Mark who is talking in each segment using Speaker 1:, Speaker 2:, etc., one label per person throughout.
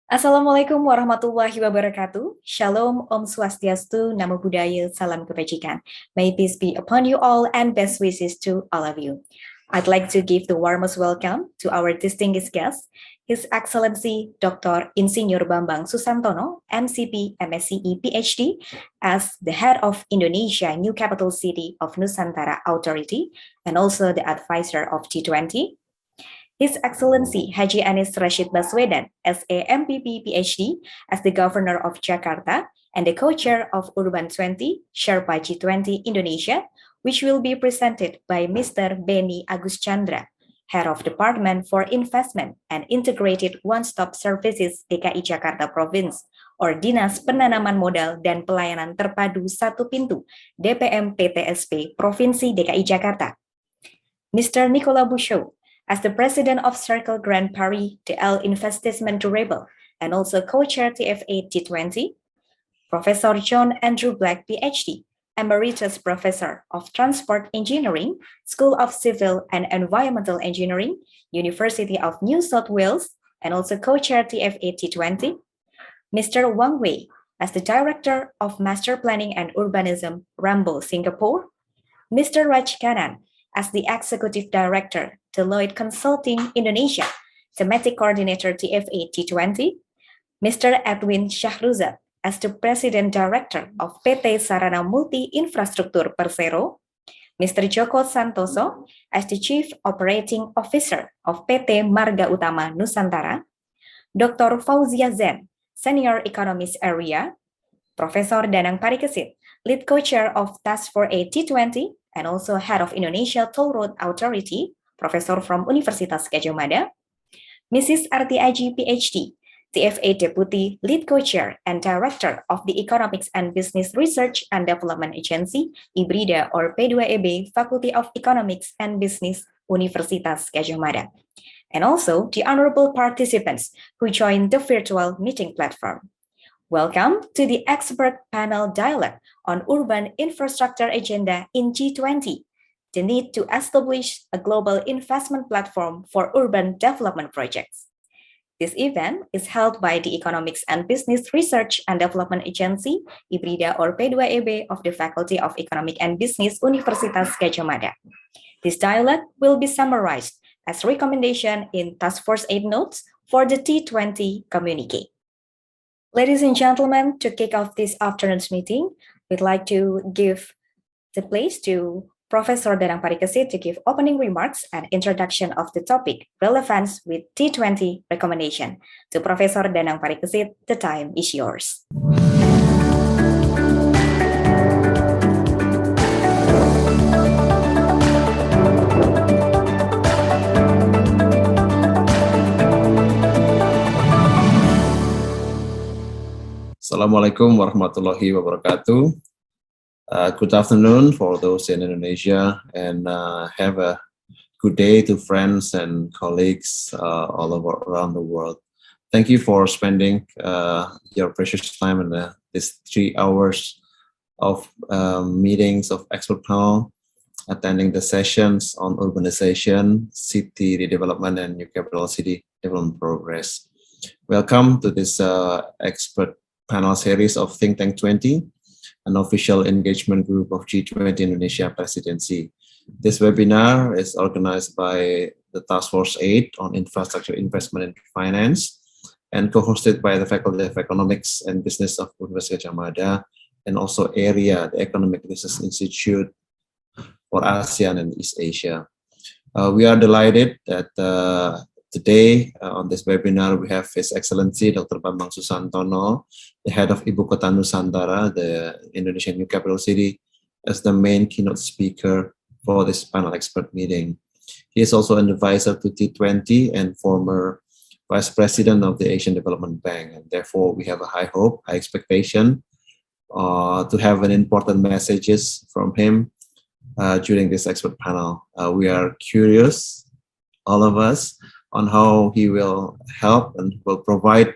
Speaker 1: Assalamualaikum warahmatullahi wabarakatuh. Shalom, Om Swastiastu, Namo Buddhaya, Salam Kebajikan. May peace be upon you all and best wishes to all of you. I'd like to give the warmest welcome to our distinguished guest, His Excellency Dr. Insinyur Bambang Susantono, MCP, M.Sc, PhD, as the head of Indonesia New Capital City of Nusantara Authority and also the advisor of G20. His Excellency Haji Anies Rashid Baswedan, S.A. MPP PhD, as the Governor of Jakarta and the co-chair of Urban 20, Sherpa G20 Indonesia, which will be presented by Mr. Benni Aguscandra, Head of Department for Investment and Integrated One-Stop Services DKI Jakarta Province, or Dinas Penanaman Modal dan Pelayanan Terpadu Satu Pintu DPMPTSP Provinsi DKI Jakarta. Mr. Nicolas Buchoud, as the President of Circle Grand Paris DL Investissement Durable and also co-chair TFA G20, Professor John Andrew Black, PhD, Emeritus Professor of Transport Engineering, School of Civil and Environmental Engineering, University of New South Wales, and also co-chair TFA G20, Mr. Wang, as the Director of Master Planning and Urbanism, Rambo, Singapore, Mr. Raj Kanan, as the Executive Director, Deloitte Consulting Indonesia, Thematic Coordinator TFA G20, Mr. Edwin Shahruzad, as the President Director of PT Sarana Multi Infrastruktur Persero, Mr. Joko Santoso, as the Chief Operating Officer of PT Marga Utama Nusantara, Dr. Fauziah Zen, Senior Economist ERIA, Professor Danang Parikesit, Lead Co-Chair of Task Force G20, and also Head of Indonesia Toll Road Authority, Professor from Universitas Gadjah Mada, Mrs. Arti Aji, PhD, TFA Deputy Lead Co-Chair and Director of the Economics and Business Research and Development Agency, ERIA or P2EB, Faculty of Economics and Business, Universitas Gadjah Mada, and also the honorable participants who joined the virtual meeting platform. Welcome to the expert panel dialogue on urban infrastructure agenda in G20, the need to establish a global investment platform for urban development projects. This event is held by the Economics and Business Research and Development Agency, ERIA or P2EB of the Faculty of Economic and Business, Universitas Gadjah Mada. This dialogue will be summarized as recommendation in Task Force 8 notes for the T20 communique. Ladies and gentlemen, to kick off this afternoon's meeting, we'd like to give the place to Professor Danang Parikesit to give opening remarks and introduction of the topic, relevance with T20 recommendation. To Professor Danang Parikesit, the time is yours.
Speaker 2: Assalamualaikum warahmatullahi wabarakatuh. Good afternoon for those in Indonesia, and have a good day to friends and colleagues all over around the world. Thank you for spending your precious time in these 3 hours of meetings of expert panel, attending the sessions on urbanization, city redevelopment, and new capital city development progress. Welcome to this expert panel series of Think Tank 20, an official engagement group of G20 Indonesia Presidency. This webinar is organized by the Task Force 8 on Infrastructure Investment and Finance and co-hosted by the Faculty of Economics and Business of Universitas Gadjah Mada and also ERIA, the Economic Research Institute for ASEAN and East Asia. We are delighted that today, on this webinar, we have His Excellency Dr. Bambang Susantono, the head of Ibu Kota Nusantara, the Indonesian New Capital City, as the main keynote speaker for this panel expert meeting. He is also an advisor to T20 and former Vice President of the Asian Development Bank, and therefore we have a high hope, high expectation to have an important messages from him during this expert panel. We are curious, all of us, on how he will help and will provide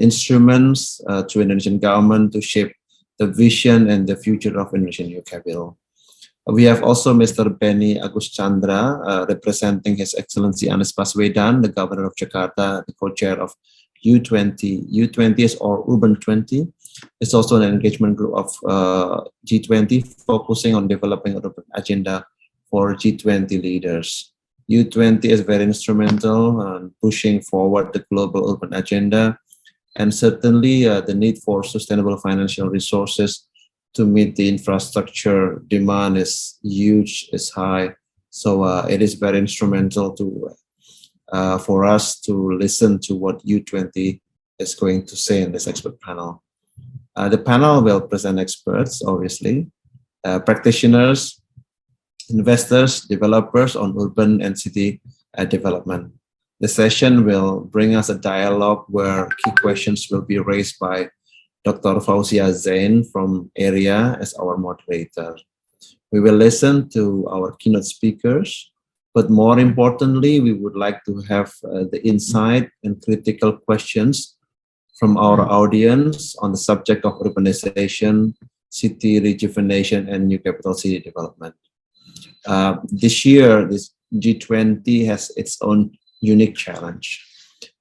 Speaker 2: instruments to Indonesian government to shape the vision and the future of Indonesian New Capital. We have also Mr. Benni Aguscandra, representing His Excellency Anies Baswedan, the Governor of Jakarta, the co-chair of U20. U20 is or Urban 20. It's also an engagement group of G20 focusing on developing an urban agenda for G20 leaders. U20 is very instrumental in pushing forward the global urban agenda, and certainly the need for sustainable financial resources to meet the infrastructure demand is huge, is high. So it is very instrumental to for us to listen to what U20 is going to say in this expert panel. The panel will present experts, obviously, practitioners, investors, developers on urban and city development. The session will bring us a dialogue where key questions will be raised by Dr. Fauziah from ERIA as our moderator. We will listen to our keynote speakers, but more importantly, we would like to have the insight and critical questions from our audience on the subject of urbanization, city rejuvenation, and new capital city development. This year, this G20 has its own unique challenge.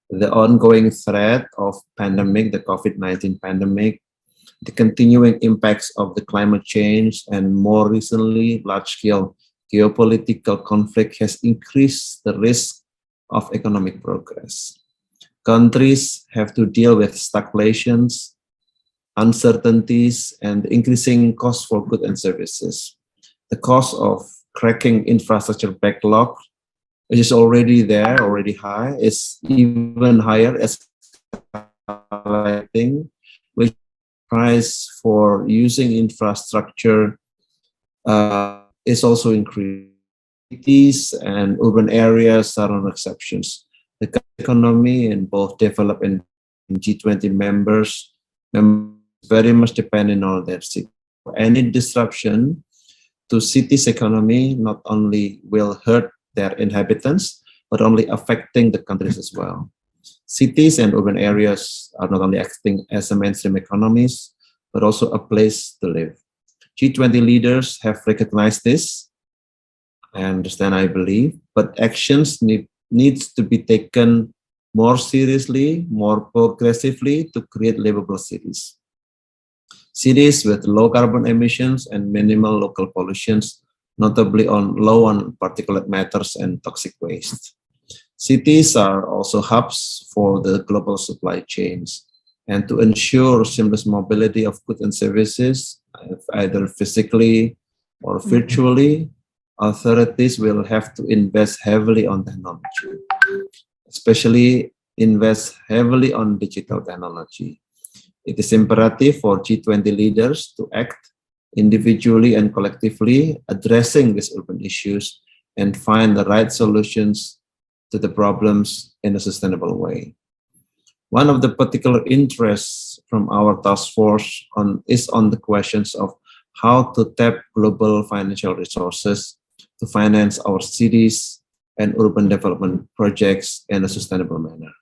Speaker 2: The ongoing threat of pandemic, the COVID-19 pandemic, the continuing impacts of the climate change, and more recently, large-scale geopolitical conflict has increased the risk of economic progress. Countries have to deal with stagflations, uncertainties, and increasing costs for goods and services. The cost of cracking infrastructure backlog, which is already there, already high, is even higher as which price for using infrastructure is also increasing. Cities and urban areas are no exceptions. The economy in both developed and G20 members very much dependent on their city. Any disruption to cities' economy not only will hurt their inhabitants, but only affecting the countries as well. Cities and urban areas are not only acting as a mainstream economies, but also a place to live. G20 leaders have recognized this, I understand, I believe, but actions needs to be taken more seriously, more progressively to create livable cities. Cities with low carbon emissions and minimal local pollutions, notably low on particulate matters and toxic waste. Cities are also hubs for the global supply chains, and to ensure seamless mobility of goods and services, either physically or virtually, authorities will have to invest heavily on technology, especially invest heavily on digital technology. It is imperative for G20 leaders to act individually and collectively, addressing these urban issues and find the right solutions to the problems in a sustainable way. One of the particular interests from our task force is on the questions of how to tap global financial resources to finance our cities and urban development projects in a sustainable manner.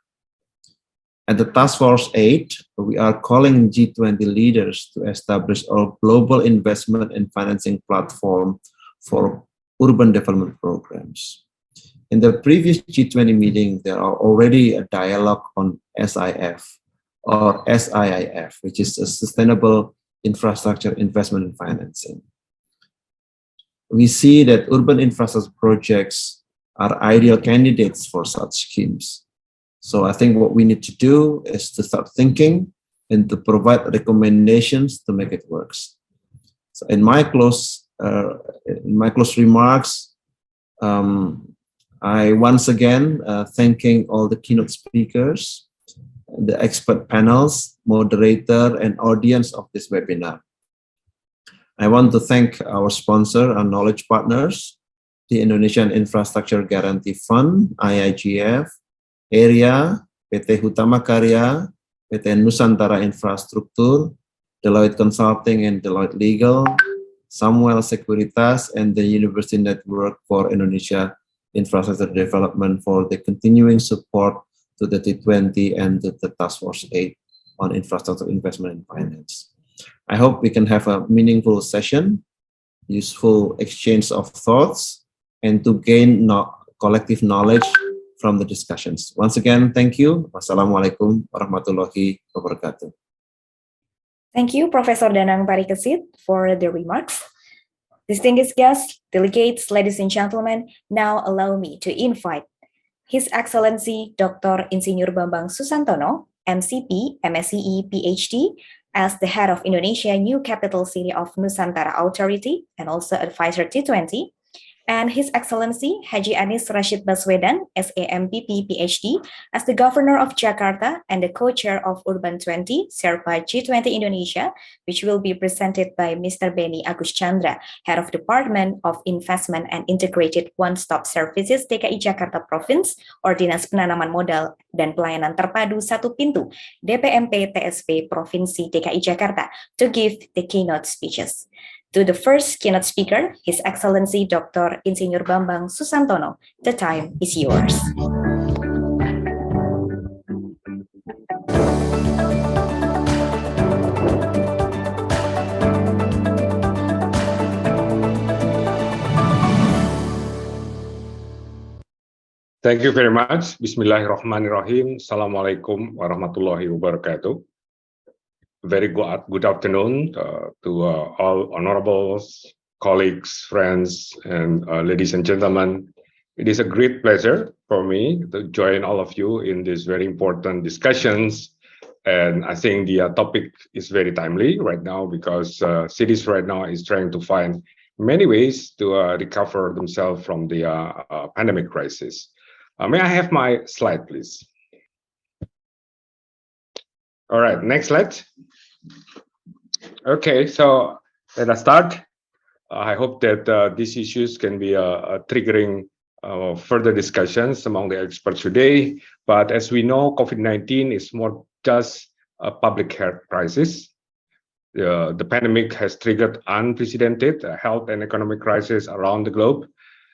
Speaker 2: At the Task Force 8, we are calling G20 leaders to establish a global investment and financing platform for urban development programs. In the previous G20 meeting, there are already a dialogue on SIF or SIIF, which is a Sustainable Infrastructure Investment and Financing. We see that urban infrastructure projects are ideal candidates for such schemes. So I think what we need to do is to start thinking and to provide recommendations to make it work. So in my close remarks, I once again thanking all the keynote speakers, the expert panels, moderator, and audience of this webinar. I want to thank our sponsor and knowledge partners, the Indonesian Infrastructure Guarantee Fund, IIGF, ERIA, PT Hutama Karya, PT Nusantara Infrastruktur, Deloitte Consulting and Deloitte Legal, Samuel Securitas, and the University Network for Indonesia Infrastructure Development for the continuing support to the T20 and the Task Force 8 on infrastructure investment and finance. I hope we can have a meaningful session, useful exchange of thoughts, and to gain collective knowledge from the discussions. Once again, thank you. Wassalamualaikum warahmatullahi wabarakatuh.
Speaker 1: Thank you, Professor Danang Parikesit, for the remarks. Distinguished guests, delegates, ladies and gentlemen, now allow me to invite His Excellency Dr. Insinyur Bambang Susantono, MCP, M.Sc, PhD, as the head of Indonesia New Capital City of Nusantara Authority and also advisor G20, and His Excellency Haji Anies Rashid Baswedan, SAMPP PhD, as the Governor of Jakarta and the co-chair of Urban 20, Sherpa G20 Indonesia, which will be presented by Mr. Benni Aguscandra, Head of Department of Investment and Integrated One-Stop Services DKI Jakarta Province, or Dinas Penanaman Modal dan Pelayanan Terpadu Satu Pintu, DPMPTSP Provinsi DKI Jakarta, to give the keynote speeches. To the first keynote speaker, His Excellency Dr. Insinyur Bambang Susantono. The time is yours.
Speaker 3: Thank you very much. Bismillahirrahmanirrahim. Assalamualaikum warahmatullahi wabarakatuh. Very good afternoon to all honorable colleagues, friends, and ladies and gentlemen. It is a great pleasure for me to join all of you in these very important discussions. And I think the topic is very timely right now because cities right now is trying to find many ways to recover themselves from the pandemic crisis. May I have my slide, please? All right, next slide. Okay, so let us start. I hope that these issues can be triggering further discussions among the experts today. But as we know, COVID-19 is more just a public health crisis. The pandemic has triggered unprecedented health and economic crisis around the globe.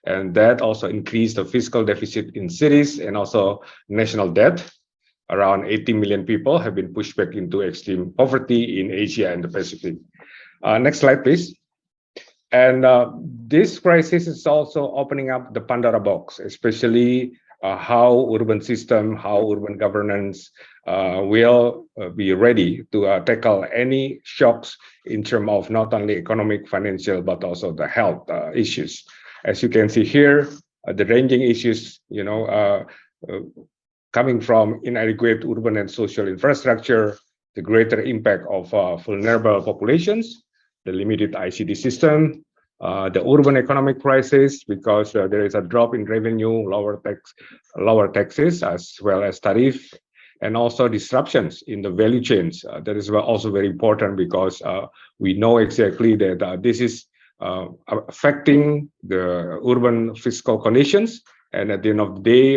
Speaker 3: And that also increased the fiscal deficit in cities and also national debt. Around 80 million people have been pushed back into extreme poverty in Asia and the Pacific. Next slide, please. And this crisis is also opening up the Pandora box, especially how urban system, how urban governance will be ready to tackle any shocks in terms of not only economic, financial, but also the health issues. As you can see here, the ranging issues, coming from inadequate urban and social infrastructure, the greater impact of vulnerable populations, the limited ICT system, the urban economic crisis because there is a drop in revenue, lower taxes as well as tariff, and also disruptions in the value chains. That is also very important because we know exactly that this is affecting the urban fiscal conditions. And at the end of the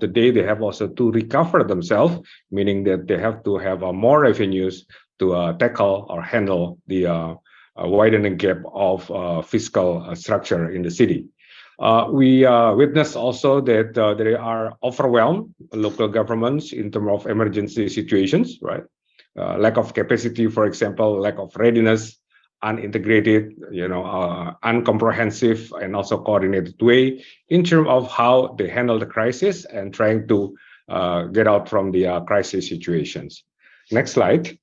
Speaker 3: day, they have also to recover themselves, meaning that they have to have more revenues to tackle or handle the widening gap of fiscal structure in the city. We witness also that there are overwhelmed local governments in terms of emergency situations, right? Lack of capacity, for example, lack of readiness, unintegrated, uncomprehensive, and also coordinated way in terms of how they handle the crisis and trying to get out from the crisis situations. Next slide.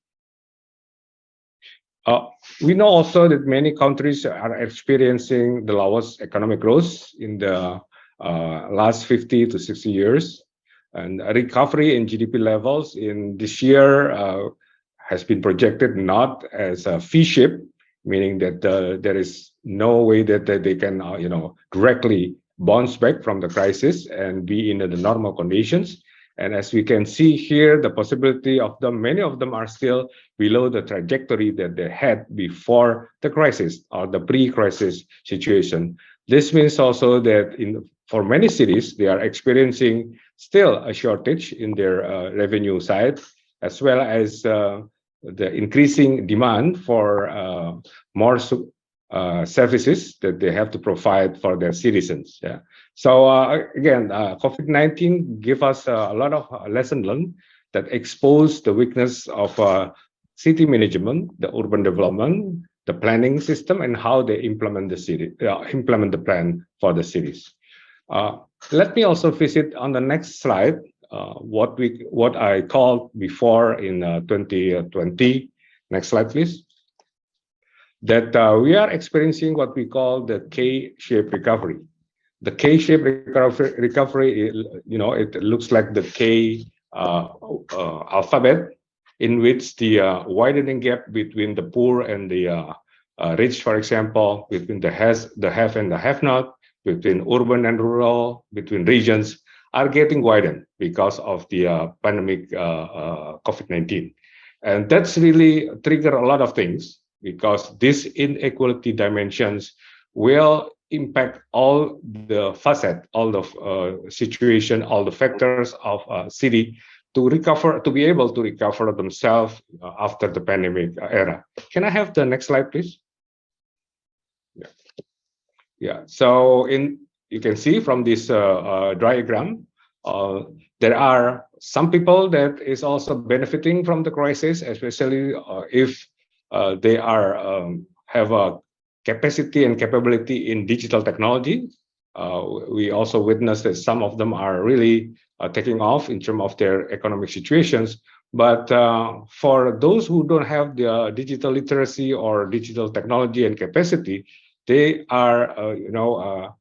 Speaker 3: We know also that many countries are experiencing the lowest economic growth in the last 50 to 60 years. And a recovery in GDP levels in this year has been projected not as a V-shape, meaning that there is no way that they can, directly bounce back from the crisis and be in the normal conditions. And as we can see here, the possibility of them, many of them are still below the trajectory that they had before the crisis or the pre-crisis situation. This means also that for many cities, they are experiencing still a shortage in their revenue side, as well as the increasing demand for more services that they have to provide for their citizens. Yeah. So again, COVID-19 give us a lot of lesson learned that expose the weakness of city management, the urban development, the planning system, and how they implement the plan for the cities. Let me also visit on the next slide what I called before in 2020. Next slide, please. That we are experiencing what we call the K-shaped recovery. The K-shaped recovery, it looks like the K alphabet, in which the widening gap between the poor and the rich, for example, between the have and the have-not, between urban and rural, between regions, are getting widened because of the pandemic COVID-19. And that's really trigger a lot of things, because this inequality dimensions will impact all the facet, all the situation, all the factors of a city to recover, to be able to recover themselves after the pandemic era. Can I have the next slide, please? Yeah. So you can see from this diagram, there are some people that is also benefiting from the crisis, especially if they have a capacity and capability in digital technology. We also witnessed that some of them are really taking off in terms of their economic situations. But for those who don't have the digital literacy or digital technology and capacity, they are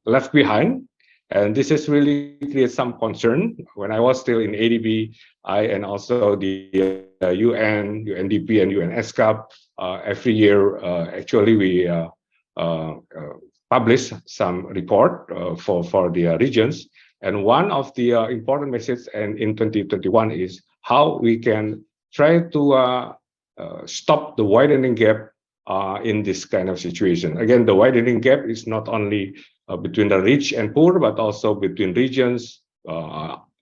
Speaker 3: left behind. And this has really created some concern. When I was still in ADB, and also the UN, UNDP, and UN-ESCAP, every year, actually, we publish some report for the regions. And one of the important messages in 2021 is how we can try to stop the widening gap in this kind of situation. Again, the widening gap is not only between the rich and poor, but also between regions.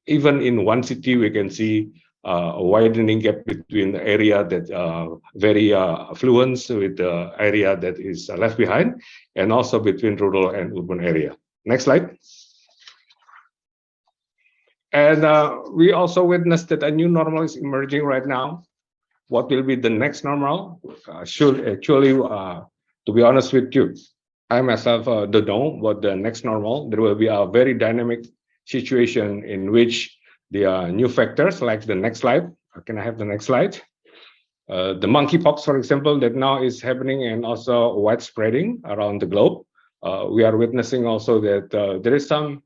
Speaker 3: Even in one city, we can see a widening gap between the area that very affluent with the area that is left behind, and also between rural and urban area. Next slide. And we also witnessed that a new normal is emerging right now. What will be the next normal? Should actually, to be honest with you, I myself don't know what the next normal. There will be a very dynamic situation in which the new factors, like the next slide. Can I have the next slide? The monkeypox, for example, that now is happening and also widespreading around the globe. We are witnessing also that there is some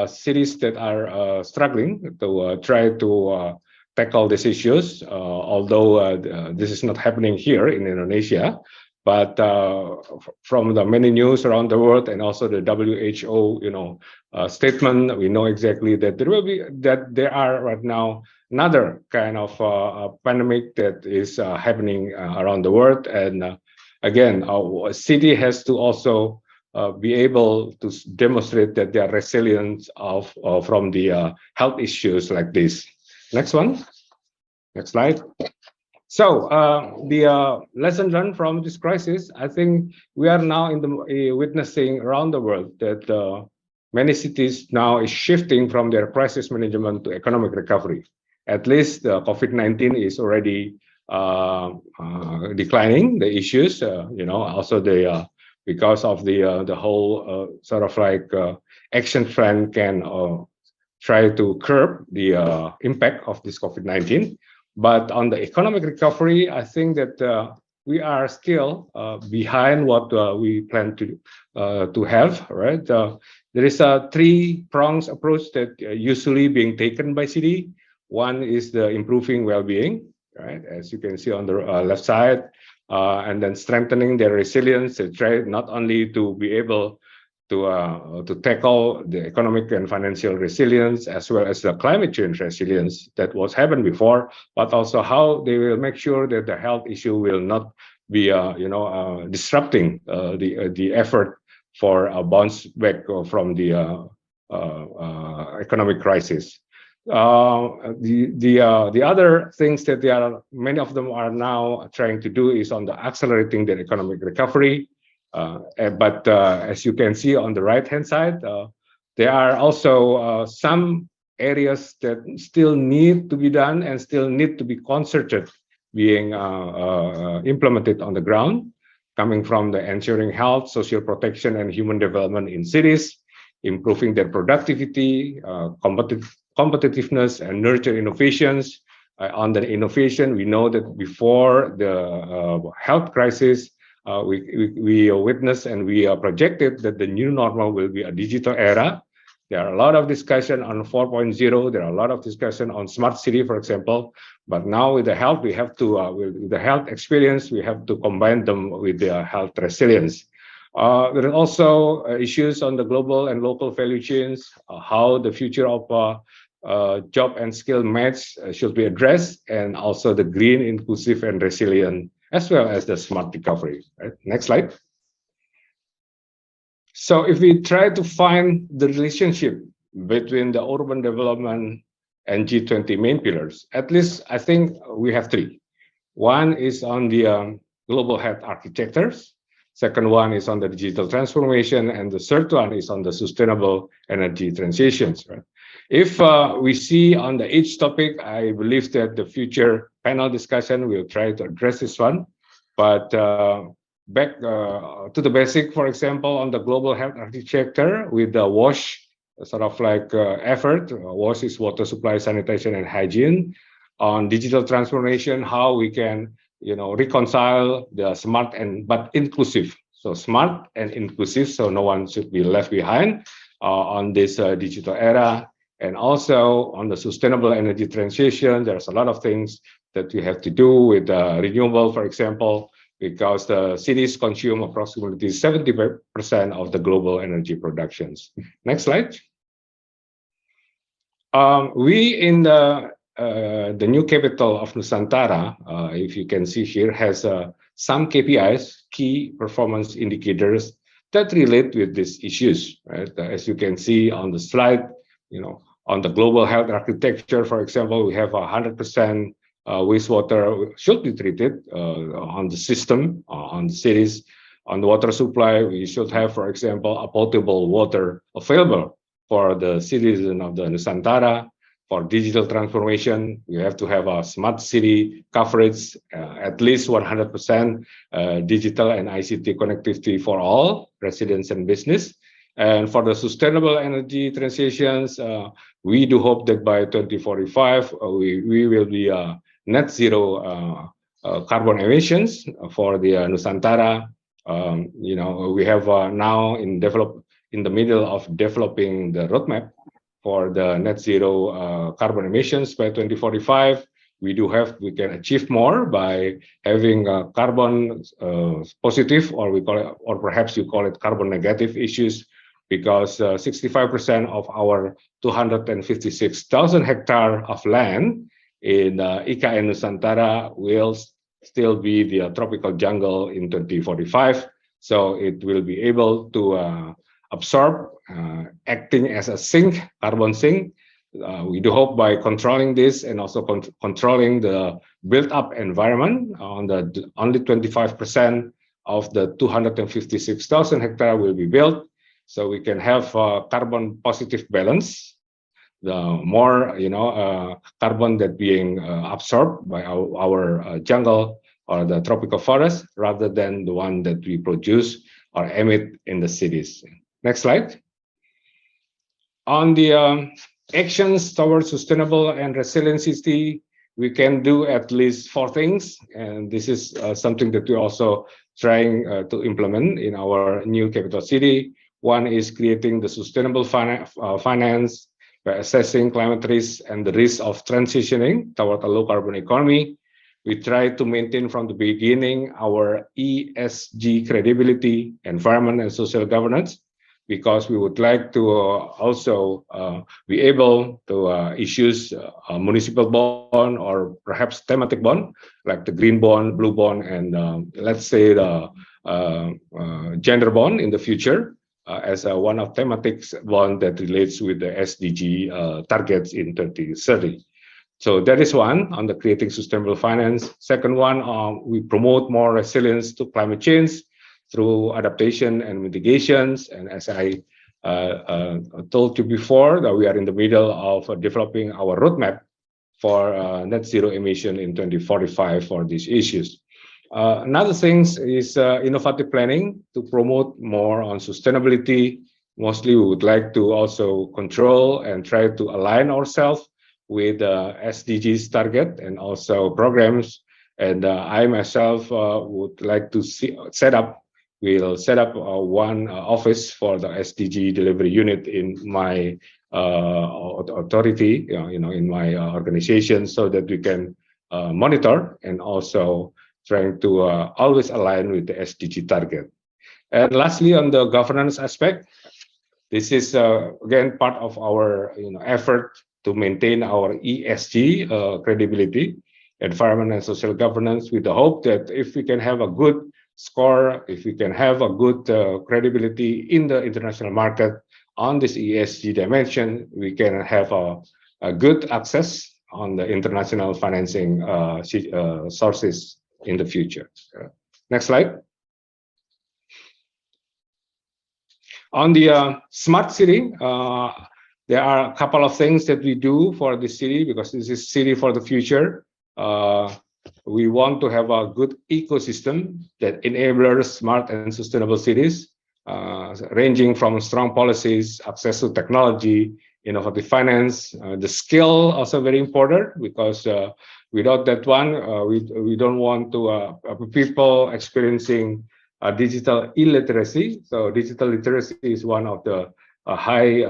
Speaker 3: cities that are struggling to try to tackle these issues, although this is not happening here in Indonesia. But from the many news around the world and also the WHO, statement, we know exactly that there are right now another kind of pandemic that is happening around the world. And again, our city has to also be able to demonstrate that they are resilient from the health issues like this. Next one. Next slide. So the lesson learned from this crisis, I think we are now witnessing around the world that many cities now is shifting from their crisis management to economic recovery. At least COVID-19 is already declining the issues. Also because of the whole sort of like action plan can try to curb the impact of this COVID-19. But on the economic recovery, I think that we are still behind what we plan to have. Right? There is a three-pronged approach that usually being taken by city. One is the improving well-being, right? As you can see on the left side, and then strengthening their resilience. They try not only to be able to tackle the economic and financial resilience, as well as the climate change resilience that was happened before, but also how they will make sure that the health issue will not be, disrupting the effort for a bounce back from the economic crisis. The other things that many of them are now trying to do is on the accelerating their economic recovery. But as you can see on the right-hand side, there are also some areas that still need to be done and still need to be concerted, being implemented on the ground, coming from the ensuring health, social protection, and human development in cities, improving their productivity, competitiveness, and nurture innovations. On the innovation, we know that before the health crisis, we witnessed and we projected that the new normal will be a digital era. There are a lot of discussion on 4.0. There are a lot of discussion on smart city, for example. But now with the health, we have to, with the health experience, we have to combine them with the health resilience. There are also issues on the global and local value chains, how the future of job and skill match should be addressed, and also the green, inclusive, and resilient, as well as the smart recovery. Right? Next slide. So if we try to find the relationship between the urban development and G20 main pillars, at least I think we have three. One is on the global health architectures. Second one is on the digital transformation, and the third one is on the sustainable energy transitions. Right? If we see on each topic, I believe that the future panel discussion will try to address this one. But back to the basic, for example, on the global health architecture with the WASH sort of like effort. WASH is water supply, sanitation, and hygiene. On digital transformation, how we can reconcile the smart and but inclusive. So smart and inclusive, so no one should be left behind on this digital era. And also on the sustainable energy transition, there's a lot of things that we have to do with renewable, for example, because the cities consume approximately 70% of the global energy productions. Next slide. We in the new capital of Nusantara, if you can see here, has some KPIs, key performance indicators that relate with these issues. Right? As you can see on the slide, on the global health architecture, for example, we have 100% wastewater should be treated on the system, on the cities. On the water supply, we should have, for example, a potable water available for the citizen of the Nusantara. For digital transformation, we have to have a smart city coverage, at least 100% digital and ICT connectivity for all residents and business. And for the sustainable energy transitions, we do hope that by 2045, we will be net zero carbon emissions for the Nusantara. We have now in the middle of developing the roadmap for the net zero carbon emissions by 2045. We can achieve more by having carbon positive, or we call it, or perhaps you call it carbon negative issues, because 65% of our 256,000 hectares of land in IKN Nusantara will still be the tropical jungle in 2045. So it will be able to absorb, acting as a sink, carbon sink. We do hope by controlling this and also controlling the built-up environment on the only 25% of the 256,000 hectares will be built. So we can have carbon positive balance. The more carbon that being absorbed by our jungle or the tropical forest, rather than the one that we produce or emit in the cities. Next slide. On the actions towards sustainable and resilient city, we can do at least 4 things, and this is something that we're also trying to implement in our new capital city. One is creating the sustainable finance by assessing climate risks and the risk of transitioning toward a low carbon economy. We try to maintain from the beginning our ESG credibility, environment and social governance, because we would like to also be able to issue a municipal bond or perhaps thematic bond, like the green bond, blue bond, and let's say the gender bond in the future. As one of thematic bond that relates with the SDG targets in 2030. So that is one on the creating sustainable finance. Second one, we promote more resilience to climate change through adaptation and mitigations. And as I told you before, that we are in the middle of developing our roadmap for net zero emission in 2045 for these issues. Another thing is innovative planning to promote more on sustainability Mostly, we would like to also control and try to align ourselves with SDGs target and also programs. And I myself would like to set up one office for the SDG delivery unit in my authority, in my organization, so that we can monitor and also trying to always align with the SDG target. And lastly, on the governance aspect, this is again part of our effort to maintain our ESG credibility, environment and social governance, with the hope that if we can have a good score, if we can have a good credibility in the international market on this ESG dimension, we can have a good access on the international financing sources in the future. Next slide. On the smart city, there are a couple of things that we do for the city, because this is city for the future. We want to have a good ecosystem that enables smart and sustainable cities, ranging from strong policies, access to technology, innovative finance. The skill also very important, because without that one, we don't want to people experiencing digital illiteracy. So digital literacy is one of the high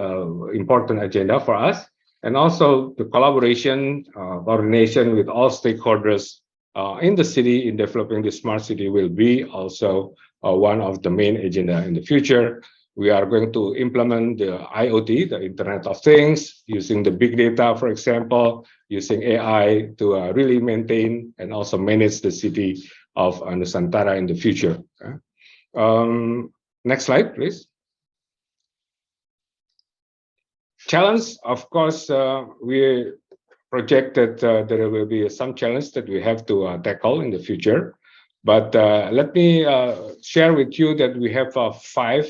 Speaker 3: important agenda for us. And also the collaboration, coordination with all stakeholders in the city in developing the smart city will be also one of the main agenda in the future. We are going to implement the IoT, the Internet of Things, using the big data, for example, using AI to really maintain and also manage the city of Nusantara in the future. Next slide, please. Challenge, of course, we projected there will be some challenge that we have to tackle in the future. But let me share with you that we have five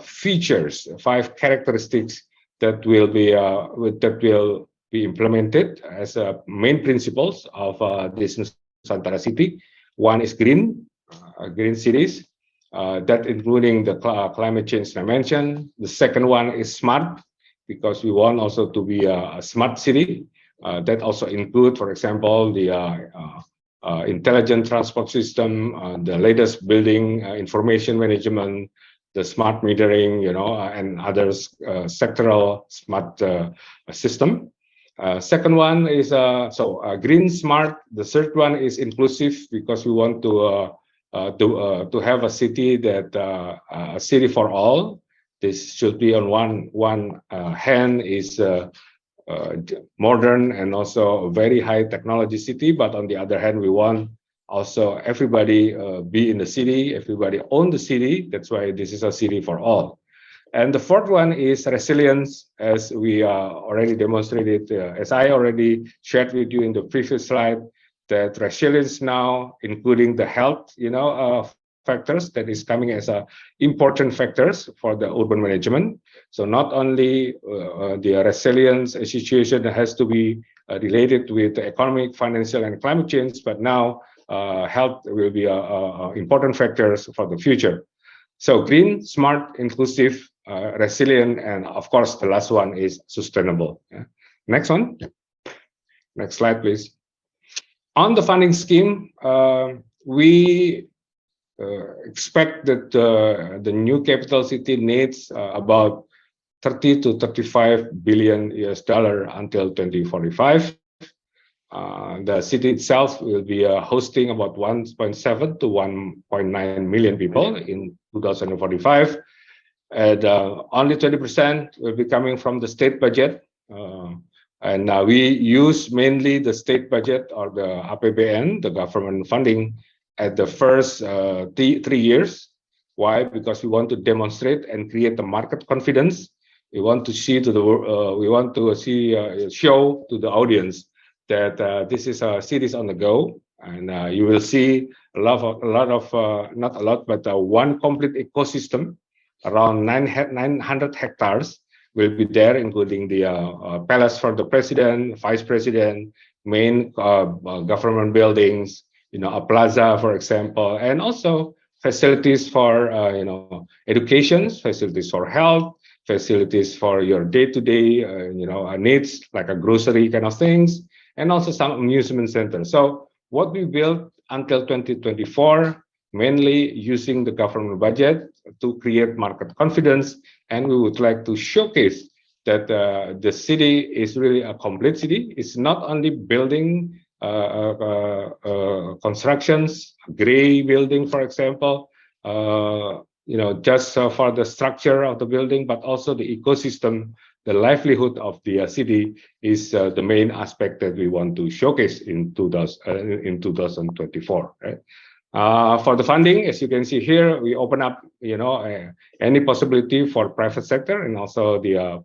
Speaker 3: features, five characteristics that will be implemented as main principles of this Nusantara city. One is green cities, that including the climate change dimension. The second one is smart, because we want also to be a smart city. That also include, for example, the intelligent transport system, the latest building information management, the smart metering, and others sectoral smart system. Second one is green smart. The third one is inclusive, because we want to have a city that a city for all. This should be on one hand is modern and also a very high technology city, but on the other hand, we want also everybody be in the city, everybody own the city. That's why this is a city for all. And the fourth one is resilience, as we already demonstrated, as I already shared with you in the previous slide, that resilience now, including the health, factors that is coming as important factors for the urban management. So not only the resilience situation that has to be related with the economic, financial, and climate change, but now health will be important factors for the future. So green, smart, inclusive, resilient, and of course, the last one is sustainable. Next one. Next slide, please. On the funding scheme, we expect that the new capital city needs about 30 to 35 billion US dollar until 2045. The city itself will be hosting about 1.7 to 1.9 million people in 2045. And only 20% will be coming from the state budget. And we use mainly the state budget or the APBN, the government funding, at the first 3 years. Why? Because we want to demonstrate and create the market confidence. We want to see to the show to the audience that this is a cities on the go, and you will see a lot of not a lot, but one complete ecosystem around 900 hectares will be there, including the palace for the president, vice president, main government buildings, a plaza, for example, and also facilities for education, facilities for health, facilities for your day-to-day needs like a grocery kind of things, and also some amusement centers. So what we built until 2024, mainly using the government budget to create market confidence, and we would like to showcase that the city is really a complete city. It's not only building constructions, gray building, for example, just for the structure of the building, but also the ecosystem, the livelihood of the city is the main aspect that we want to showcase in 2024. Right? For the funding, as you can see here, we open up, any possibility for private sector and also the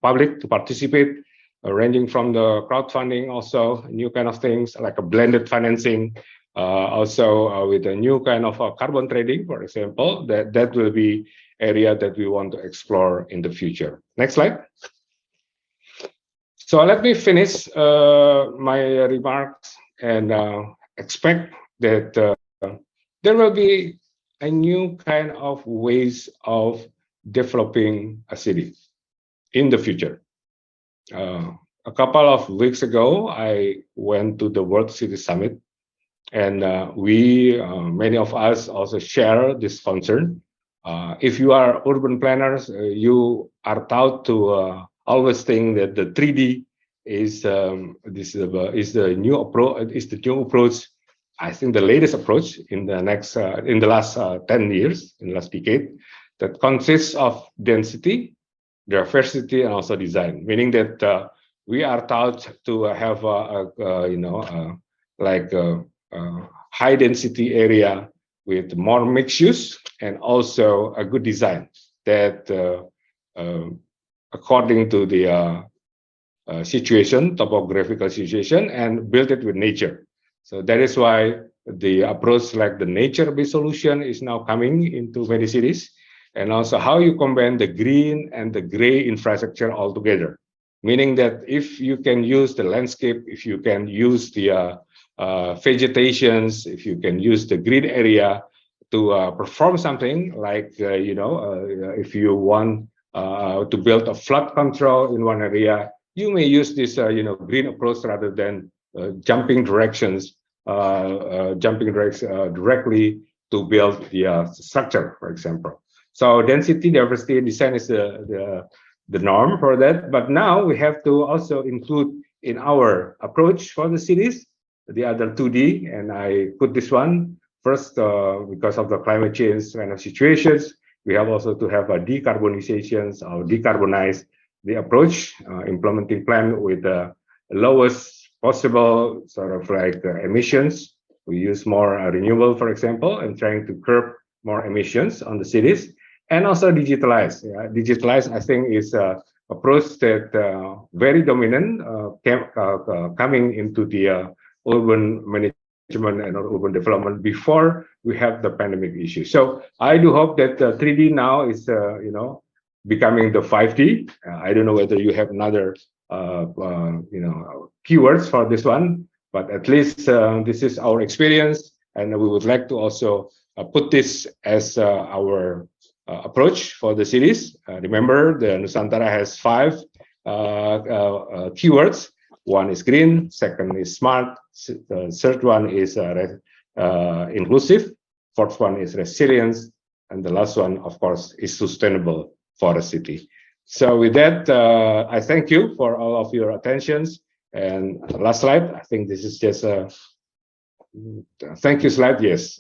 Speaker 3: public to participate, ranging from the crowdfunding, also new kind of things like a blended financing, also with a new kind of carbon trading, for example. That will be area that we want to explore in the future. Next slide. So let me finish my remarks and expect that there will be a new kind of ways of developing a city in the future. A couple of weeks ago, I went to the World City Summit, and many of us also share this concern. If you are urban planners, you are taught to always think that the 3D is the new approach. I think the latest approach in the last 10 years, in the last decade, that consists of density, diversity, and also design. Meaning that we are taught to have high density area with more mixed use and also a good design that, according to the topographical situation, and build it with nature. So that is why the approach like the nature-based solution is now coming into many cities, and also how you combine the green and the gray infrastructure all together. Meaning that if you can use the landscape, if you can use the vegetations, if you can use the green area to perform something like, if you want to build a flood control in one area, you may use this, green approach rather than jumping directions directly to build the structure, for example. So density, diversity, and design is the norm for that. But now we have to also include in our approach for the cities the other 2D, and I put this one first because of the climate change kind of situations. We have also to have a decarbonizations or decarbonize the approach, implementing plan with the lowest possible sort of like emissions. We use more renewable, for example, and trying to curb more emissions on the cities, and also digitalize. Digitalize, I think, is a approach that very dominant coming into the urban management and urban development before we have the pandemic issue. So I do hope that 3D now is, becoming the 5D. I don't know whether you have another, keywords for this one, but at least this is our experience, and we would like to also put this as our approach for the cities. Remember, the Nusantara has 5 keywords. One is green, second is smart, the third one is inclusive, fourth one is resilience, and the last one, of course, is sustainable for a city. So with that, I thank you for all of your attentions. And last slide, I think this is just a thank you slide, yes.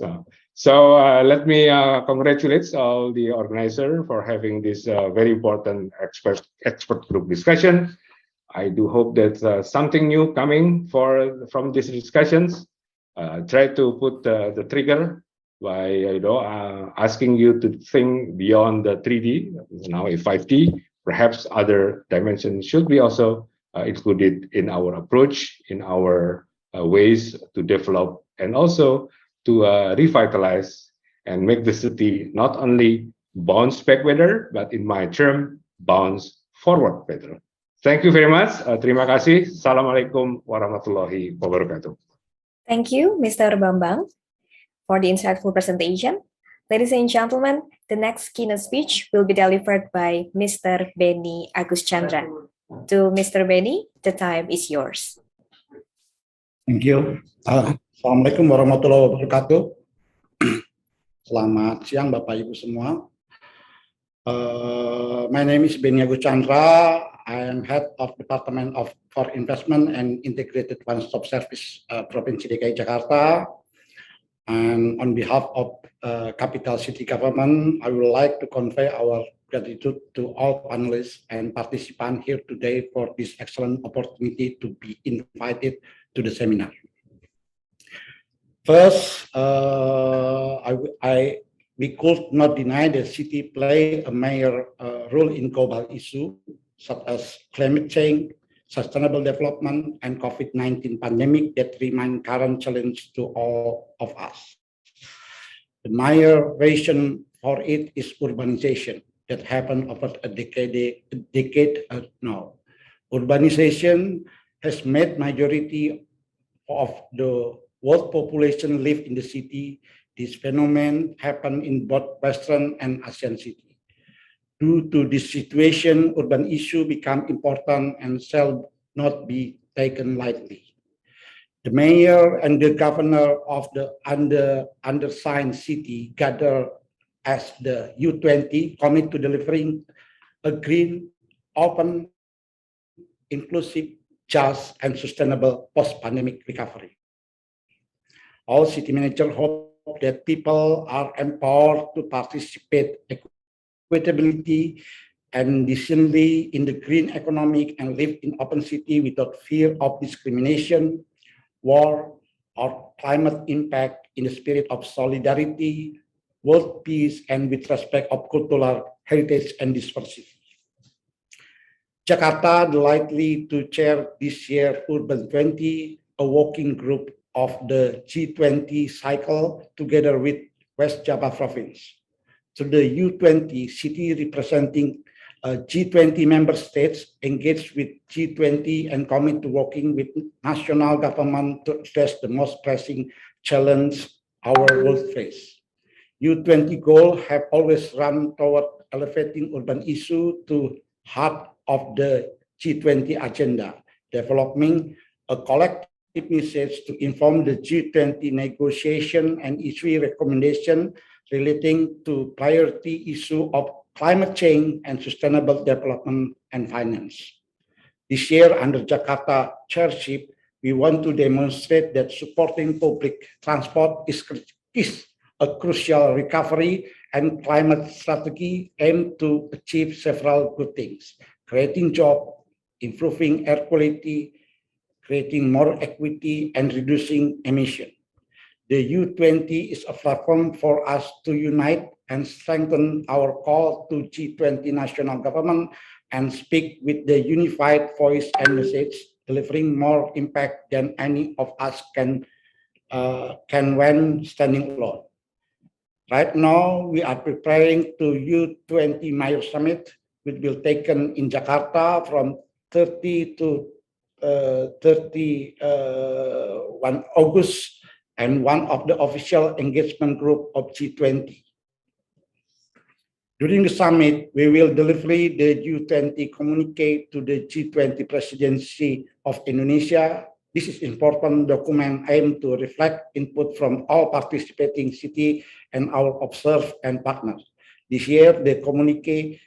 Speaker 3: So let me congratulate all the organizer for having this very important expert group discussion. I do hope that something new coming from these discussions. Try to put the trigger by asking you to think beyond the 3D, now a 5D. Perhaps other dimensions should be also included in our approach, in our ways to develop, and also to revitalize and make the city not only bounce back better, but in my term, bounce forward better. Thank you very much. Terima kasih. Assalamualaikum warahmatullahi wabarakatuh.
Speaker 1: Thank you, Mr. Bambang, for the insightful presentation. Ladies and gentlemen, the next keynote speech will be delivered by Mr. Benni Aguscandra. To Mr. Benni, the time is yours.
Speaker 4: Thank you. Assalamualaikum warahmatullahi wabarakatuh. Selamat siang Bapak Ibu semua. My name is Benni Aguscandra. I am head of Department for Investment and Integrated One-Stop Service, Provinsi DKI Jakarta. And on behalf of Capital City Government, I would like to convey our gratitude to all panelists and participants here today for this excellent opportunity to be invited to the seminar. First, we could not deny the city play a major role in global issues such as climate change, sustainable development, and COVID-19 pandemic that remain current challenge to all of us. The major reason for it is urbanization that happened over a decade now. Urbanization has made majority of the world population live in the city. This phenomenon happened in both Western and ASEAN cities. Due to this situation, urban issue become important and shall not be taken lightly. The mayor and the governor of the undersigned city gather as the U20 commit to delivering a green, open, inclusive, just, and sustainable post-pandemic recovery. All city managers hope that people are empowered to participate equitably and decently in the green economy and live in open city without fear of discrimination, war, or climate impact in the spirit of solidarity, world peace, and with respect of cultural heritage and diversity. Jakarta delighted to chair this year Urban 20, a working group of the G20 cycle together with West Java province. So the U20 city representing G20 member states engaged with G20 and commit to working with national government to address the most pressing challenge our world face. U20 goals have always run toward elevating urban issue to heart of the G20 agenda, developing a collective message to inform the G20 negotiation and issue recommendation relating to priority issue of climate change and sustainable development and finance. This year, under Jakarta chairship, we want to demonstrate that supporting public transport is a crucial recovery and climate strategy aimed to achieve several good things: creating jobs, improving air quality, creating more equity, and reducing emission. The U20 is a platform for us to unite and strengthen our call to G20 national government and speak with the unified voice and message, delivering more impact than any of us can when standing alone. Right now, we are preparing to U20 Mayor Summit, which will be taken in Jakarta from 30 to 31 August, and one of the official engagement group of G20. During the summit, we will deliver the U20 communique to the G20 presidency of Indonesia. This is important document aimed to reflect input from all participating cities and our observers and partners. This year, the communique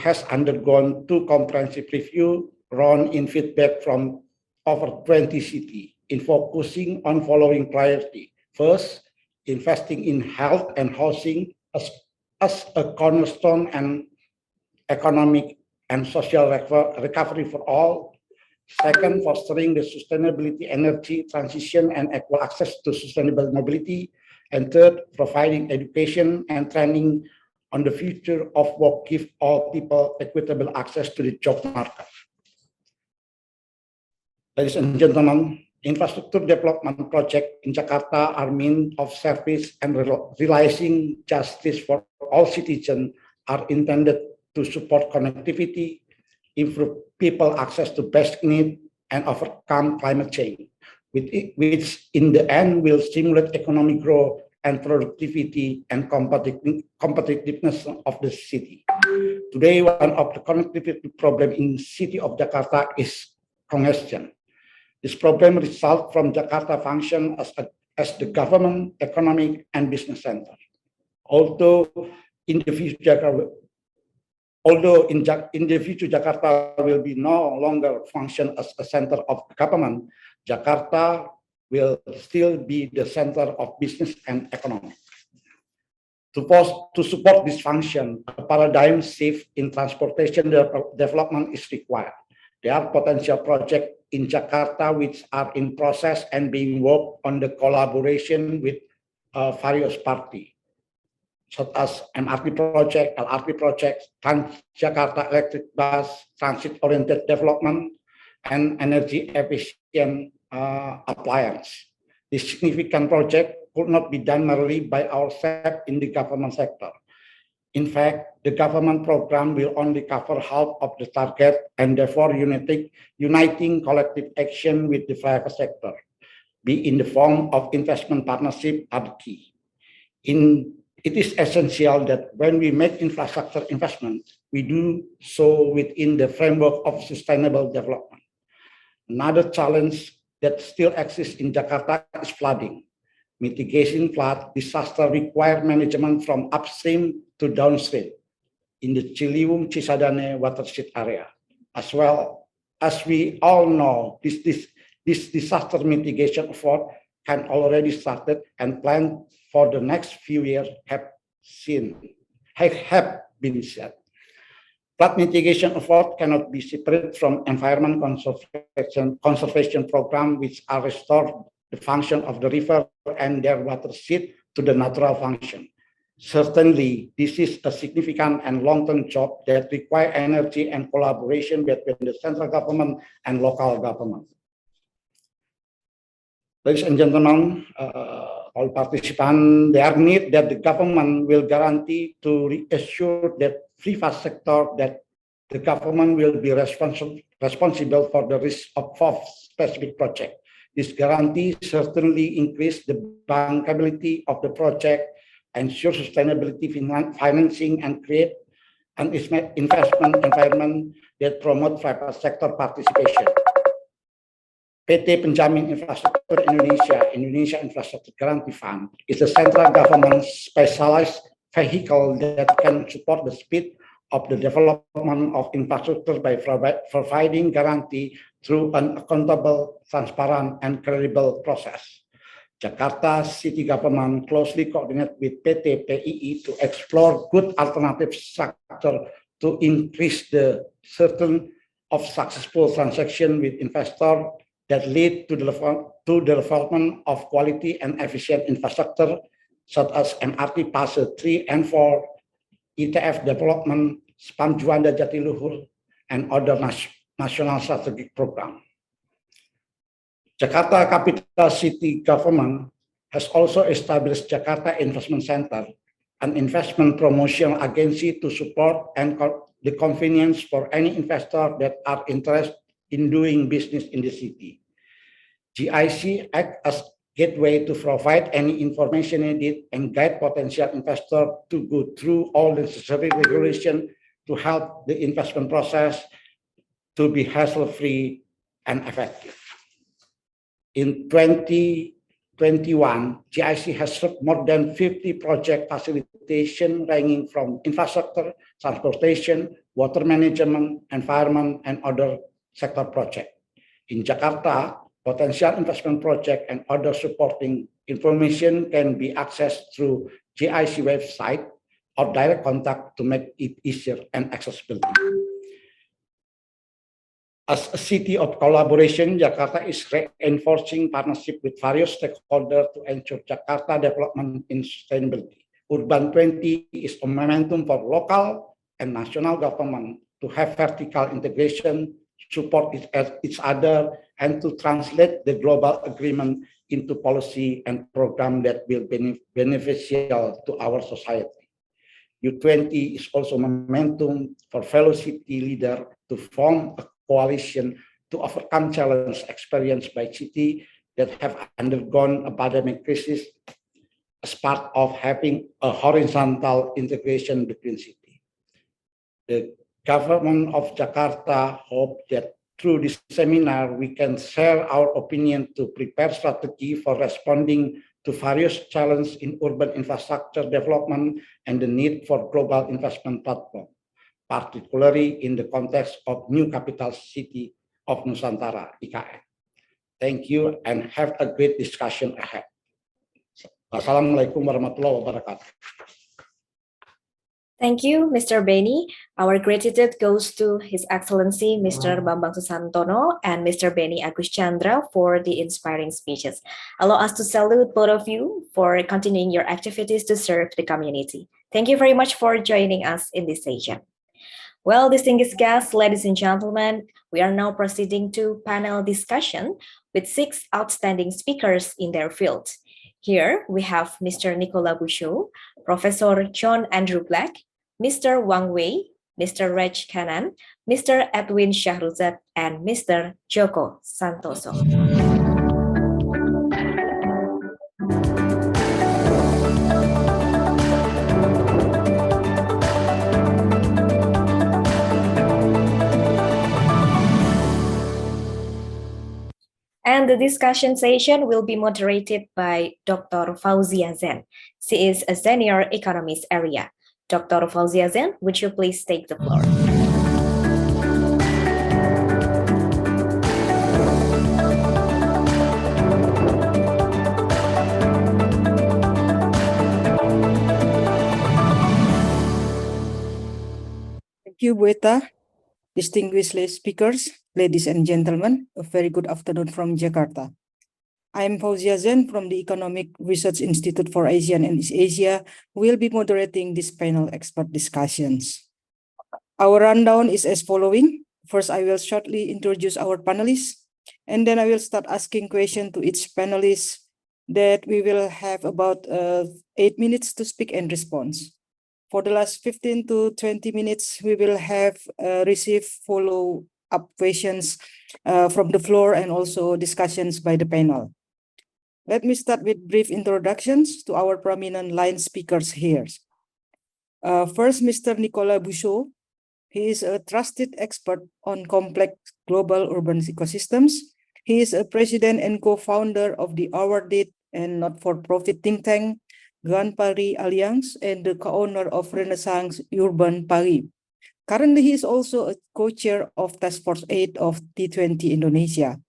Speaker 4: has undergone 2 comprehensive review round in feedback from over 20 cities in focusing on following priority. First, investing in health and housing as a cornerstone and economic and social recovery for all. Second, fostering the sustainability, energy transition, and equal access to sustainable mobility. And third, providing education and training on the future of work, give all people equitable access to the job market. Ladies and gentlemen, infrastructure development projects in Jakarta are means of service and realizing justice for all citizens are intended to support connectivity, improve people access to basic needs, and overcome climate change, which in the end will stimulate economic growth and productivity and competitiveness of the city. Today, one of the connectivity problems in the city of Jakarta is congestion. This problem results from Jakarta function as the government, economic, and business center. Although in the future, Jakarta will be no longer function as a center of government, Jakarta will still be the center of business and economy. To support this function, a paradigm shift in transportation development is required. There are potential projects in Jakarta which are in process and being worked on the collaboration with various parties, such as MRT project, LRT projects, Jakarta electric bus, transit-oriented development, and energy efficient appliance. This significant project could not be done merely by ourselves in the government sector. In fact, the government program will only cover half of the target, and therefore uniting collective action with the private sector, be in the form of investment partnership, are the key. It is essential that when we make infrastructure investment, we do so within the framework of sustainable development. Another challenge that still exists in Jakarta is flooding. Mitigation flood disaster require management from upstream to downstream in the Ciliwung Cisadane watershed area. As well as we all know, this disaster mitigation effort can already started and planned for the next few years have been set. Flood mitigation effort cannot be separated from environment conservation program, which are restored the function of the river and their watershed to the natural function. Certainly, this is a significant and long-term job that requires energy and collaboration between the central government and local government. Ladies and gentlemen, all participants, there need that the government will guarantee to reassure that private sector that the government will be responsible for the risk of specific project. This guarantee certainly increase the bankability of the project, ensure sustainability financing, and create an investment environment that promote private sector participation. PT Penjamin Infrastruktur Indonesia, Indonesia Infrastructure Guarantee Fund, is a central government specialized vehicle that can support the speed of the development of infrastructure by providing guarantee through an accountable, transparent, and credible process. Jakarta City Government closely coordinates with PT PII to explore good alternative structure to increase the certainty of successful transaction with investors that lead to the development of quality and efficient infrastructure, such as MRT Fase 3 and 4, ITF development, Spam Juanda Jatiluhur, and other national strategic program. Jakarta Capital City Government has also established Jakarta Investment Center, an investment promotion agency to support and the convenience for any investor that are interested in doing business in the city. GIC acts as gateway to provide any information needed and guide potential investors to go through all the necessary regulation to help the investment process to be hassle-free and effective. In 2021, GIC has served more than 50 project facilitation ranging from infrastructure, transportation, water management, environment, and other sector projects. In Jakarta, potential investment project and other supporting information can be accessed through GIC website or direct contact to make it easier and accessibility. As a city of collaboration, Jakarta is reinforcing partnership with various stakeholders to ensure Jakarta development in sustainability. Urban 20 is a momentum for local and national government to have vertical integration, support each other, and to translate the global agreement into policy and program that will be beneficial to our society. U20 is also momentum for fellow city leaders to form a coalition to overcome challenges experienced by cities that have undergone a pandemic crisis, as part of having a horizontal integration between cities. The government of Jakarta hopes that through this seminar, we can share our opinion to prepare strategy for responding to various challenges in urban infrastructure development and the need for global investment platform, particularly in the context of new capital city of Nusantara, IKN. Thank you and have a great discussion ahead. Assalamualaikum warahmatullahi wabarakatuh.
Speaker 1: Thank you, Mr. Benni. Our gratitude goes to His Excellency Mr. Bambang Susantono and Mr. Benni Aguscandra for the inspiring speeches. Allow us to salute both of you for continuing your activities to serve the community. Thank you very much for joining us in this session. Well, distinguished guests, ladies and gentlemen, we are now proceeding to panel discussion with 6 outstanding speakers in their field. Here we have Mr. Nicolas Buchoud, Professor John Andrew Black, Mr. Wang Wei, Mr. Reg Kanan, Mr. Edwin Shahruzad, and Mr. Joko Santoso. And the discussion session will be moderated by Dr. Fauziah Zen. She is a senior economist ERIA. Dr. Fauziah Zen, would you please take the floor?
Speaker 5: Thank you, Bu Eta. Distinguished speakers, ladies and gentlemen, a very good afternoon from Jakarta. I am Fauziah Zen from the Economic Research Institute for ASEAN and East Asia, who will be moderating this panel expert discussions. Our rundown is as following. First, I will shortly introduce our panelists, and then I will start asking questions to each panelist that we will have about 8 minutes to speak and respond. For the last 15 to 20 minutes, we will have receive follow-up questions from the floor and also discussions by the panel. Let me start with brief introductions to our prominent line speakers here. First, Mr. Nicolas Buchoud. He is a trusted expert on complex global urban ecosystems. He is a president and co-founder of the awarded and not-for-profit think tank Grand Paris Alliance and the co-owner of Renaissance Urban Paris. Currently, he is also a co-chair of Task Force 8 of G20 Indonesia.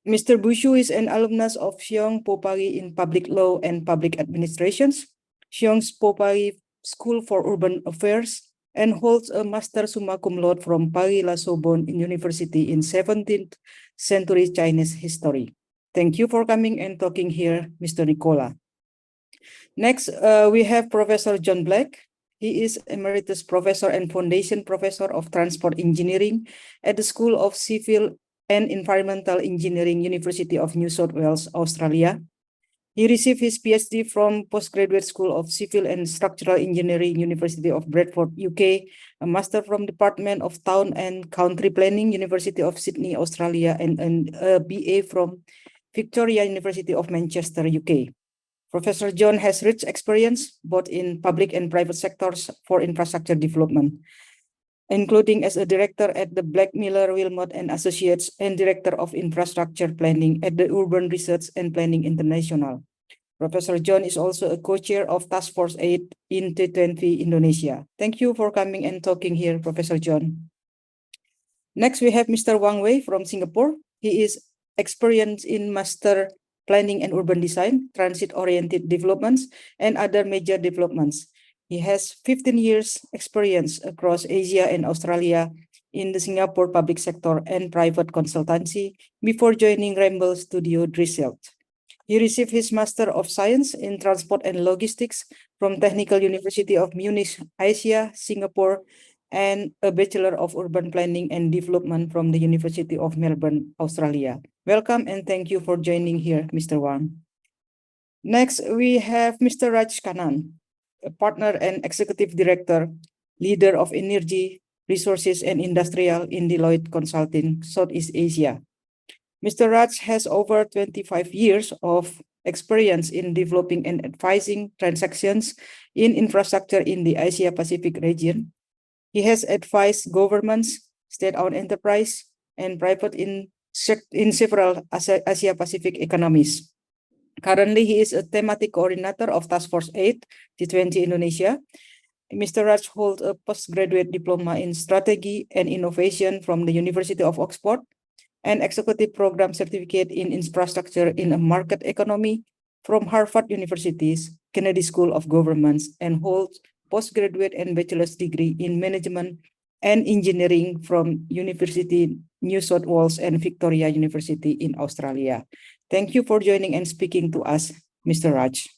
Speaker 5: Mr. Buchoud is an alumnus of Xiong Po Paris in Public Law and Public Administrations, Xiong's Po Paris School for Urban Affairs, and holds a Master Summa Cum Laude from Paris La Sorbonne University in 17th century Chinese history. Thank you for coming and talking here, Mr. Nicolas. Next, we have Professor John Black. He is Emeritus Professor and Foundation Professor of Transport Engineering at the School of Civil and Environmental Engineering, University of New South Wales, Australia. He received his PhD from Postgraduate School of Civil and Structural Engineering, University of Bradford, UK, a Master from Department of Town and Country Planning, University of Sydney, Australia, and a BA from Victoria University of Manchester, UK. Professor John has rich experience both in public and private sectors for infrastructure development, including as a director at the Black Miller Wilmot and Associates and director of infrastructure planning at the Urban Research and Planning International. Professor John is also a co-chair of Task Force 8 in G20 Indonesia. Thank you for coming and talking here, Professor John. Next, we have Mr. Wang Wei from Singapore. He is experienced in master planning and urban design, transit-oriented developments, and other major developments. He has 15 years experience across Asia and Australia in the Singapore public sector and private consultancy before joining Ramble Studio Dresselt. He received his Master of Science in Transport and Logistics from Technical University of Munich, Asia, Singapore, and a Bachelor of Urban Planning and Development from the University of Melbourne, Australia. Welcome and thank you for joining here, Mr. Wang. Next, we have Mr. Raj Kanan, a partner and executive director, leader of energy, resources, and industrial in Deloitte Consulting, Southeast Asia. Mr. Raj has over 25 years of experience in developing and advising transactions in infrastructure in the Asia-Pacific region. He has advised governments, state-owned enterprise, and private in several Asia-Pacific economies. Currently, he is a thematic coordinator of Task Force 8, G20 Indonesia. Mr. Raj holds a postgraduate diploma in strategy and innovation from the University of Oxford, an executive program certificate in infrastructure in a market economy from Harvard University's Kennedy School of Governments, and holds postgraduate and bachelor's degree in management and engineering from University New South Wales and Victoria University in Australia. Thank you for joining and speaking to us, Mr. Raj.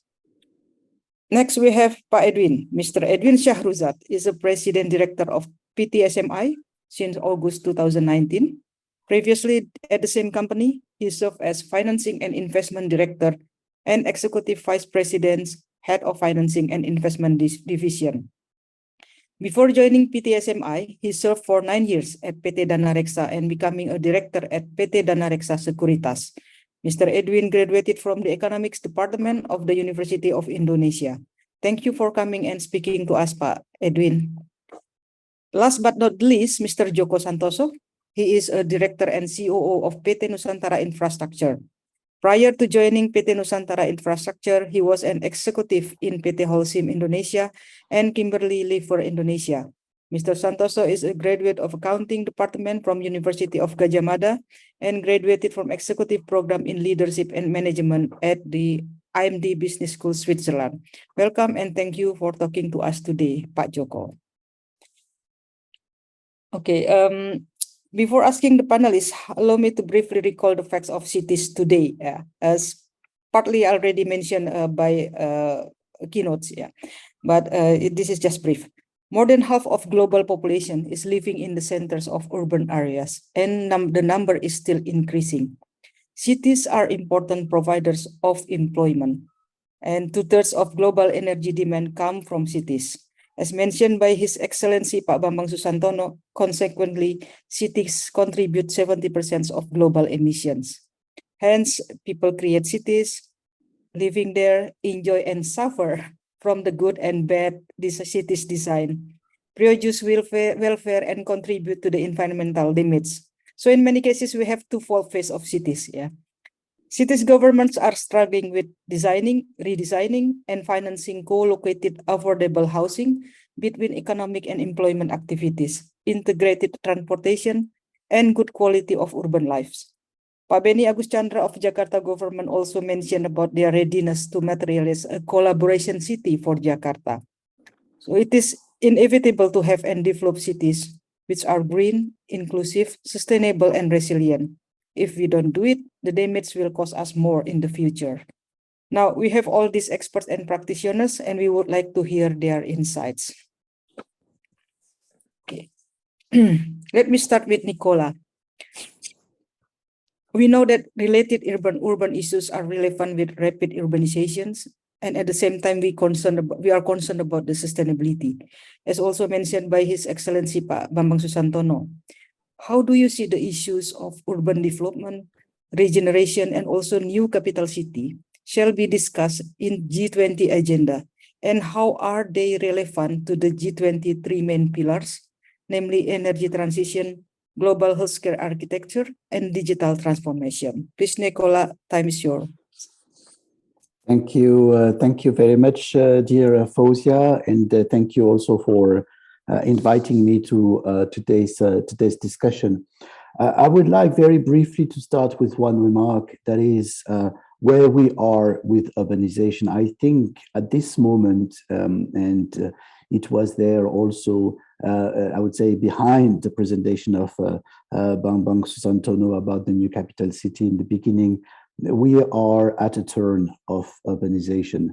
Speaker 5: Next, we have Pak Edwin. Mr. Edwin Shahruzad is a President Director of PTSMI since August 2019. Previously, at the same company, he served as Financing and Investment Director and Executive Vice President, Head of Financing and Investment Division. Before joining PTSMI, he served for 9 years at PT Dana Reksa and becoming a director at PT Dana Reksa Sekuritas. Mr. Edwin graduated from the Economics Department of the University of Indonesia. Thank you for coming and speaking to us, Pak Edwin. Last but not least, Mr. Joko Santoso. He is a director and COO of PT Nusantara Infrastructure. Prior to joining PT Nusantara Infrastructure, he was an executive in PT Holcim Indonesia and Kimberly Liver Indonesia. Mr. Santoso is a graduate of Accounting Department from University of Gadjah Mada and graduated from Executive Program in Leadership and Management at the IMD Business School, Switzerland. Welcome and thank you for talking to us today, Pak Joko. Okay, before asking the panelists, allow me to briefly recall the facts of cities today, as partly already mentioned by keynotes, but this is just brief. More than half of global population is living in the centers of urban areas, and the number is still increasing. Cities are important providers of employment, and 2/3 of global energy demand come from cities. As mentioned by His Excellency Pak Bambang Susantono, consequently, cities contribute 70% of global emissions. Hence, people create cities, living there, enjoy and suffer from the good and bad this city's design, produce welfare and contribute to the environmental limits. So in many cases, we have twofold phase of cities. Cities governments are struggling with designing, redesigning, and financing co-located affordable housing between economic and employment activities, integrated transportation, and good quality of urban lives. Pak Benni Aguscandra of Jakarta government also mentioned about their readiness to materialize a collaboration city for Jakarta. So it is inevitable to have and develop cities which are green, inclusive, sustainable, and resilient. If we don't do it, the damage will cost us more in the future. Now, we have all these experts and practitioners, and we would like to hear their insights. Okay. Let me start with Nicolas. We know that related urban issues are relevant with rapid urbanizations, and at the same time, we are concerned about the sustainability, as also mentioned by His Excellency Pak Bambang Susantono. How do you see the issues of urban development, regeneration, and also new capital city shall be discussed in G20 agenda, and how are they relevant to the G20 three main pillars, namely energy transition, global healthcare architecture, and digital transformation? Please, Nicolas, time is yours.
Speaker 6: Thank you very much, dear Fauziah, and thank you also for inviting me to today's discussion. I would like very briefly to start with one remark, that is where we are with urbanization. I think at this moment, and it was there also, I would say, behind the presentation of Bambang Susantono about the new capital city in the beginning, we are at a turn of urbanization.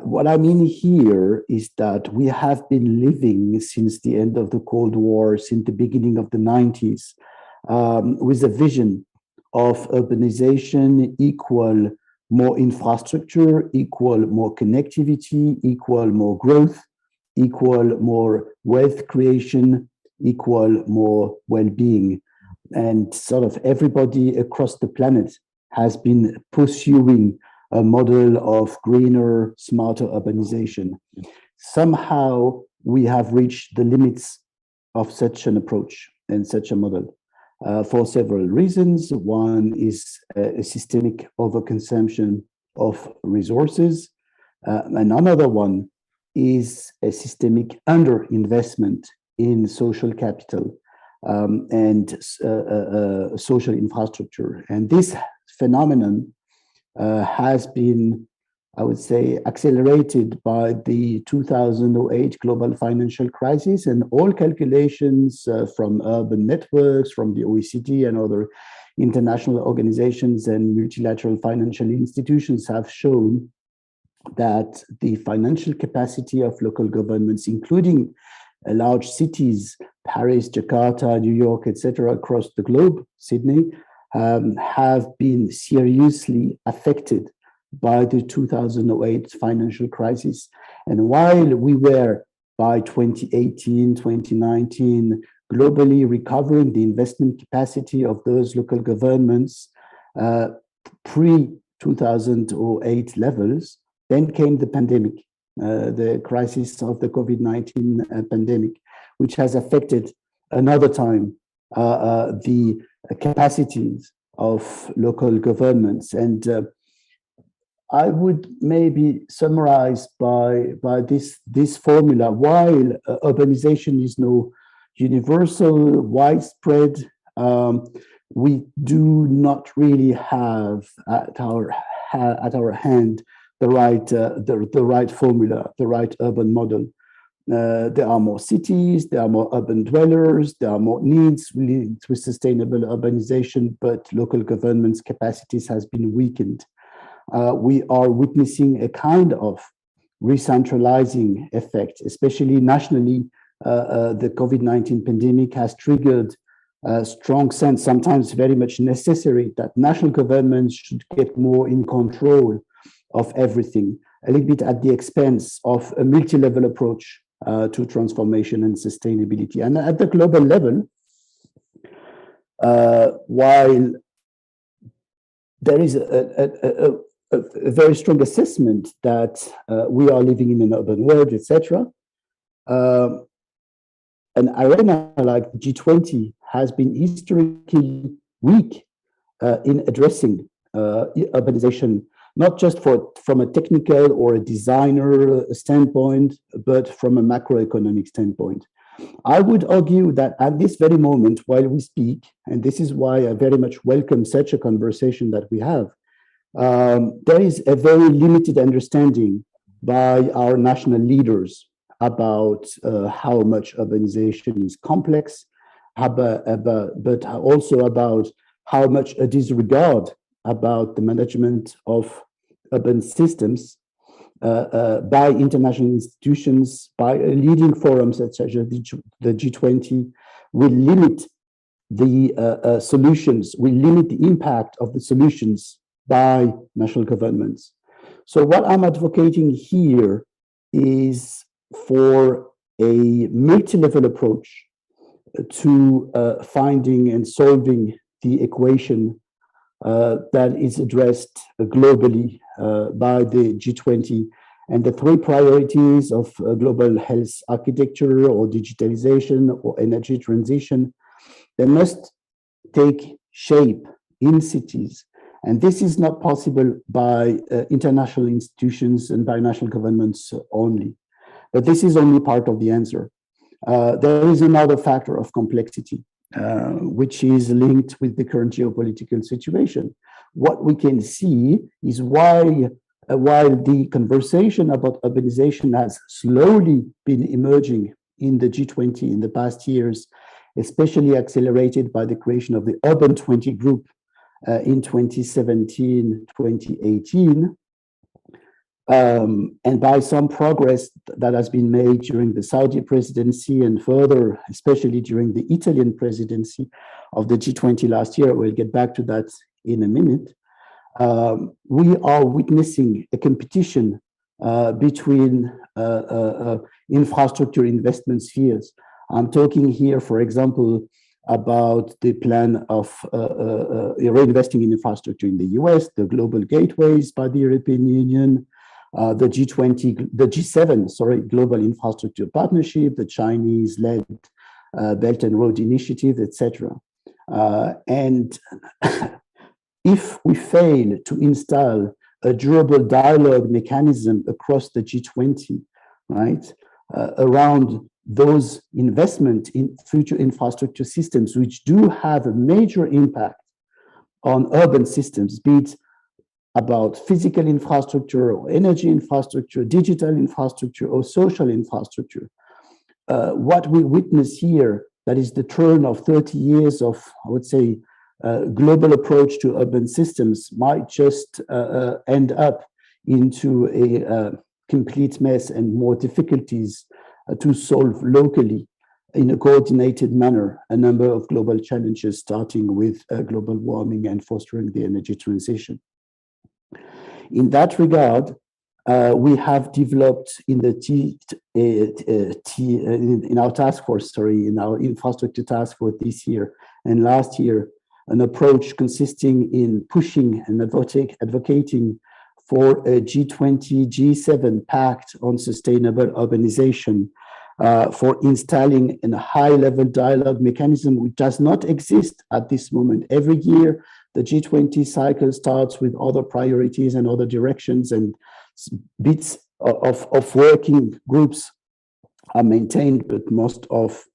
Speaker 6: What I mean here is that we have been living since the end of the Cold War, since the beginning of the 90s, with a vision of urbanization equal more infrastructure, equal more connectivity, equal more growth, equal more wealth creation, equal more well-being. And sort of everybody across the planet has been pursuing a model of greener, smarter urbanization. Somehow we have reached the limits of such an approach and such a model for several reasons. One is a systemic overconsumption of resources, and another one is a systemic underinvestment in social capital and social infrastructure. And this phenomenon has been, I would say, accelerated by the 2008 global financial crisis, and all calculations from urban networks, from the OECD and other international organizations and multilateral financial institutions have shown that the financial capacity of local governments, including large cities, Paris, Jakarta, New York, etc., across the globe, Sydney, have been seriously affected by the 2008 financial crisis. And while we were, by 2018, 2019, globally recovering the investment capacity of those local governments pre-2008 levels, then came the pandemic, the crisis of the COVID-19 pandemic, which has affected another time the capacities of local governments. And I would maybe summarize by this formula: while urbanization is no universal, widespread, we do not really have at our hand the right formula, the right urban model. There are more cities, there are more urban dwellers, there are more needs linked with sustainable urbanization, but local governments' capacities has been weakened. We are witnessing a kind of re-centralizing effect, especially nationally. The COVID-19 pandemic has triggered a strong sense, sometimes very much necessary, that national governments should get more in control of everything, a little bit at the expense of a multi-level approach to transformation and sustainability. And at the global level, while there is a very strong assessment that we are living in an urban world, etc., an arena like the G20 has been historically weak in addressing urbanization, not just from a technical or a designer standpoint, but from a macroeconomic standpoint. I would argue that at this very moment, while we speak, and this is why I very much welcome such a conversation that we have, there is a very limited understanding by our national leaders about how much urbanization is complex, but also about how much a disregard about the management of urban systems by international institutions, by leading forums such as the G20, will limit the solutions, will limit the impact of the solutions by national governments. So what I'm advocating here is for a multi-level approach to finding and solving the equation that is addressed globally by the G20, and the three priorities of global health architecture or digitalization or energy transition, they must take shape in cities. And this is not possible by international institutions and by national governments only. But this is only part of the answer. There is another factor of complexity, which is linked with the current geopolitical situation. What we can see is while the conversation about urbanization has slowly been emerging in the G20 in the past years, especially accelerated by the creation of the Urban 20 group in 2017, 2018, and by some progress that has been made during the Saudi presidency and further, especially during the Italian presidency of the G20 last year. We'll get back to that in a minute. We are witnessing a competition between infrastructure investment spheres. I'm talking here, for example, about the plan of reinvesting in infrastructure in the US, the global gateways by the European Union, the G7, Global Infrastructure Partnership, the Chinese-led Belt and Road Initiative, etc. And if we fail to install a durable dialogue mechanism across the G20, right, around those investment in future infrastructure systems, which do have a major impact on urban systems, be it about physical infrastructure or energy infrastructure, digital infrastructure or social infrastructure. What we witness here, that is the turn of 30 years of, I would say, global approach to urban systems, might just end up into a complete mess and more difficulties to solve locally in a coordinated manner a number of global challenges, starting with global warming and fostering the energy transition. In that regard, we have developed in the in our task force, in our infrastructure task force this year and last year, an approach consisting in pushing and advocating for a G20, G7 pact on sustainable urbanization, for installing a high-level dialogue mechanism which does not exist at this moment. Every year, the G20 cycle starts with other priorities and other directions, and bits of working groups are maintained, but most of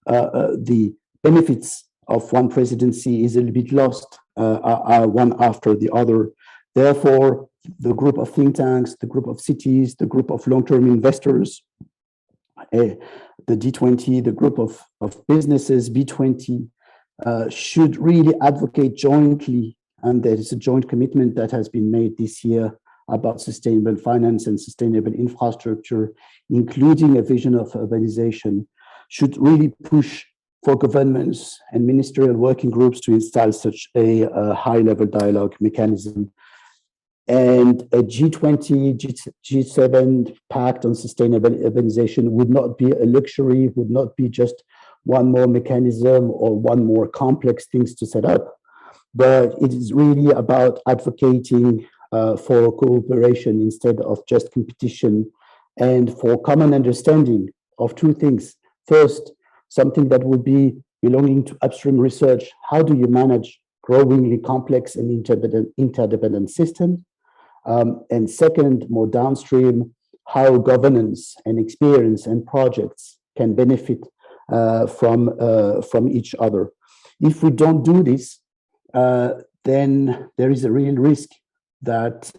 Speaker 6: the benefits of one presidency is a little bit lost, are one after the other. Therefore, the group of think tanks, the group of cities, the group of long-term investors, the G20, the group of businesses, B20, should really advocate jointly, and there is a joint commitment that has been made this year about sustainable finance and sustainable infrastructure, including a vision of urbanization, should really push for governments and ministerial working groups to install such a high-level dialogue mechanism. And a G20, G7 pact on sustainable urbanization would not be a luxury, would not be just one more mechanism or one more complex things to set up, but it is really about advocating for cooperation instead of just competition, and for common understanding of two things. First, something that would be belonging to upstream research. How do you manage growingly complex and interdependent systems? And second, more downstream, how governance and experience and projects can benefit from each other. If we don't do this, then there is a real risk that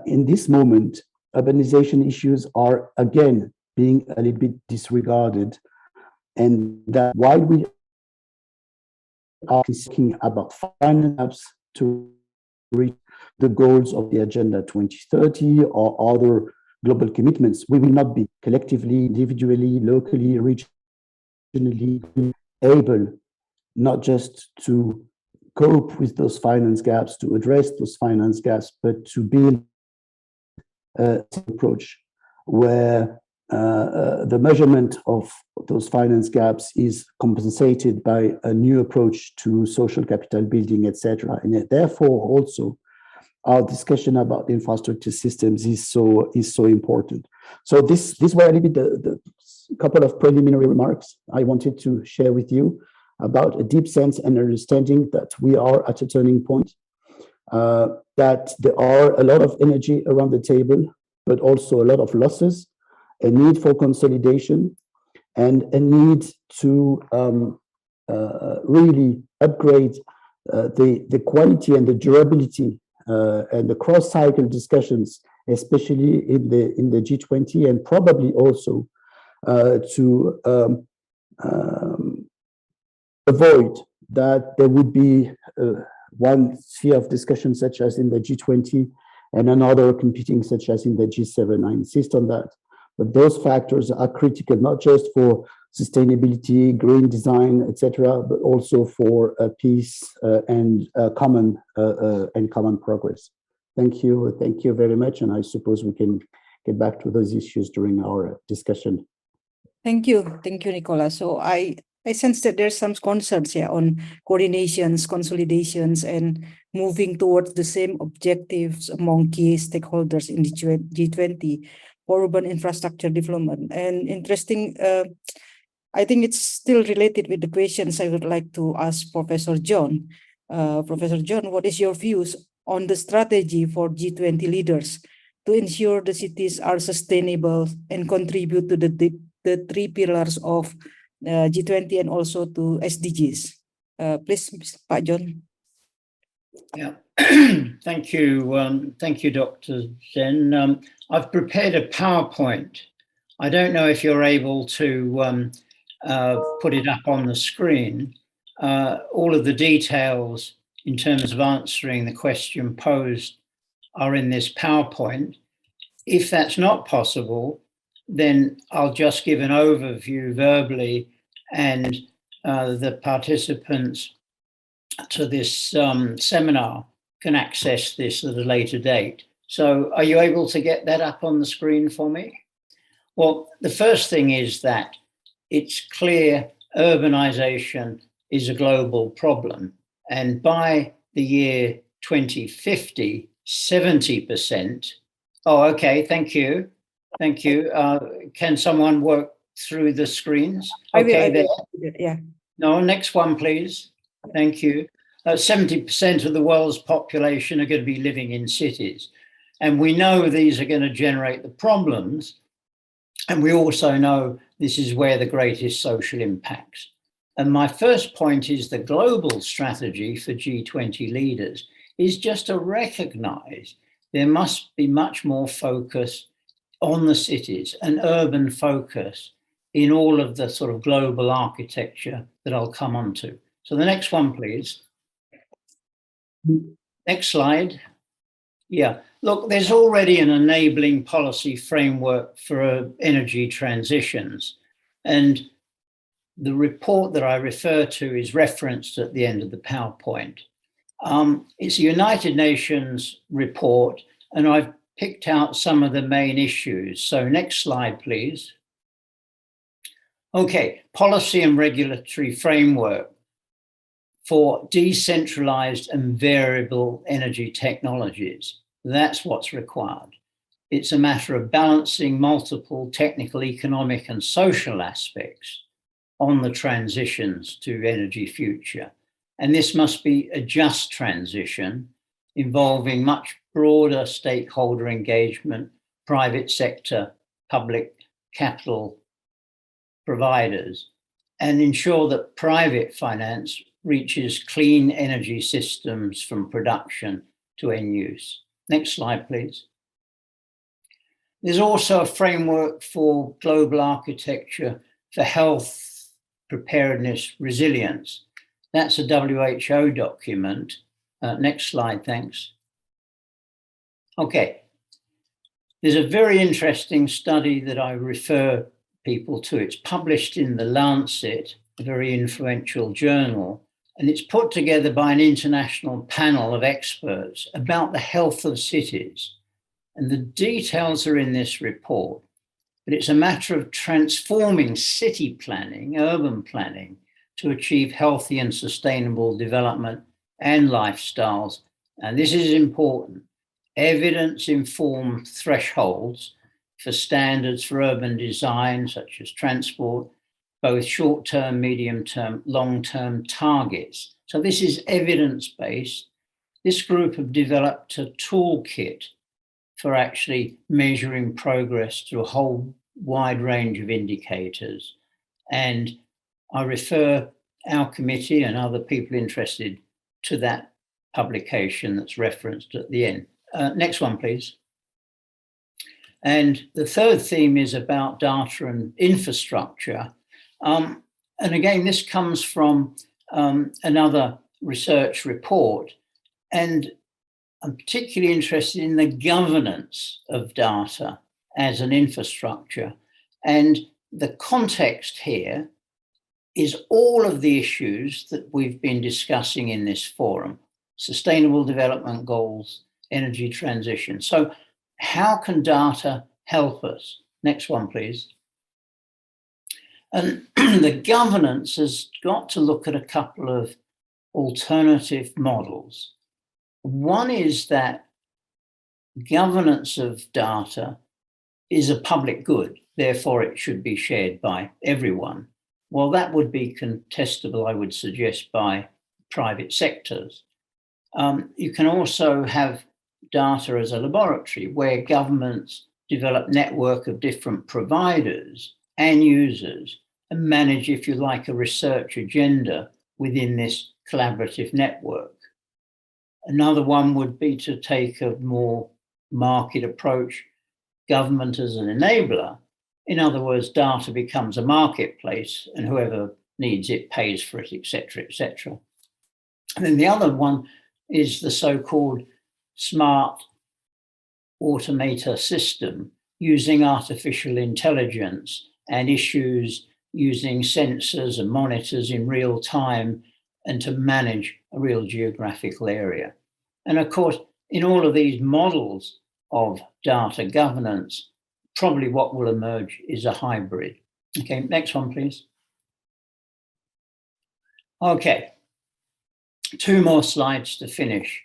Speaker 6: in this moment, urbanization issues are again being a little bit disregarded, and that while we are thinking about finance to reach the goals of the Agenda 2030 or other global commitments, we will not be collectively, individually, locally, regionally able not just to cope with those finance gaps, to address those finance gaps, but to build an approach where the measurement of those finance gaps is compensated by a new approach to social capital building, etc. And therefore, also, our discussion about infrastructure systems is so important. So this were a little bit the couple of preliminary remarks I wanted to share with you about a deep sense and understanding that we are at a turning point, that there are a lot of energy around the table, but also a lot of losses, a need for consolidation, and a need to really upgrade the quality and the durability and the cross-cycle discussions, especially in the G20, and probably also to avoid that there would be one sphere of discussion such as in the G20 and another competing such as in the G7. I insist on that. But those factors are critical, not just for sustainability, green design, etc., but also for peace and common progress. Thank you very much, and I suppose we can get back to those issues during our discussion.
Speaker 5: Thank you, Nicolas. So I I sense that there's some concerns here on coordinations, consolidations, and moving towards the same objectives among key stakeholders in the G20 for urban infrastructure development. And interesting, I think it's still related with the questions I would like to ask Professor John. Professor John, what is your views on the strategy for G20 leaders to ensure the cities are sustainable and contribute to the three pillars of G20 and also to SDGs? Please, Pak John.
Speaker 7: Yeah, thank you, Dr. Zen. I've prepared a PowerPoint. I don't know if you're able to put it up on the screen. All of the details in terms of answering the question posed are in this PowerPoint. If that's not possible, then I'll just give an overview verbally, and the participants to this seminar can access this at a later date. So are you able to get that up on the screen for me? Well, the first thing is that it's clear urbanization is a global problem. And by the year 2050, 70%. Oh, okay, thank you. Thank you. Can someone work through the screens? Okay, there.
Speaker 5: Yeah.
Speaker 7: No, next one, please. Thank you. 70% of the world's population are going to be living in cities. And we know these are going to generate the problems. And we also know this is where the greatest social impacts. And my first point is the global strategy for G20 leaders is just to recognize there must be much more focus on the cities, an urban focus in all of the sort of global architecture that I'll come on to. So the next one, please. Next slide. Yeah, look, there's already an enabling policy framework for energy transitions. And the report that I refer to is referenced at the end of the PowerPoint. It's a United Nations report, and I've picked out some of the main issues. So next slide, please. Okay, policy and regulatory framework for decentralized and variable energy technologies. That's what's required. It's a matter of balancing multiple technical, economic, and social aspects on the transitions to energy future. And this must be a just transition involving much broader stakeholder engagement, private sector, public capital providers, and ensure that private finance reaches clean energy systems from production to end use. Next slide, please. There's also a framework for global architecture for health, preparedness, resilience. That's a WHO document. Next slide, thanks. Okay. There's a very interesting study that I refer people to. It's published in The Lancet, a very influential journal, and it's put together by an international panel of experts about the health of cities. And the details are in this report, but it's a matter of transforming city planning, urban planning, to achieve healthy and sustainable development and lifestyles. And this is important. Evidence-informed thresholds for standards for urban design, such as transport, both short-term, medium-term, long-term targets. So this is evidence-based. This group have developed a toolkit for actually measuring progress through a whole wide range of indicators. And I refer our committee and other people interested to that publication that's referenced at the end. Next one, please. And the third theme is about data and infrastructure. And again, this comes from another research report. And I'm particularly interested in the governance of data as an infrastructure. And the context here is all of the issues that we've been discussing in this forum: sustainable development goals, energy transition. So how can data help us? Next one, please. And the governance has got to look at a couple of alternative models. One is that governance of data is a public good, therefore it should be shared by everyone. Well, that would be contestable, I would suggest, by private sectors. You can also have data as a laboratory where governments develop network of different providers and users and manage, if you like, a research agenda within this collaborative network. Another one would be to take a more market approach, government as an enabler. In other words, data becomes a marketplace and whoever needs it pays for it, etc., etc. And then the other one is the so-called smart automator system using artificial intelligence and issues using sensors and monitors in real time and to manage a real geographical area. And of course, in all of these models of data governance, probably what will emerge is a hybrid. Okay, next one, please. Okay, 2 more slides to finish.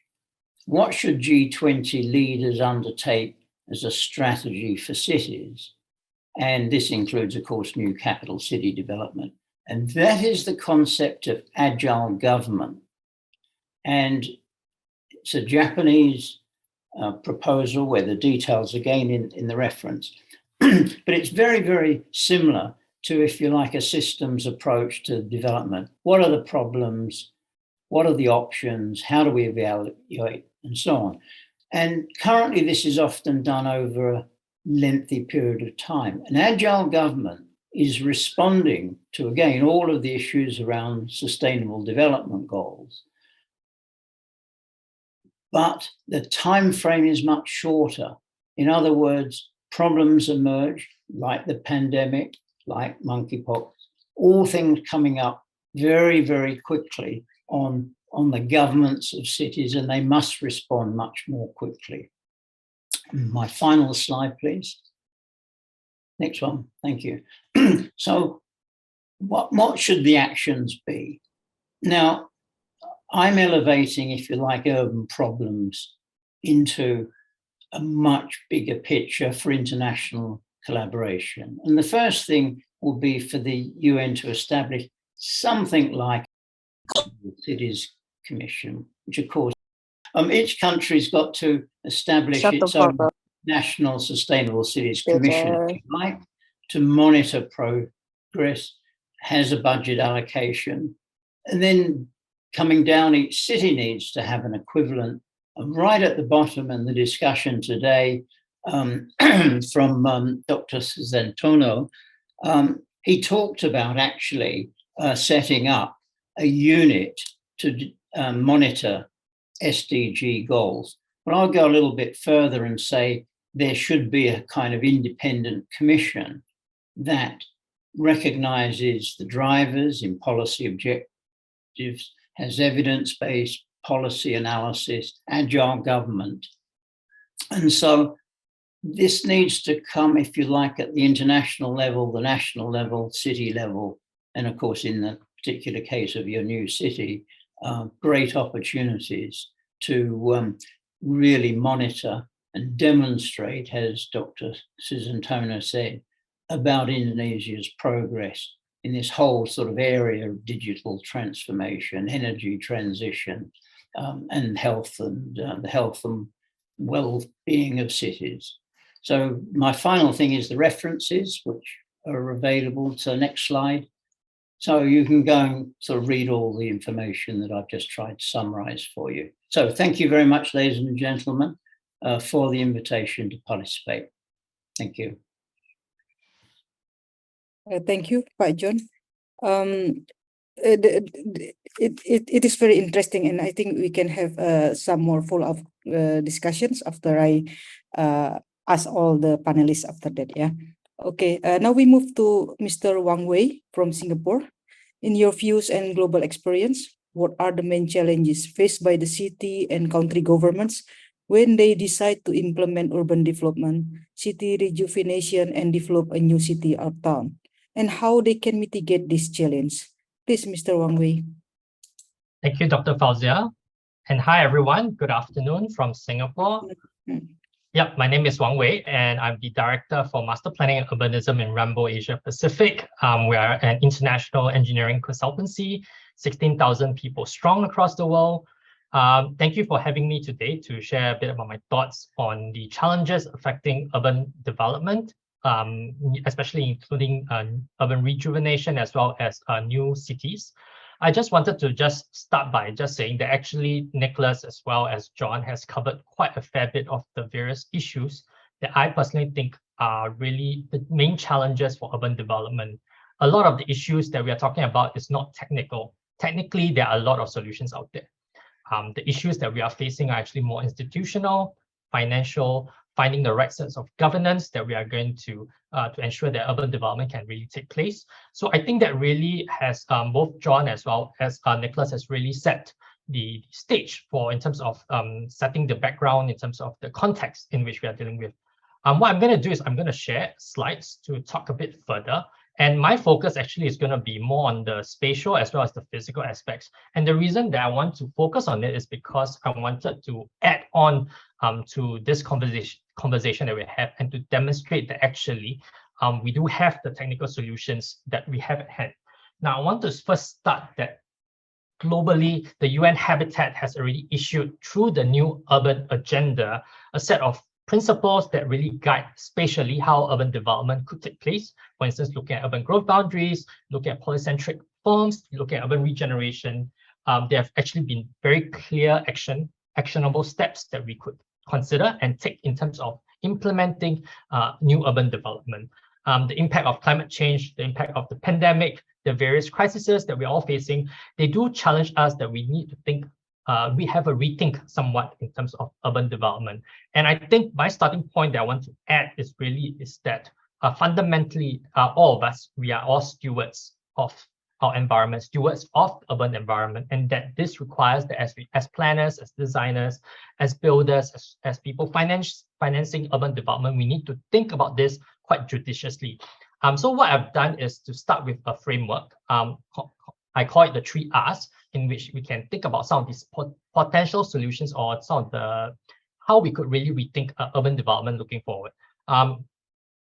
Speaker 7: What should G20 leaders undertake as a strategy for cities? And this includes, of course, new capital city development. And that is the concept of agile government. And it's a Japanese proposal where the details again in the reference. But it's very, very similar to, if you like, a systems approach to development. What are the problems? What are the options? How do we evaluate? And so on. And currently this is often done over a lengthy period of time. An agile government is responding to, again, all of the issues around sustainable development goals. But the time frame is much shorter. In other words, problems emerge like the pandemic, like monkeypox, all things coming up very, very quickly on the governments of cities, and they must respond much more quickly. My final slide, please. Next one, thank you. So what should the actions be? Now, I'm elevating, if you like, urban problems into a much bigger picture for international collaboration. And the first thing will be for the UN to establish something like the Cities Commission, which of course, each country's got to establish its own national sustainable cities commission, if you like, to monitor progress, has a budget allocation, and then coming down, each city needs to have an equivalent. And right at the bottom in the discussion today from Dr. Susantono, he talked about actually setting up a unit to monitor SDG goals. But I'll go a little bit further and say there should be a kind of independent commission that recognizes the drivers in policy objectives, has evidence-based policy analysis, agile government. And so this needs to come, if you like, at the international level, the national level, city level, and of course, in the particular case of your new city, great opportunities to really monitor and demonstrate, as Dr. Susantono said, about Indonesia's progress in this whole sort of area of digital transformation, energy transition, and health and the health and well-being of cities. So my final thing is the references, which are available. So next slide. So you can go and sort of read all the information that I've just tried to summarize for you. So thank you very much, ladies and gentlemen, for the invitation to participate. Thank you.
Speaker 5: Thank you, Pak John. It is very interesting, and I think we can have some more follow-up discussions after I ask all the panelists after that. Yeah. Okay. Now we move to Mr. Wang from Singapore. In your views and global experience, what are the main challenges faced by the city and country governments when they decide to implement urban development, city rejuvenation, and develop a new city or town? and how they can mitigate this challenge. Please, Mr. Wang Wei.
Speaker 8: Thank you, Dr. Fauziah. And hi, everyone. Good afternoon from Singapore. Yep, my name is Wang Wei, and I'm the Director for Master Planning and Urbanism in Rambo Asia Pacific. We are an international engineering consultancy, 16,000 people strong across the world. Thank you for having me today to share a bit about my thoughts on the challenges affecting urban development, especially including urban rejuvenation as well as new cities. I just wanted to just start by just saying that actually Nicolas as well as John has covered quite a fair bit of the various issues that I personally think are really the main challenges for urban development. A lot of the issues that we are talking about is not technical. Technically, there are a lot of solutions out there. The issues that we are facing are actually more institutional, financial, finding the right sense of governance that we are going to ensure that urban development can really take place. So I think that really has both John as well as Nicolas has really set the stage for in terms of setting the background in terms of the context in which we are dealing with. What I'm going to do is I'm going to share slides to talk a bit further. And my focus actually is going to be more on the spatial as well as the physical aspects. And the reason that I want to focus on it is because I wanted to add on to this conversation that we have and to demonstrate that actually we do have the technical solutions that we have at hand. Now, I want to first start that globally, the UN Habitat has already issued through the new urban agenda a set of principles that really guide spatially how urban development could take place. For instance, looking at urban growth boundaries, looking at polycentric forms, looking at urban regeneration. There have actually been very clear actionable steps that we could consider and take in terms of implementing new urban development. The impact of climate change, the impact of the pandemic, the various crises that we're all facing, they do challenge us that we need to think we have a rethink somewhat in terms of urban development. And I think my starting point that I want to add is that fundamentally, all of us, we are all stewards of our environment, stewards of the urban environment, and that this requires that as planners, as designers, as builders, as people financing urban development, we need to think about this quite judiciously. So what I've done is to start with a framework. I call it the 3 R's, in which we can think about some of these potential solutions or some of the how we could really rethink urban development looking forward.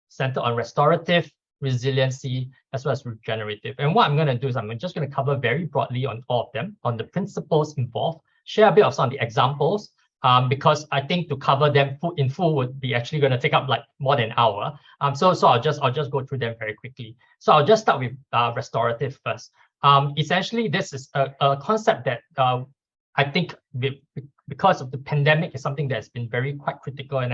Speaker 8: Centered on restorative, resiliency, as well as regenerative. And what I'm going to do is I'm just going to cover very broadly on all of them, on the principles involved, share a bit of some of the examples, because I think to cover them in full would be actually going to take up like more than an hour. So I'll just go through them very quickly. So I'll just start with restorative first. Essentially, this is a concept that I think because of the pandemic is something that's been quite critical, and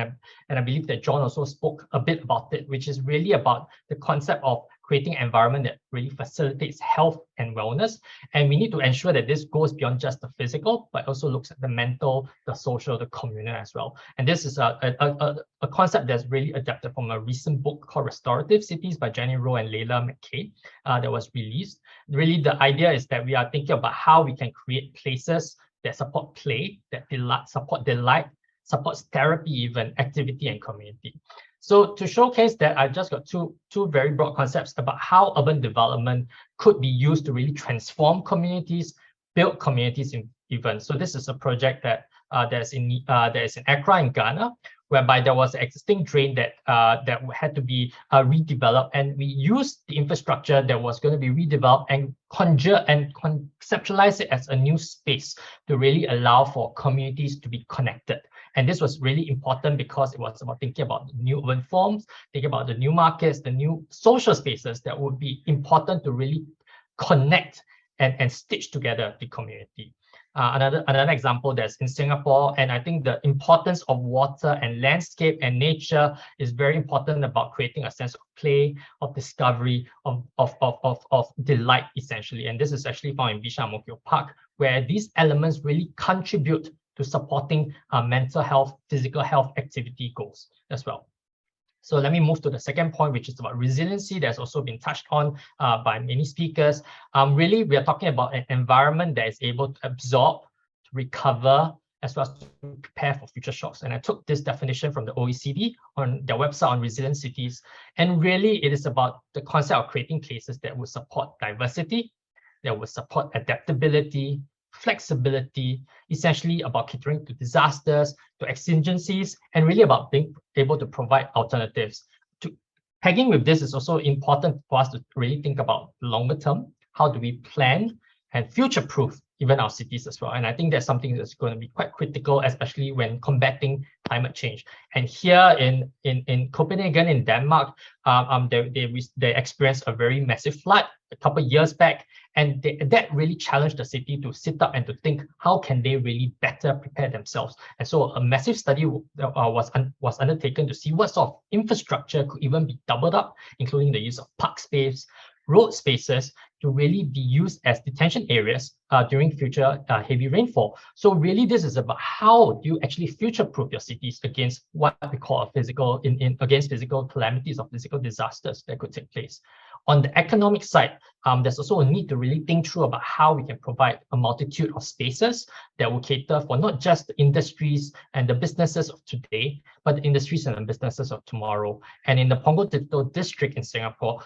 Speaker 8: I believe that John also spoke a bit about it, which is really about the concept of creating an environment that really facilitates health and wellness. And we need to ensure that this goes beyond just the physical, but also looks at the mental, the social, the communal as well. And this is a concept that's really adapted from a recent book called Restorative Cities by Jenny Rowe and Leila McKay that was released. Really, the idea is that we are thinking about how we can create places that support play, that support delight, supports therapy, even activity and community. So to showcase that, I've just got two very broad concepts about how urban development could be used to really transform communities, build communities even. So this is a project that is in Accra in Ghana, whereby there was an existing drain that had to be redeveloped, and we used the infrastructure that was going to be redeveloped and conjure and conceptualize it as a new space to really allow for communities to be connected. And this was really important because it was about thinking about the new urban forms, thinking about the new markets, the new social spaces that would be important to really connect and stitch together the community. Another example that's in Singapore, and I think the importance of water and landscape and nature is very important about creating a sense of play, of discovery, of delight, essentially. And this is actually found in Bishan Ang Mo Kio Park, where these elements really contribute to supporting mental health, physical health activity goals as well. So let me move to the second point, which is about resiliency. That's also been touched on by many speakers. Really, we are talking about an environment that is able to absorb, to recover, as well as to prepare for future shocks. And I took this definition from the OECD on their website on resilient cities. And really, it is about the concept of creating places that will support diversity, that will support adaptability, flexibility, essentially about catering to disasters, to exigencies, and really about being able to provide alternatives. Pegging with this is also important for us to really think about longer term. How do we plan and future-proof even our cities as well? And I think that's something that's going to be quite critical, especially when combating climate change. And here in Copenhagen, in Denmark, they experienced a very massive flood a couple of years back, and that really challenged the city to sit up and to think, how can they really better prepare themselves? And so a massive study was undertaken to see what sort of infrastructure could even be doubled up, including the use of park space, road spaces, to really be used as detention areas during future heavy rainfall. So really, this is about how do you actually future-proof your cities against what we call a physical, against physical calamities or physical disasters that could take place. On the economic side, there's also a need to really think through about how we can provide a multitude of spaces that will cater for not just the industries and the businesses of today, but the industries and the businesses of tomorrow. And in the Punggol Digital District in Singapore,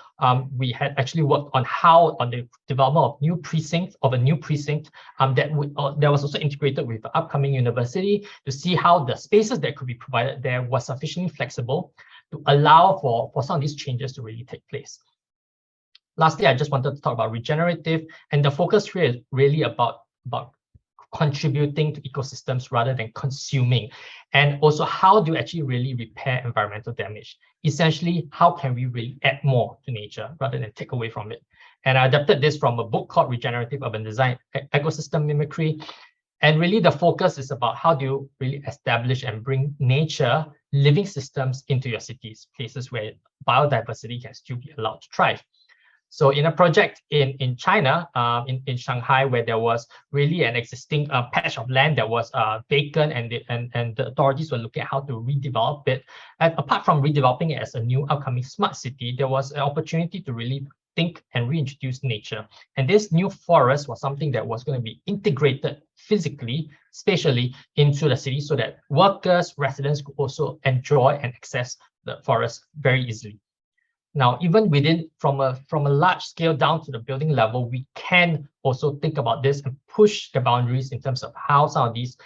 Speaker 8: we had actually worked on the development of a new precinct that was also integrated with the upcoming university to see how the spaces that could be provided there was sufficiently flexible to allow for some of these changes to really take place. Lastly, I just wanted to talk about regenerative, and the focus here is really about contributing to ecosystems rather than consuming. And also, how do you actually really repair environmental damage? Essentially, how can we really add more to nature rather than take away from it? And I adapted this from a book called Regenerative Urban Design, Ecosystem Mimicry. And really, the focus is about how do you really establish and bring nature, living systems into your cities, places where biodiversity can still be allowed to thrive. So in a project in China, in Shanghai, where there was really an existing patch of land that was vacant, and the authorities were looking at how to redevelop it. And apart from redeveloping it as a new upcoming smart city, there was an opportunity to really think and reintroduce nature. And this new forest was something that was going to be integrated physically, spatially into the city so that workers, residents could also enjoy and access the forest very easily. Now, even from a large scale down to the building level, we can also think about this and push the boundaries in terms of how some of these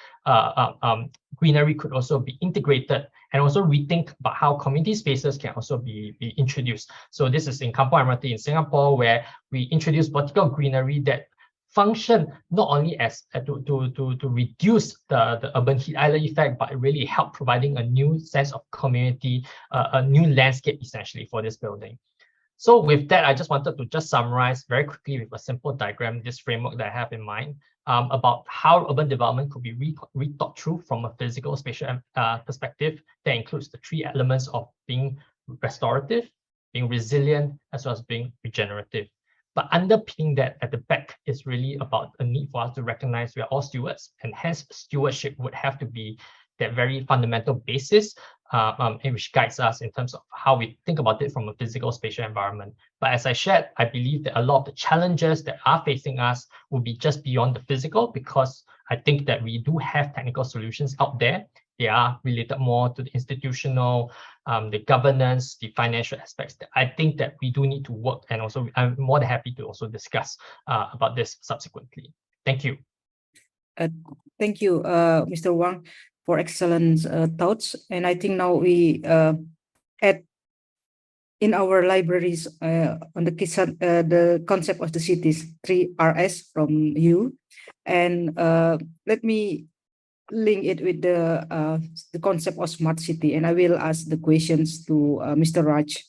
Speaker 8: greenery could also be integrated, and also rethink about how community spaces can also be introduced. So this is in Kampong Admiralty in Singapore, where we introduced vertical greenery that function not only as to reduce the urban heat island effect, but really help providing a new sense of community, a new landscape essentially for this building. So with that, I just wanted to just summarize very quickly with a simple diagram, this framework that I have in mind about how urban development could be rethought through from a physical spatial perspective that includes the three elements of being restorative, being resilient, as well as being regenerative. But underpinning that at the back is really about a need for us to recognize we are all stewards, and hence stewardship would have to be that very fundamental basis which guides us in terms of how we think about it from a physical spatial environment. But as I shared, I believe that a lot of the challenges that are facing us will be just beyond the physical, because I think that we do have technical solutions out there. They are related more to the institutional, the governance, the financial aspects that I think that we do need to work, and also I'm more than happy to also discuss about this subsequently. Thank you.
Speaker 5: Thank you, Mr. Wang, for excellent thoughts. And I think now we had in our libraries on the concept of the cities, 3Rs from you. And let me link it with the concept of smart city, and I will ask the questions to Mr. Raj.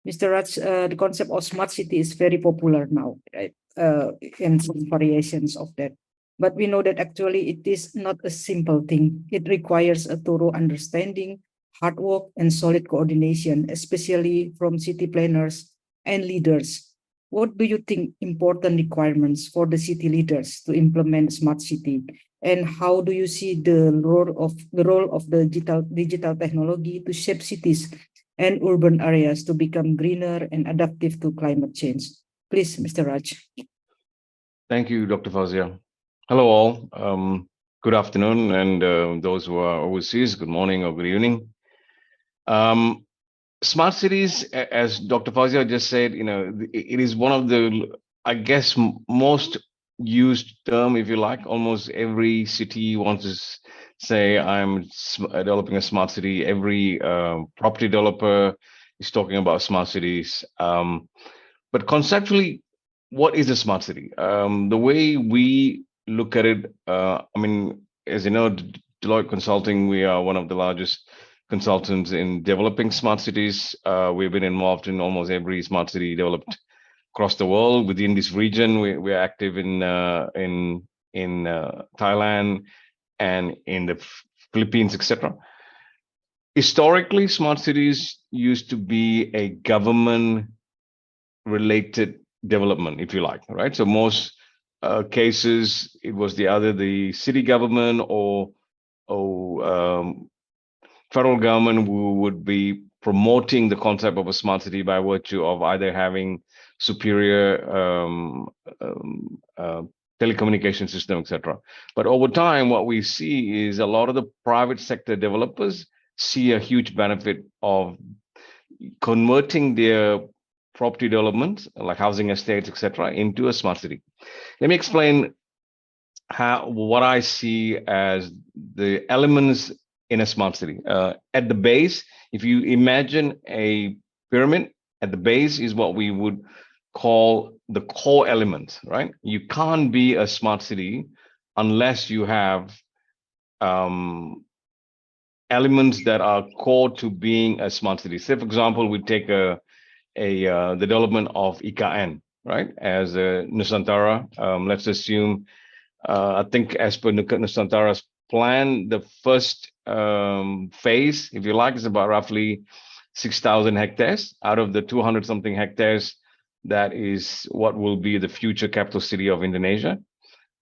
Speaker 5: Mr. Raj, the concept of smart city is very popular now, right? And some variations of that. But we know that actually it is not a simple thing. It requires a thorough understanding, hard work, and solid coordination, especially from city planners and leaders. What do you think important requirements for the city leaders to implement smart city? And how do you see the role of the digital technology to shape cities and urban areas to become greener and adaptive to climate change? Please, Mr. Raj.
Speaker 3: Thank you, Dr. Fauziah. Hello all.
Speaker 9: Good afternoon, and those who are overseas, good morning or good evening. Smart cities, as Dr. Fauziah just said, it is one of the, I guess, most used term, if you like. Almost every city wants to say, I'm developing a smart city. Every property developer is talking about smart cities. But conceptually, what is a smart city? The way we look at it, as you know, Deloitte Consulting, we are one of the largest consultants in developing smart cities. We've been involved in almost every smart city developed across the world. Within this region, we are active in Thailand and in the Philippines, etc. Historically, smart cities used to be a government-related development, if you like, right? So most cases, it was either the city government or federal government who would be promoting the concept of a smart city by virtue of either having superior telecommunication system, etc. But over time, what we see is a lot of the private sector developers see a huge benefit of converting their property development, like housing estates, etc., into a smart city. Let me explain what I see as the elements in a smart city. At the base, if you imagine a pyramid, at the base is what we would call the core elements, right? You can't be a smart city unless you have elements that are core to being a smart city. Say, for example, we take the development of IKN, right? As Nusantara, let's assume, I think as per Nusantara's plan, the first phase, if you like, is about roughly 6,000 hectares out of the 200 something hectares. That is what will be the future capital city of Indonesia.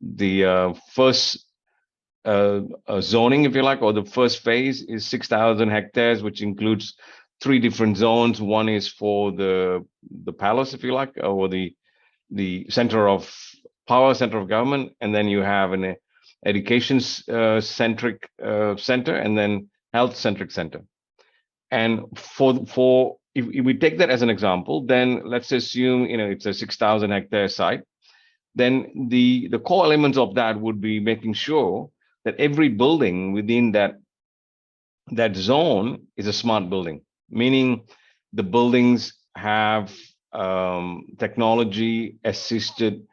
Speaker 9: The first zoning, if you like, or the first phase is 6,000 hectares, which includes 3 different zones. One is for the palace, if you like, or the center of power, center of government, and then you have an education centric center, and then health centric center. And if we take that as an example, then let's assume it's a 6,000 hectare site. Then the core elements of that would be making sure that every building within that zone is a smart building, meaning the buildings have technology assisted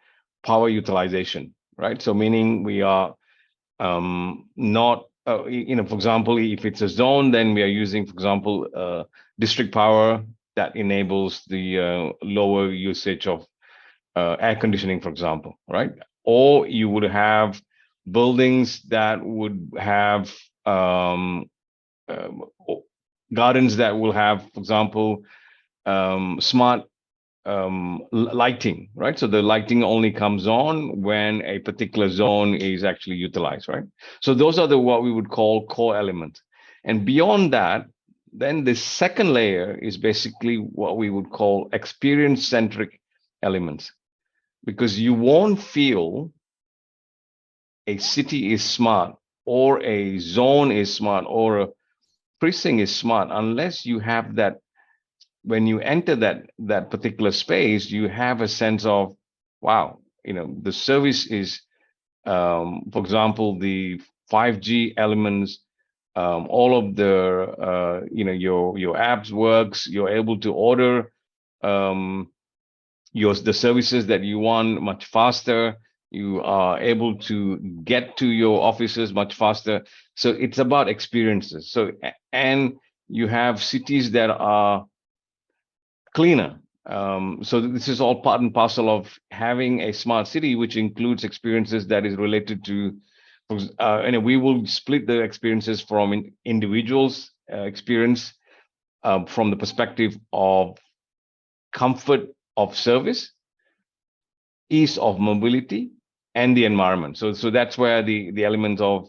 Speaker 9: power utilization, right? So meaning we are not, for example, if it's a zone, then we are using, for example, district power that enables the lower usage of air conditioning, for example, right? Or you would have buildings that would have gardens that will have, for example, smart lighting, right? So the lighting only comes on when a particular zone is actually utilized, right? So those are what we would call core elements. And beyond that, then the second layer is basically what we would call experience-centric elements, because you won't feel a city is smart or a zone is smart or a precinct is smart unless you have that. When you enter that particular space, you have a sense of, wow, the service is, for example, the 5G elements, all of the, your apps works, you're able to order the services that you want much faster. You are able to get to your offices much faster. So it's about experiences. So, and you have cities that are cleaner. So this is all part and parcel of having a smart city, which includes experiences that is related to, and we will split the experiences from individuals' experience from the perspective of comfort of service, ease of mobility, and the environment. So that's where the element of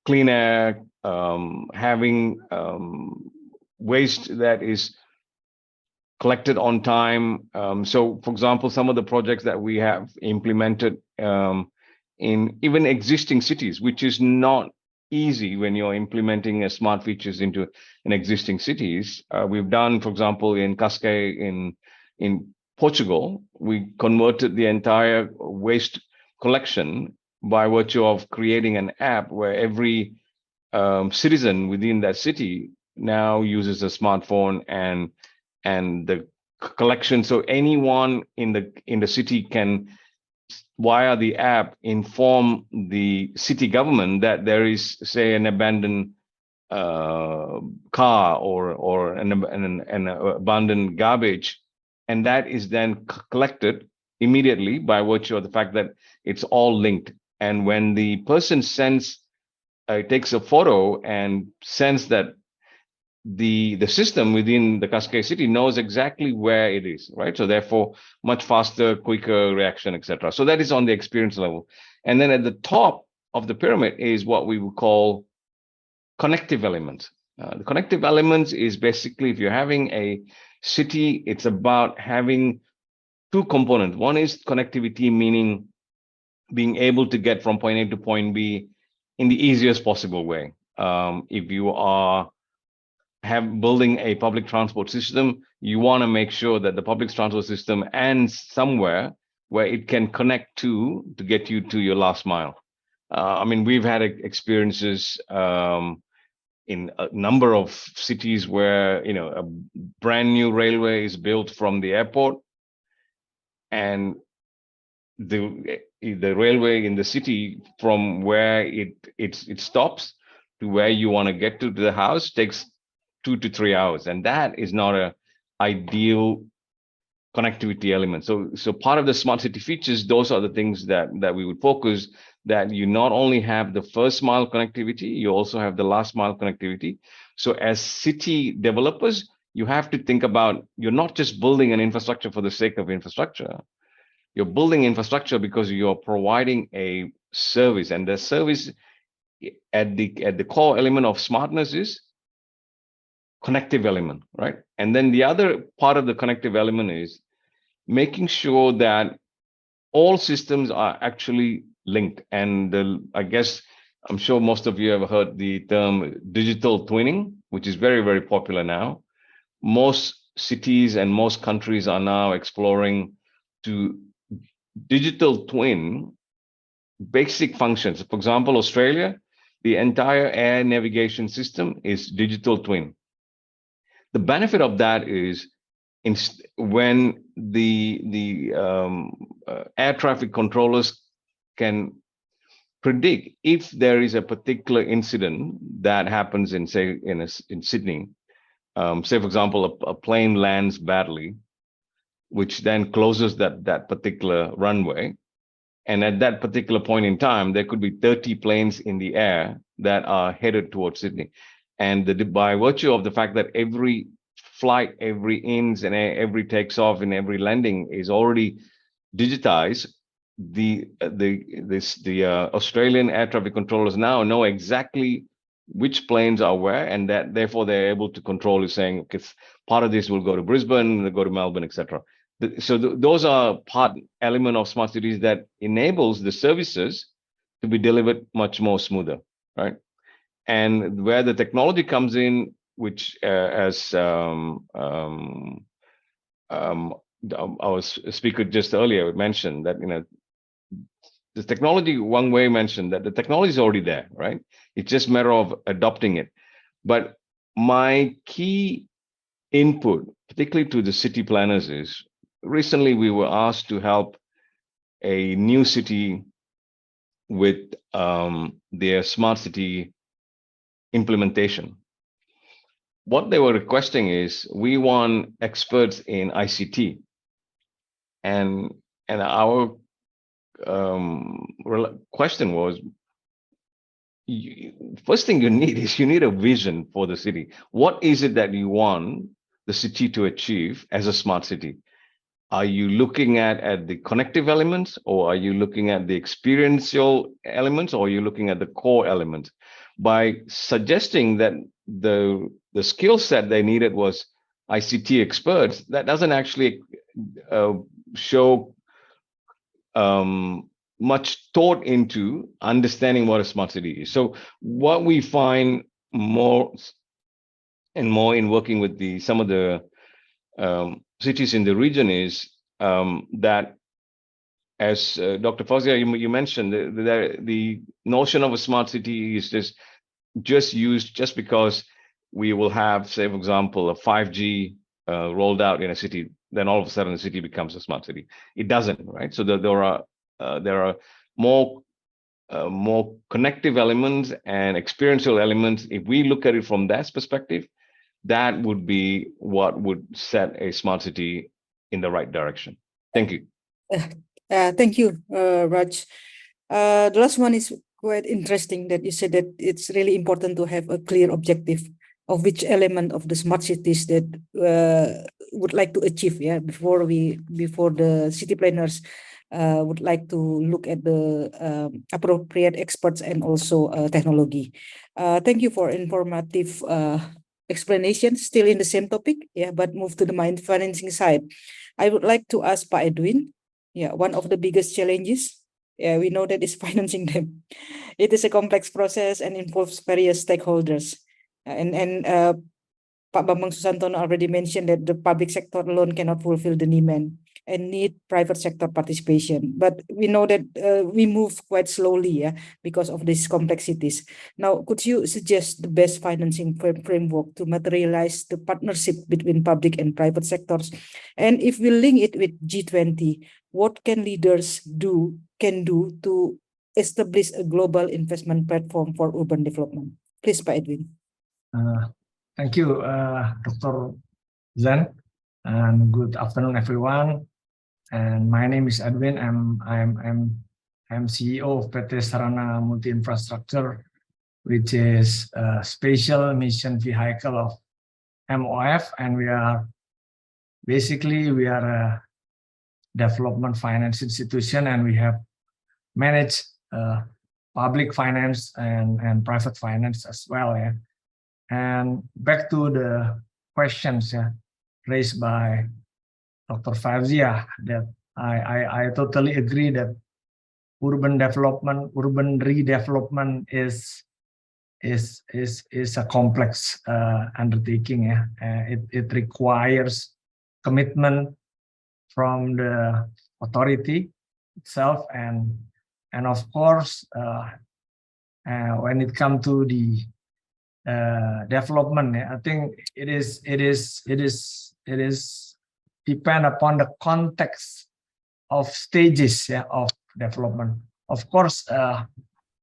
Speaker 9: clean air, having waste that is collected on time. So, for example, some of the projects that we have implemented in even existing cities, which is not easy when you're implementing smart features into an existing cities. We've done, for example, in Cascais in Portugal, we converted the entire waste collection by virtue of creating an app where every citizen within that city now uses a smartphone and the collection. So anyone in the city can, via the app, inform the city government that there is, say, an abandoned car or an abandoned garbage, and that is then collected immediately by virtue of the fact that it's all linked. And when the person takes a photo and sends that, the system within the Cascais city knows exactly where it is, right? So therefore, much faster, quicker reaction, etc. So that is on the experience level. And then at the top of the pyramid is what we would call connective elements. The connective elements is basically, if you're having a city, it's about having two components. One is connectivity, meaning being able to get from point A to point B in the easiest possible way. If you are building a public transport system, you want to make sure that the public transport system ends somewhere where it can connect to get you to your last mile. I mean, we've had experiences in a number of cities where, you know, a brand new railway is built from the airport, and the railway in the city from where it stops to where you want to get to the house takes 2 to 3 hours, and that is not a ideal connectivity element. So part of the smart city features, those are the things that we would focus, that you not only have the first mile connectivity, you also have the last mile connectivity. So as city developers, you have to think about, you're not just building an infrastructure for the sake of infrastructure. You're building infrastructure because you're providing a service, and the service at the core element of smartness is connective element, right? And then the other part of the connective element is making sure that all systems are actually linked. And I guess, I'm sure most of you have heard the term digital twinning, which is very, very popular now. Most cities and most countries are now exploring to digital twin basic functions. For example, Australia, the entire air navigation system is digital twin. The benefit of that is when the air traffic controllers can predict if there is a particular incident that happens in, say, in Sydney, say for example, a plane lands badly, which then closes that particular runway. And at that particular point in time, there could be 30 planes in the air that are headed towards Sydney. And by virtue of the fact that every flight, every ins and every takes off and every landing is already digitized, the Australian air traffic controllers now know exactly which planes are where, and that therefore they're able to control is saying, okay, part of this will go to Brisbane, they go to Melbourne, etc. So those are part element of smart cities that enables the services to be delivered much more smoother, right? And where the technology comes in, which as our speaker just earlier mentioned, that, you know, the technology, Wang Wei mentioned that the technology is already there, right? It's just a matter of adopting it. But my key input, particularly to the city planners, is recently we were asked to help a new city with their smart city implementation. What they were requesting is, we want experts in ICT, and our question was, first thing you need is you need a vision for the city. What is it that you want the city to achieve as a smart city? Are you looking at the connective elements, or are you looking at the experiential elements, or are you looking at the core elements? By suggesting that the skill set they needed was ICT experts, that doesn't actually show much thought into understanding what a smart city is. So what we find more and more in working with some of the cities in the region is that, as Dr. Fauziah, you mentioned, the notion of a smart city is just used just because we will have, say, for example, a 5G rolled out in a city, then all of a sudden the city becomes a smart city. It doesn't, right? So there are more connective elements and experiential elements. If we look at it from that perspective, that would be what would set a smart city in the right direction. Thank you.
Speaker 5: Thank you, Raj. The last one is quite interesting, that you said that it's really important to have a clear objective of which element of the smart cities that would like to achieve, before the city planners would like to look at the appropriate experts and also technology. Thank you for informative explanation. Still in the same topic, but move to the financing side. I would like to ask Pak Edwin. One of the biggest challenges, we know that is financing them. It is a complex process and involves various stakeholders. And Pak Bambang Susantono already mentioned that the public sector alone cannot fulfill the demand and need private sector participation. But we know that we move quite slowly, because of these complexities. Now, could you suggest the best financing framework to materialize the partnership between public and private sectors? And if we link it with G20, what can leaders do to establish a global investment platform for urban development? Please, Pak Edwin.
Speaker 10: Thank you, Dr. Zen, and good afternoon, everyone. And my name is Edwin. I'm CEO of PT Sarana Multi Infrastructure, which is a special mission vehicle of MOF, and we are a development finance institution, and we have managed public finance and private finance as well. And back to the questions raised by Dr. Fauziah, that I totally agree that urban redevelopment is a complex undertaking. It requires commitment from the authority itself, and of course, when it comes to the development, I think it is depend upon the context of stages of development. Of course,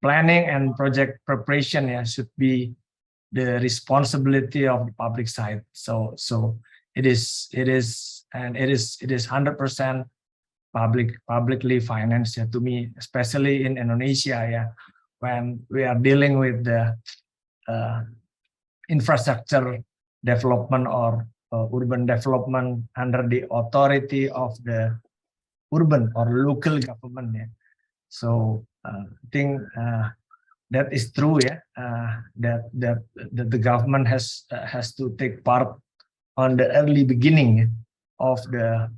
Speaker 10: planning and project preparation should be the responsibility of the public side. So it is 100% publicly financed to me, especially in Indonesia, when we are dealing with the infrastructure development or urban development under the authority of the urban or local government. So I think that is true, that the government has to take part on the early beginning of the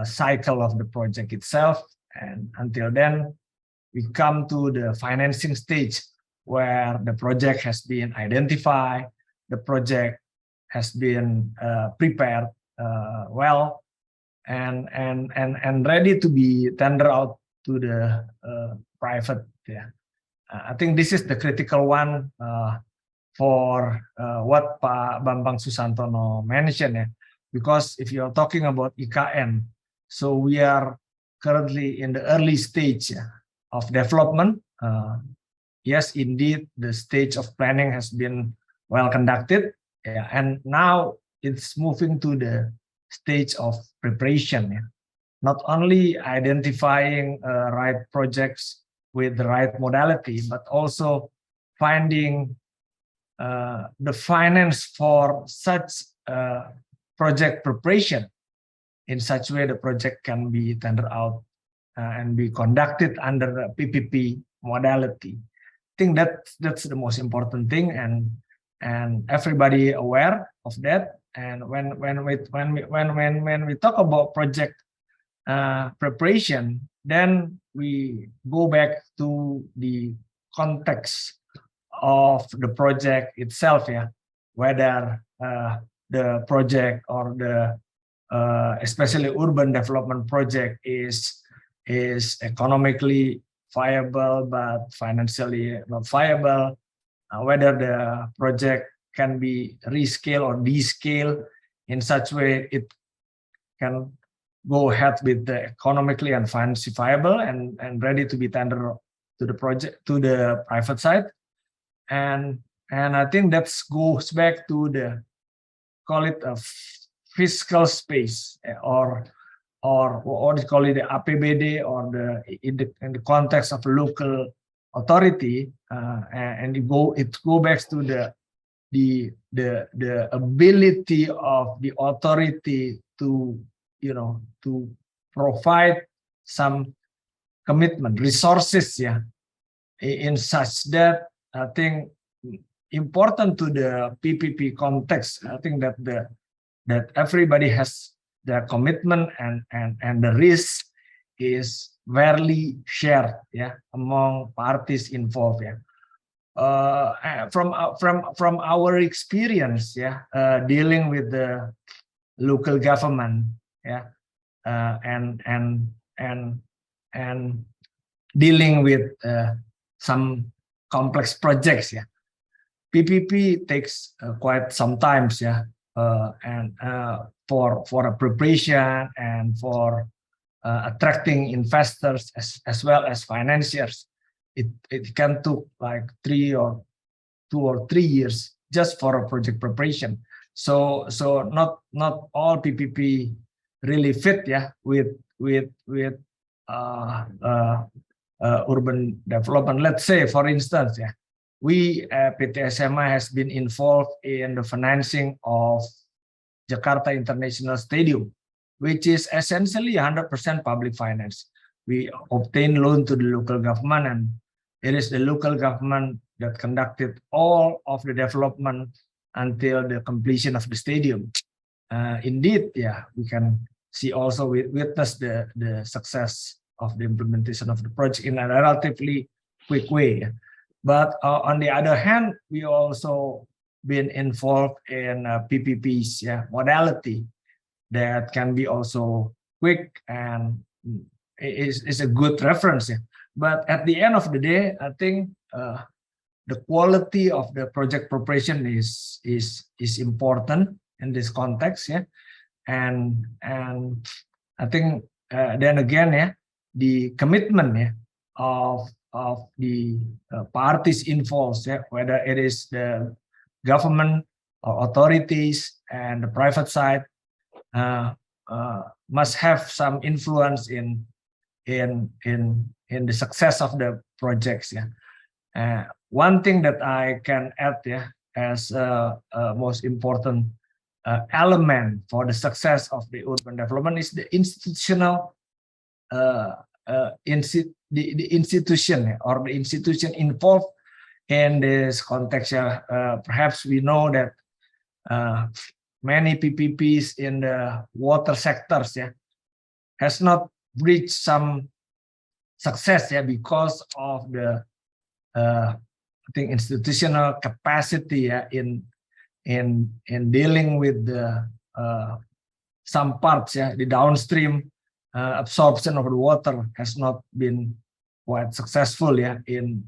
Speaker 10: cycle of the project itself, and until then we come to the financing stage, where the project has been identified, the project has been prepared well, and ready to be tendered out to the private. I think this is the critical one for what Pak Bambang Susantono mentioned, because if you're talking about IKN, so we are currently in the early stage of development. Yes, indeed, the stage of planning has been well conducted, and now it's moving to the stage of preparation. Not only identifying right projects with the right modality, but also finding the finance for such project preparation in such way the project can be tendered out and be conducted under a PPP modality. I think that's the most important thing, and everybody aware of that. And when we talk about project preparation, then we go back to the context of the project itself, yeah, whether the project or the especially urban development project is economically viable but financially not viable, whether the project can be rescaled or descaled in such way it can go ahead with the economically and financially viable and ready to be tendered to the project, to the private side. And I think that goes back to the, call it a fiscal space, or what you call it, the APBD, or in the context of local authority, and it go back to the ability of the authority to, you know, to provide some commitment resources, yeah, in such that I think important to the PPP context. I think that that everybody has their commitment and the risk is fairly shared, yeah, among parties involved, yeah. From our experience, yeah, dealing with the local government, yeah, and dealing with some complex projects, yeah. PPP takes quite some time, yeah, and for a preparation and for attracting investors as well as financiers. It can took like 2 or 3 years just for a project preparation. So not all PPP really fit, yeah, with urban development. Let's say, for instance, yeah, we PTSMI has been involved in the financing of Jakarta International Stadium, which is essentially 100% public finance. We obtain loan to the local government, and it is the local government that conducted all of the development until the completion of the stadium. Indeed, yeah, we can see also witness the success of the implementation of the project in a relatively quick way. But on the other hand, we also been involved in PPP's, yeah, modality that can be also quick and is a good reference. Yeah. But at the end of the day, I think the quality of the project preparation is important in this context, yeah. And I think then again, yeah, the commitment, yeah, of the parties involved, yeah, whether it is the government or authorities and the private side, must have some influence in the success of the projects, yeah. One thing that I can add, yeah, as most important element for the success of the urban development is the institutional institution, or the institution involved in this context. Perhaps we know that many PPPs in the water sectors, yeah, has not reached some success, yeah, because of the I think institutional capacity, yeah, in dealing with the some parts, yeah, the downstream absorption of the water has not been quite successful, yeah, in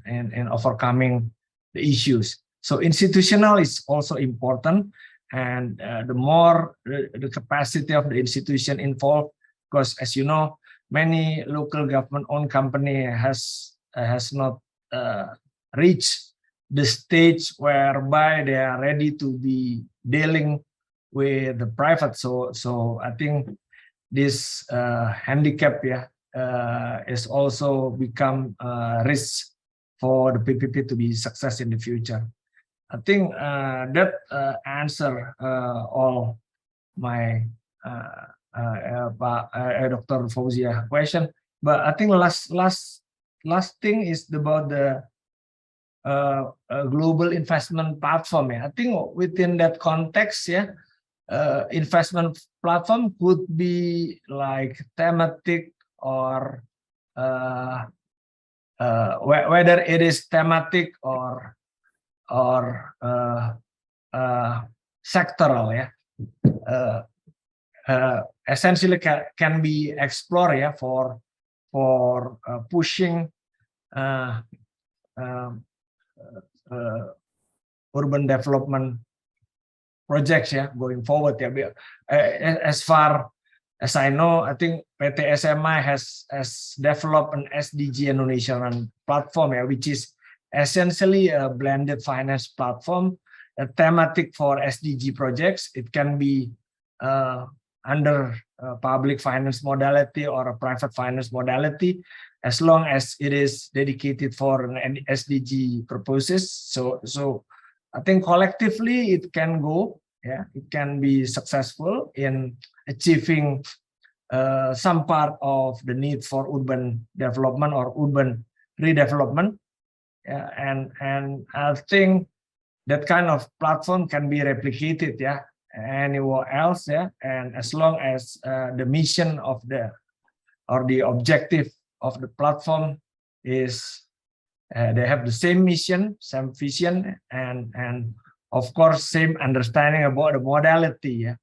Speaker 10: overcoming the issues. So institutional is also important, and the more the capacity of the institution involved, because as you know, many local government-owned company has not reached the stage whereby they are ready to be dealing with the private. So I think this handicap, yeah, is also become a risk for the PPP to be success in the future. I think that answer all my Dr. Fauziah question. But I think last thing is about the global investment platform. Yeah. I think within that context, yeah, investment platform could be like thematic or whether it is thematic or sectoral, yeah, essentially can be explored, yeah, for pushing urban development projects, yeah, going forward, yeah. As far as I know, I think PT SMI has developed an SDG Indonesia platform, yeah, which is essentially a blended finance platform, a thematic for SDG projects. It can be under public finance modality or a private finance modality, as long as it is dedicated for an SDG purposes. So I think collectively it can go, yeah, it can be successful in achieving some part of the need for urban development or urban redevelopment. Yeah, and I think that kind of platform can be replicated, yeah, anywhere else, yeah, and as long as the mission of the objective of the platform is they have the same mission, same vision, and of course same understanding about the modality, yeah,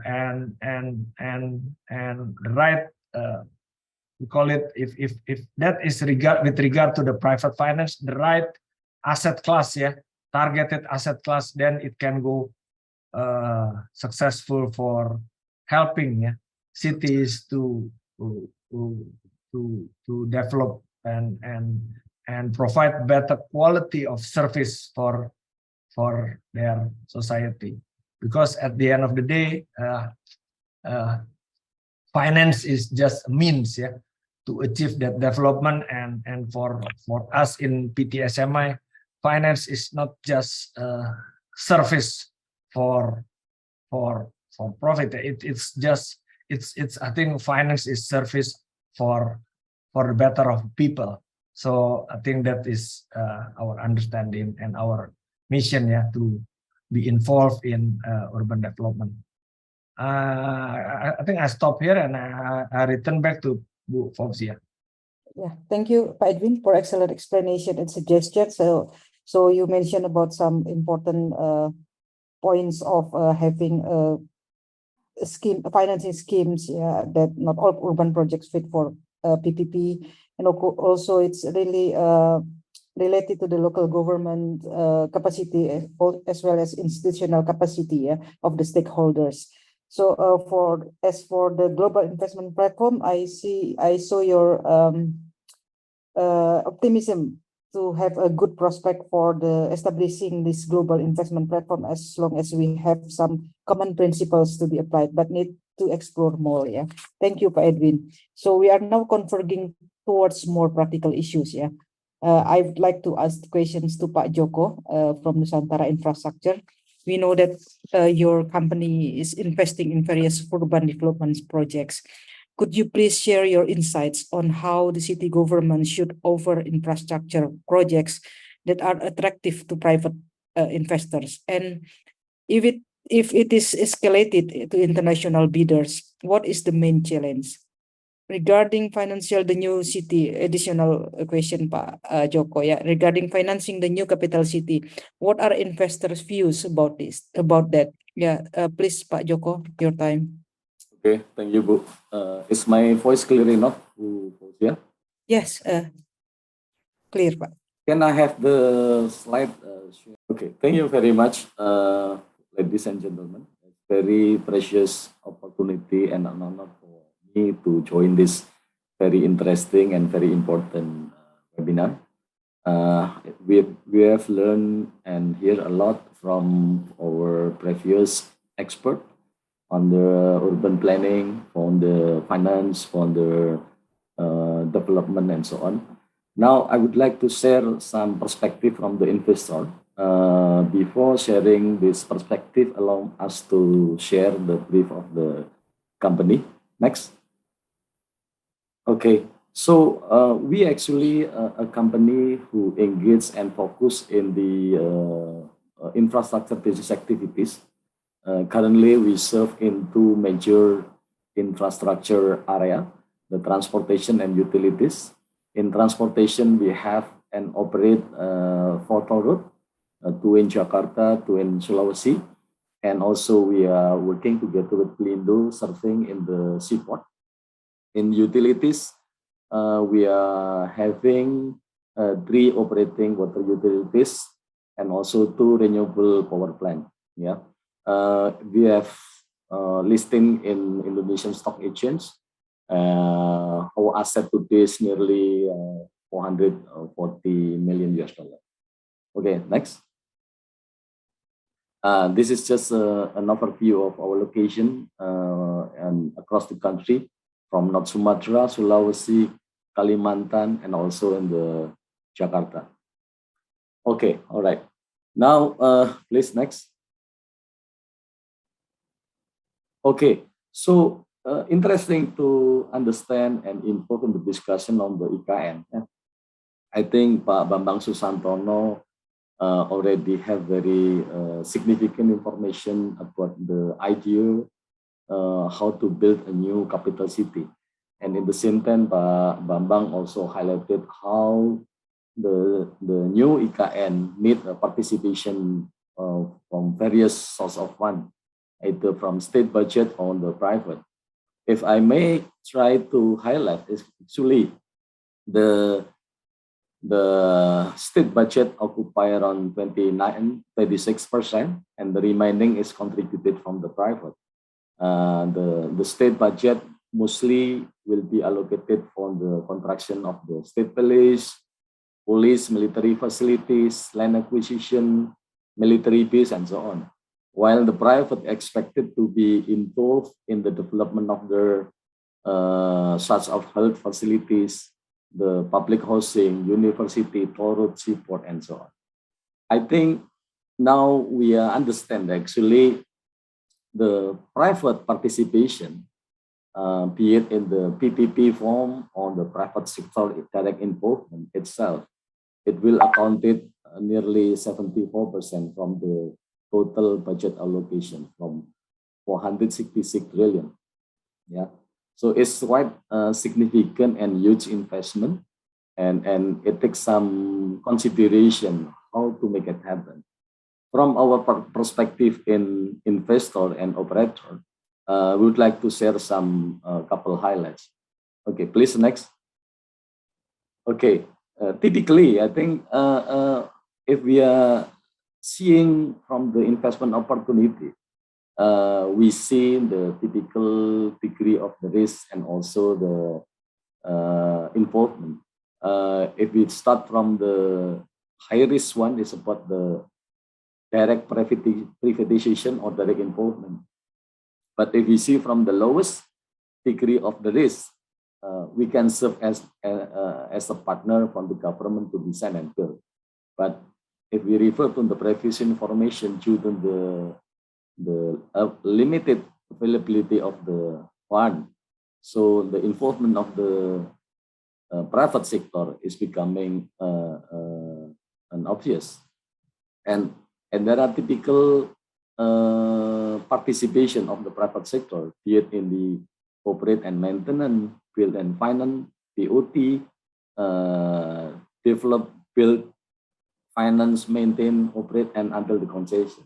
Speaker 10: and the right, we call it, if that is with regard to the private finance, the right asset class, yeah, targeted asset class, then it can go successful for helping, yeah, cities to develop and provide better quality of service for their society. Because at the end of the day, finance is just a means, yeah, to achieve that development, and for us in PT SMI, finance is not just service for profit. It's I think finance is service for the better of people. So I think that is our understanding and our mission, yeah, to be involved in urban development. I think I stop here and I return back to Bu Fauziah.
Speaker 5: Yeah, thank you, Pak Edwin, for excellent explanation and suggestion. So you mentioned about some important points of having financing schemes, yeah, that not all urban projects fit for PPP, and also it's really related to the local government capacity as well as institutional capacity, yeah, of the stakeholders. So as for the global investment platform, I saw your optimism to have a good prospect for the establishing this global investment platform, as long as we have some common principles to be applied, but need to explore more. Yeah, thank you, Pak Edwin. So we are now converging towards more practical issues. Yeah, I would like to ask questions to Pak Joko from Nusantara Infrastructure. We know that your company is investing in various urban development projects. Could you please share your insights on how the city government should offer infrastructure projects that are attractive to private investors? And if it is escalated to international bidders, what is the main challenge? Regarding financial, the new city, additional question, Pak Joko, yeah, regarding financing the new capital city, what are investors' views about that? Yeah, please, Pak Joko, your time.
Speaker 11: Okay, thank you, Bu. Is my voice clear enough, Bu Fauziah?
Speaker 5: Yes, clear, Pak.
Speaker 11: Can I have the slide? Okay, thank you very much, ladies and gentlemen. Very precious opportunity and an honor for me to join this very interesting and very important webinar. We have learned and hear a lot from our previous expert on the urban planning, on the finance, on the development, and so on. Now, I would like to share some perspective from the investor. Before sharing this perspective, allow us to share the brief of the company. Next. Okay, so we actually a company who engage and focus in the infrastructure business activities. Currently, we serve in two major infrastructure area. the transportation and utilities. In transportation, we have and operate 4 toll roads, 2 in Jakarta, 2 in Sulawesi, and also we are working together with Pelindo, serving in the seaport. In utilities, we are having 3 operating water utilities and also 2 renewable power plants. Yeah, we have listing in Indonesian Stock Exchange. Our asset today is nearly $440 million. Okay, next. This is just an overview of our location and across the country, from North Sumatra, Sulawesi, Kalimantan, and also in the Jakarta. Okay, all right. Now, please next. Okay, so interesting to understand and involve in the discussion on the IKN. I think Pak Bambang Susantono already have very significant information about the idea how to build a new capital city. And in the same time, Pak Bambang also highlighted how the new IKN need a participation from various sources of funds, either from state budget or the private. If I may try to highlight, is actually the state budget occupy around 26%, and the remaining is contributed from the private. The state budget mostly will be allocated for the construction of the state police, military facilities, land acquisition, military base, and so on. While the private expected to be involved in the development of their such of health facilities, the public housing, university, toll road, seaport, and so on. I think now we understand actually the private participation, be it in the PPP form or the private sector direct involvement itself, it will accounted nearly 74% from the total budget allocation from 466 trillion. Yeah. So it's quite significant and huge investment, and it takes some consideration how to make it happen. From our perspective in investor and operator, we would like to share some couple highlights. Okay, please next. Okay, typically I think if we are seeing from the investment opportunity, we see the typical degree of the risk and also the involvement. If we start from the high risk one, is about the direct privatization or direct involvement. But if we see from the lowest degree of the risk, we can serve as a partner from the government to design and build. But if we refer to the previous information, due to the limited availability of the fund, so the involvement of the private sector is becoming obvious, and there are typical participation of the private sector, be it in the operate and maintenance, build and finance, BOT, develop, build, finance, maintain, operate, and until the concession.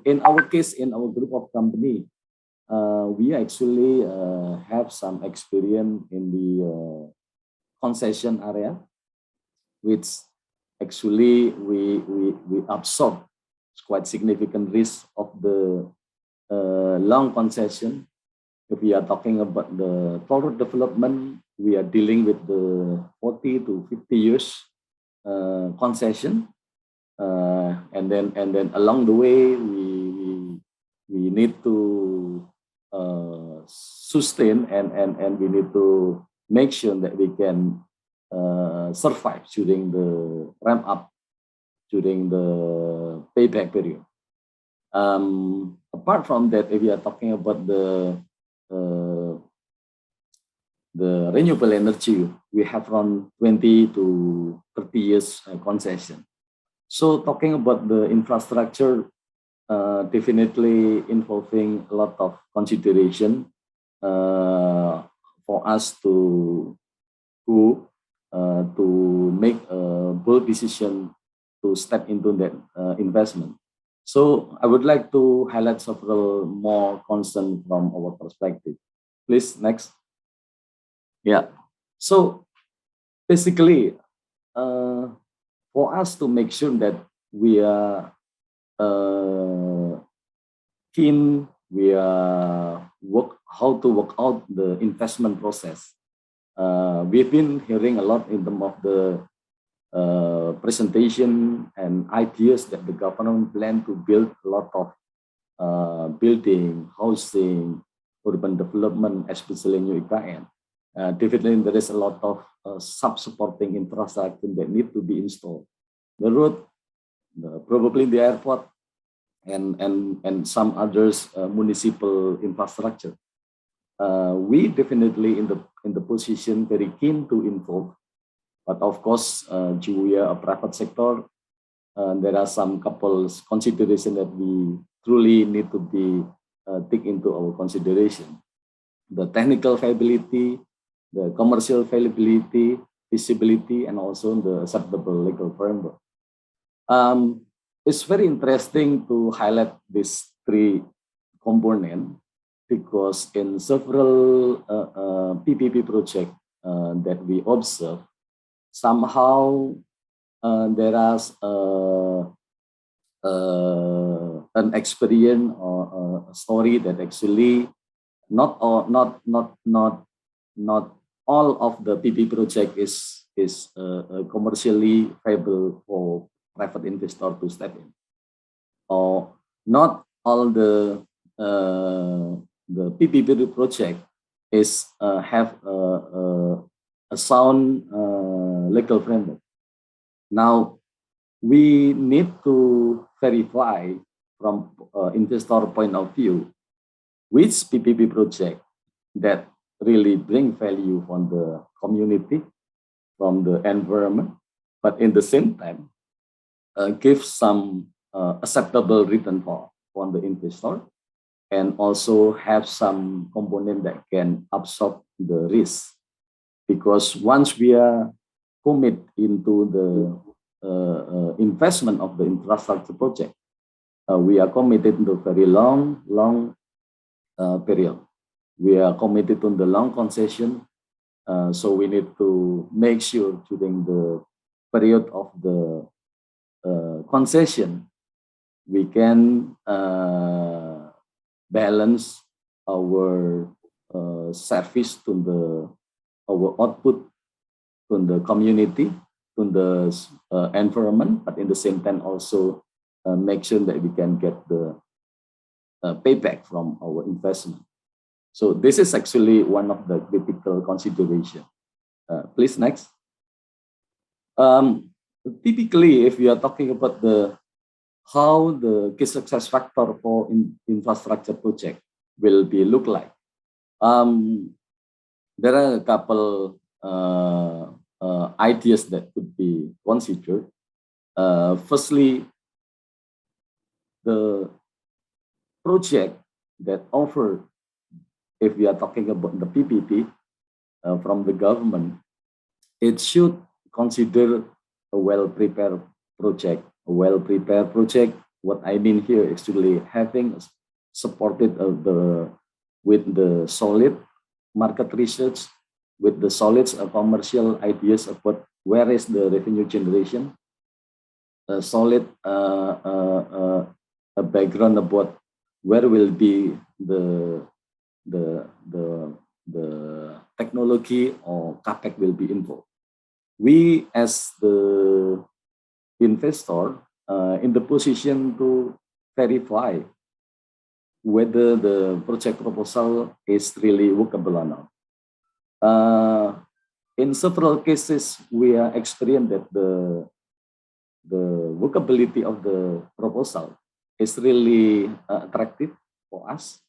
Speaker 11: In our case, in our group of company, we actually have some experience in the concession area, which actually we absorb quite significant risk of the long concession. If we are talking about the toll road development, we are dealing with the 40 to 50 years concession, and then along the way we need to sustain and we need to make sure that we can survive during the ramp up, during the payback period. Apart from that, if we are talking about the renewable energy, we have around 20 to 30 years concession. So talking about the infrastructure, definitely involving a lot of consideration for for us to go to make a bold decision to step into that investment. So I would like to highlight several more concerns from our perspective. Please, next. Yeah. So basically, for us to make sure that we are keen, we are how to work out the investment process. We've been hearing a lot in terms of the presentation and ideas that the government plan to build a lot of building, housing, urban development, especially in IKN. Definitely there is a lot of sub-supporting infrastructure that need to be installed. The road, probably the airport, and some others municipal infrastructure. We definitely in the position very keen to involve. But of course, we are a private sector. There are some couples consideration that we truly need to be take into our consideration. The technical viability, the commercial viability, feasibility, and also the acceptable legal framework. It's very interesting to highlight these three components because in several PPP projects that we observe, somehow there is an experience or a story that actually not all of the PPP project is commercially viable for private investor to step in, or not all the PPP project is have a sound legal framework. Now we need to verify from investor point of view which PPP project that really bring value from the community, from the environment, but in the same time give some acceptable return from the investor, and also have some component that can absorb the risk. Because once we are commit into the investment of the infrastructure project, we are committed to very long period. We are committed to the long concession, so we need to make sure during the period of the concession we can balance our service to our output to the community, to the environment, but in the same time also make sure that we can get the payback from our investment. So this is actually one of the critical consideration. Please, next. Typically, if we are talking about how the key success factor for infrastructure project will be look like, there are a couple ideas that could be considered. Firstly, the project that offer, if we are talking about the PPP from the government, it should consider a well-prepared project. A well-prepared project, what I mean here is actually having supported with the solid market research, with the solid commercial ideas about where is the revenue generation, a solid a background about where will be the technology or CapEx will be involved. We as the investor in the position to verify whether the project proposal is really workable or not. In several cases, we are experienced that the workability of the proposal is really attractive for us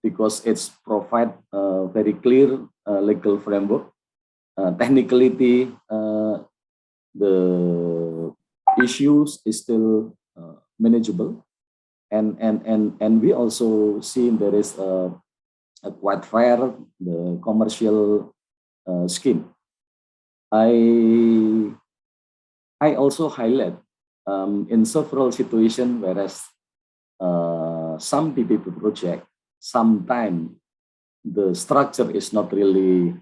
Speaker 11: because it's provide a very clear legal framework. Technically, the issues is still manageable, and we also see there is quite fair, the commercial scheme. I also highlight in several situations, whereas some PPP project, sometimes the structure is not really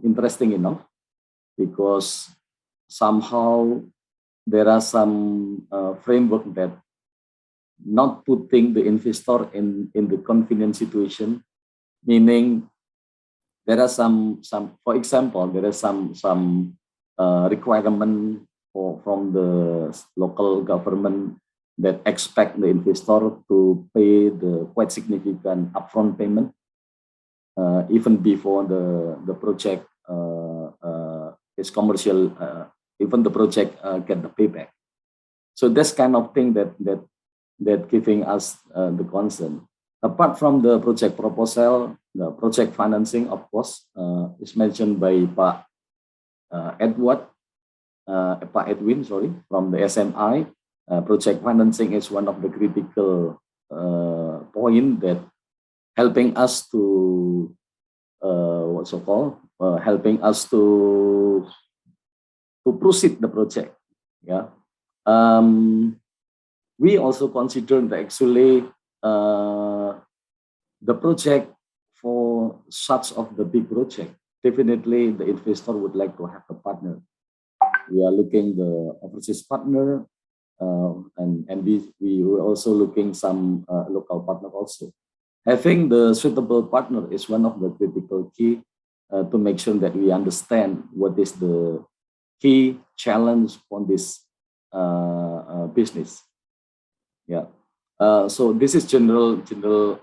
Speaker 11: interesting enough, because somehow there are some framework that not putting the investor in the convenient situation, meaning there are some for example, there are some requirement from the local government that expect the investor to pay the quite significant upfront payment even before the project is commercial, even the project get the payback. So this kind of thing that giving us the concern. Apart from the project proposal, the project financing, of course, is mentioned by Pak Edwin, sorry, from the SMI. Project financing is one of the critical point that helping us to helping us to proceed the project. Yeah. We also consider that actually the project for such of the big project, definitely the investor would like to have a partner. We are looking the overseas partner, and we were also looking some local partner also. Having the suitable partner is one of the critical key to make sure that we understand what is the key challenge on this business. Yeah. So this is general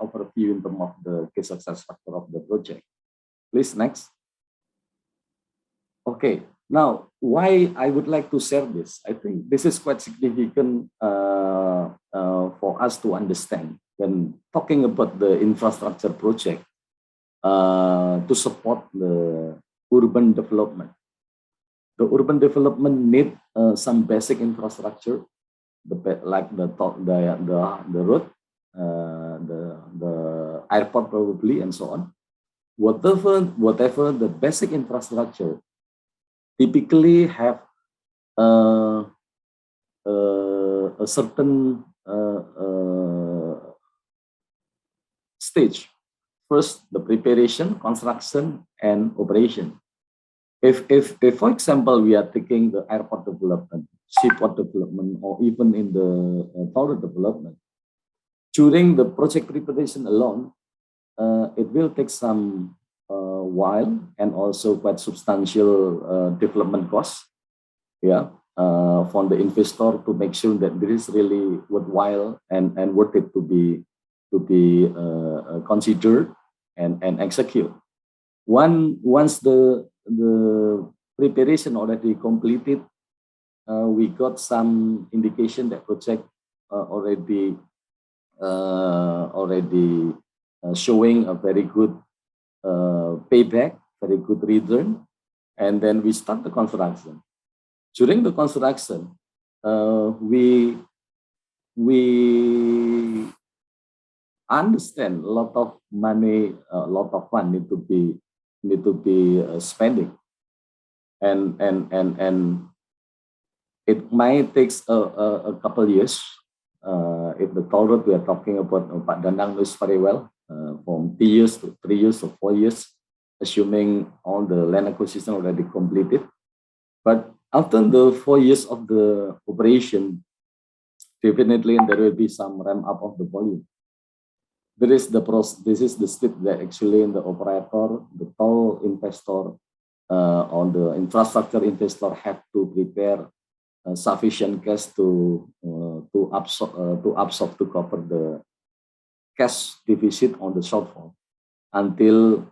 Speaker 11: overview in terms of the key success factor of the project. Please next. Okay. Now, why I would like to share this? I think this is quite significant for us to understand when talking about the infrastructure project to support the urban development. The urban development need some basic infrastructure, like the road, the airport probably, and so on. Whatever the basic infrastructure typically have a certain stage. First, the preparation, construction, and operation. If for example, we are taking the airport development, seaport development, or even in the toll road development, during the project preparation alone, it will take some while and also quite substantial development costs, yeah, for the investor to make sure that this is really worthwhile and worth it to be considered and execute. Once the preparation already completed, we got some indication that project already showing a very good payback, very good return, and then we start the construction. During the construction, we understand a lot of money, a lot of fund need to be spending, and it might take a couple years. If the toll road we are talking about, Pak Danang knows very well, from 2 years to 3 years to 4 years, assuming all the land acquisition already completed. But after the 4 years of the operation, definitely there will be some ramp up of the volume. This is the step that actually in the operator, the toll investor, or the infrastructure investor have to prepare sufficient cash to absorb to cover the cash deficit on the shortfall until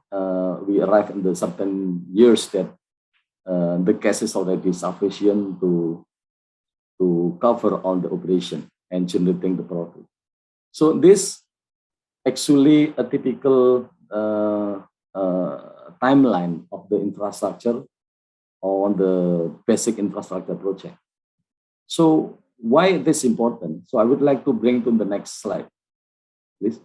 Speaker 11: we arrive in the certain years that the cash is already sufficient to cover all the operation and generating the profit. So this actually a typical timeline of the infrastructure on the basic infrastructure project. So why this important? So I would like to bring to the next slide, please.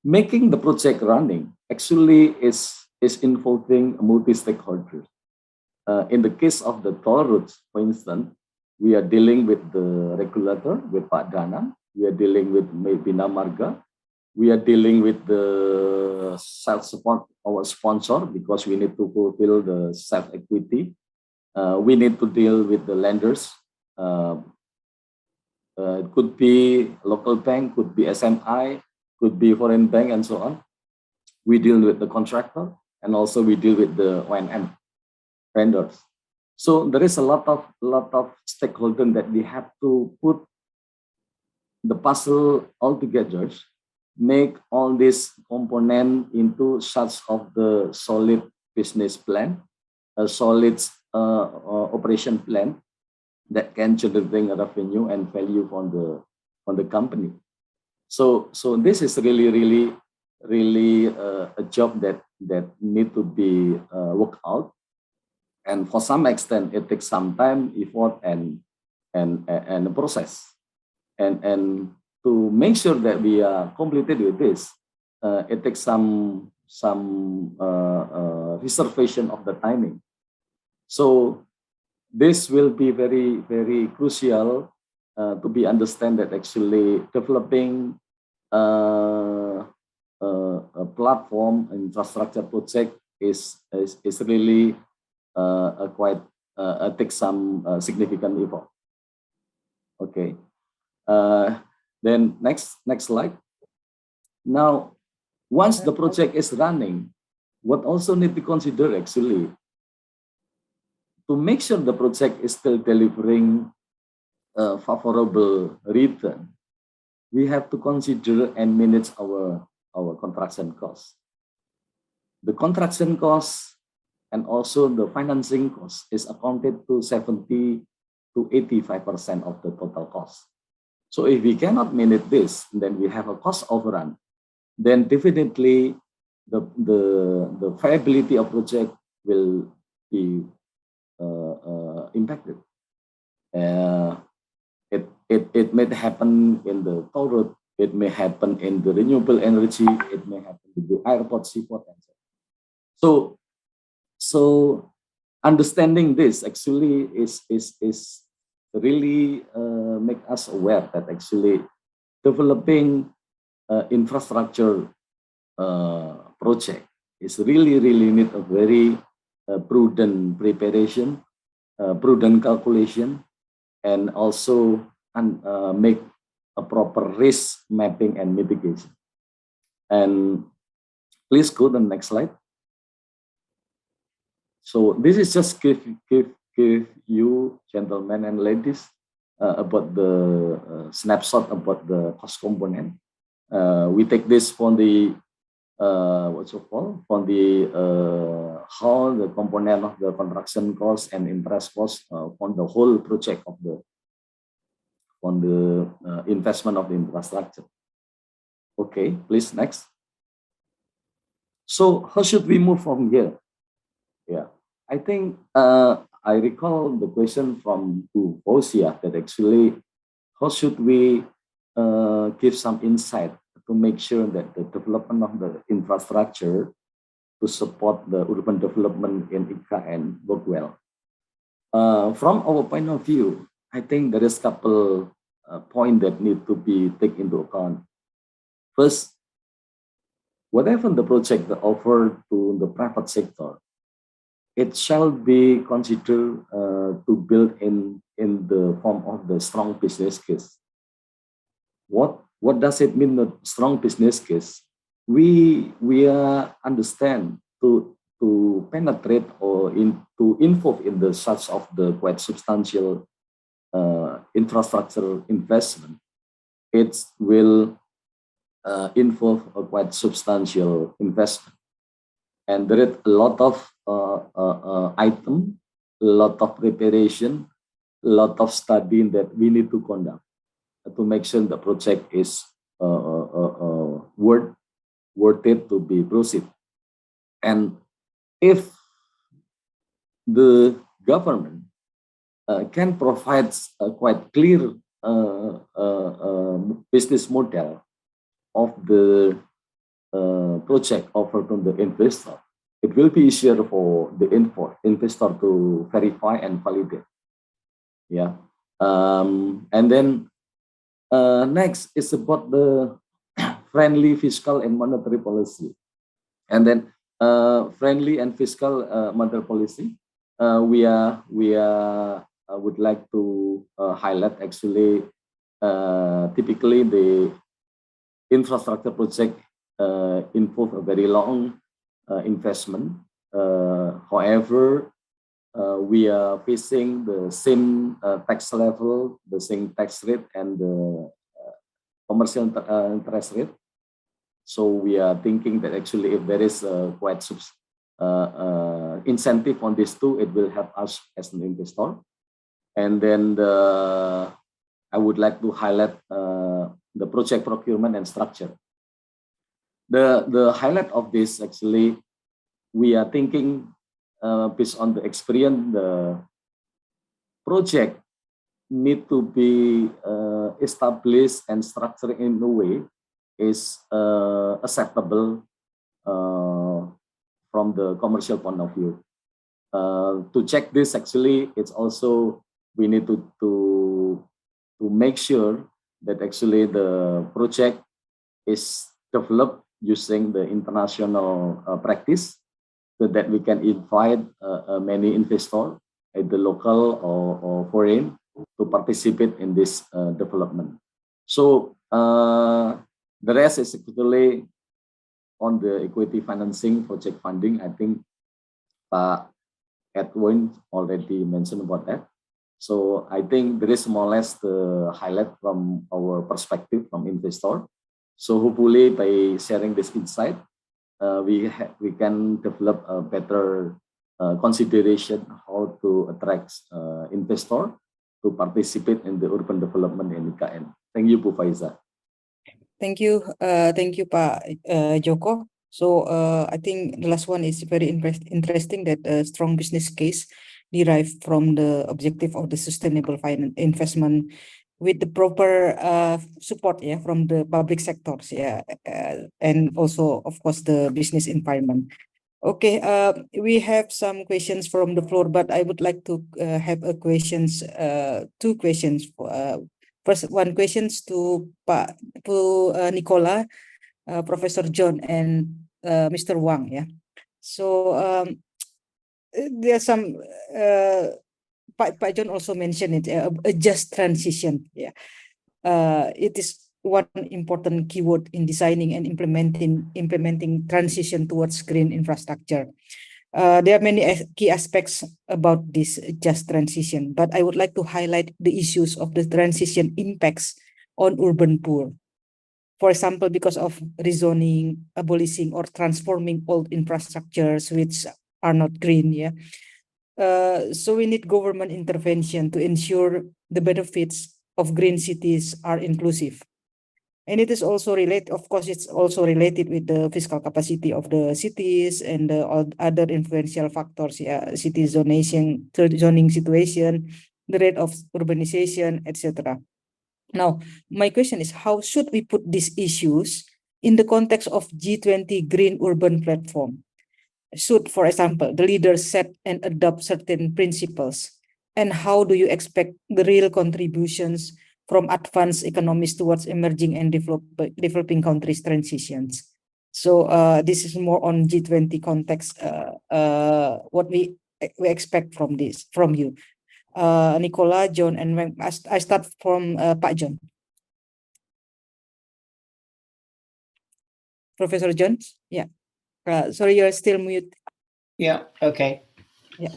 Speaker 11: Making the project running actually is involving multi-stakeholders. In the case of the toll roads, for instance, we are dealing with the regulator, with Pak Danang. We are dealing with Bina Marga. We are dealing with the self-support, our sponsor, because we need to fulfill the self-equity. We need to deal with the lenders. It could be local bank, could be SMI, could be foreign bank, and so on. We deal with the contractor, and also we deal with the O&M vendors. So there is a lot of stakeholders that we have to put the puzzle all together, make all these components into such of the solid business plan, a solid operation plan that can generate a revenue and value on the company. So this is really a job that need to be worked out, and for some extent it takes some time, effort, and a process, and to make sure that we are completed with this, it takes some reservation of the timing. So this will be very crucial to be understand that actually developing a platform infrastructure project is really quite takes some significant effort. Okay. Then next slide. Now, once the project is running, what also need to consider actually to make sure the project is still delivering a favorable return, we have to consider and manage our construction costs. The construction costs and also the financing cost is accounted to 70 to 85% of the total cost. So if we cannot manage this, then we have a cost overrun. Then definitely the viability of project will be impacted. It may happen in the toll road, it may happen in the renewable energy, it may happen in the airport, seaport, and so. So understanding this actually is really make us aware that actually developing infrastructure project is really need a very prudent preparation, prudent calculation, and also make a proper risk mapping and mitigation. And please go to the next slide. So this is just give you, gentlemen and ladies, about the snapshot about the cost component. We take this from the from the how the component of the construction cost and interest cost on the whole project of the investment of the infrastructure. Okay, please next. So how should we move from here? Yeah, I think I recall the question from Fauziah that actually how should we give some insight to make sure that the development of the infrastructure to support the urban development in IKN work well. From our point of view, I think there is a couple points that need to be taken into account. First, whatever the project offered to the private sector, it shall be considered to build in the form of the strong business case. What does it mean, the strong business case? We understand to penetrate or to involve in the such of the quite substantial infrastructure investment. It will involve a quite substantial investment, and there is a lot of item, a lot of preparation, a lot of studying that we need to conduct to make sure the project is worth it to be proceed. And if the government can provide a quite clear business model of the project offered to the investor, it will be easier for the investor to verify and validate. Yeah. And then next is about the friendly fiscal and monetary policy. And then friendly and fiscal monetary policy, we would like to highlight actually typically the infrastructure project involve a very long investment. However, we are facing the same tax level, the same tax rate, and the commercial interest rate. So we are thinking that actually if there is quite incentive on these two, it will help us as an investor. And then I would like to highlight the project procurement and structure. The highlight of this actually, we are thinking based on the experience, the project need to be established and structured in a way is acceptable from the commercial point of view. To check this, actually, it's also we need to make sure that actually the project is developed using the international practice, so that we can invite many investors, either local or foreign, to participate in this development. So the rest is actually on the equity financing, project funding. I think Pak Edwin already mentioned about that. So I think there is more or less the highlight from our perspective from investor. So hopefully by sharing this insight, we can develop a better consideration how to attract investor to participate in the urban development in IKN. Thank you, Bu Fauziah.
Speaker 5: Thank you, Pak Joko. So I think the last one is very interesting, that a strong business case derived from the objective of the sustainable finance investment with the proper support, yeah, from the public sectors, yeah, and also of course the business environment. Okay, we have some questions from the floor, but I would like to have two questions. First, one questions to Nicolas, Professor John, and Mr. Wang. Yeah, so there's some. Pak John also mentioned it, a just transition. Yeah, it is one important keyword in designing and implementing transition towards green infrastructure. There are many key aspects about this just transition, but I would like to highlight the issues of the transition impacts on urban poor. For example, because of rezoning, abolishing, or transforming old infrastructures which are not green. Yeah. So we need government intervention to ensure the benefits of green cities are inclusive. And it is also related, of course, it's also related with the fiscal capacity of the cities and the other influential factors, yeah, city zoning situation, the rate of urbanization, etc. Now, my question is, how should we put these issues in the context of G20 Green Urban Platform? Should, for example, the leaders set and adopt certain principles? And how do you expect the real contributions from advanced economies towards emerging and developing countries transitions? So this is more on G20 context, what we expect from you. Nicolas, John, and Wang. I start from Pak John. Professor John, yeah. Sorry, you're still mute.
Speaker 7: Yeah, okay.
Speaker 5: Yeah.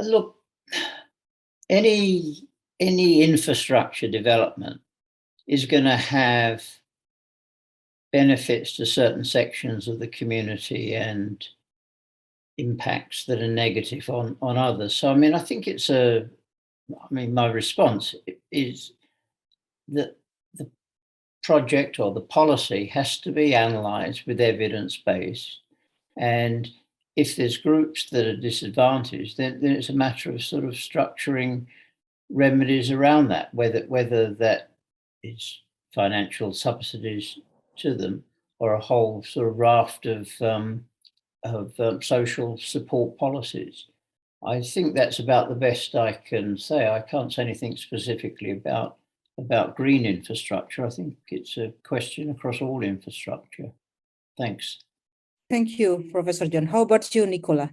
Speaker 7: Look, any infrastructure development is going to have benefits to certain sections of the community and impacts that are negative on others. So, I mean, I think my response is that the project or the policy has to be analysed with evidence-based, and if there's groups that are disadvantaged, then it's a matter of sort of structuring remedies around that, whether that is financial subsidies to them, or a whole sort of raft of social support policies. I think that's about the best I can say. I can't say anything specifically about green infrastructure. I think it's a question across all infrastructure. Thanks.
Speaker 5: Thank you, Professor John. How about you, Nicolas?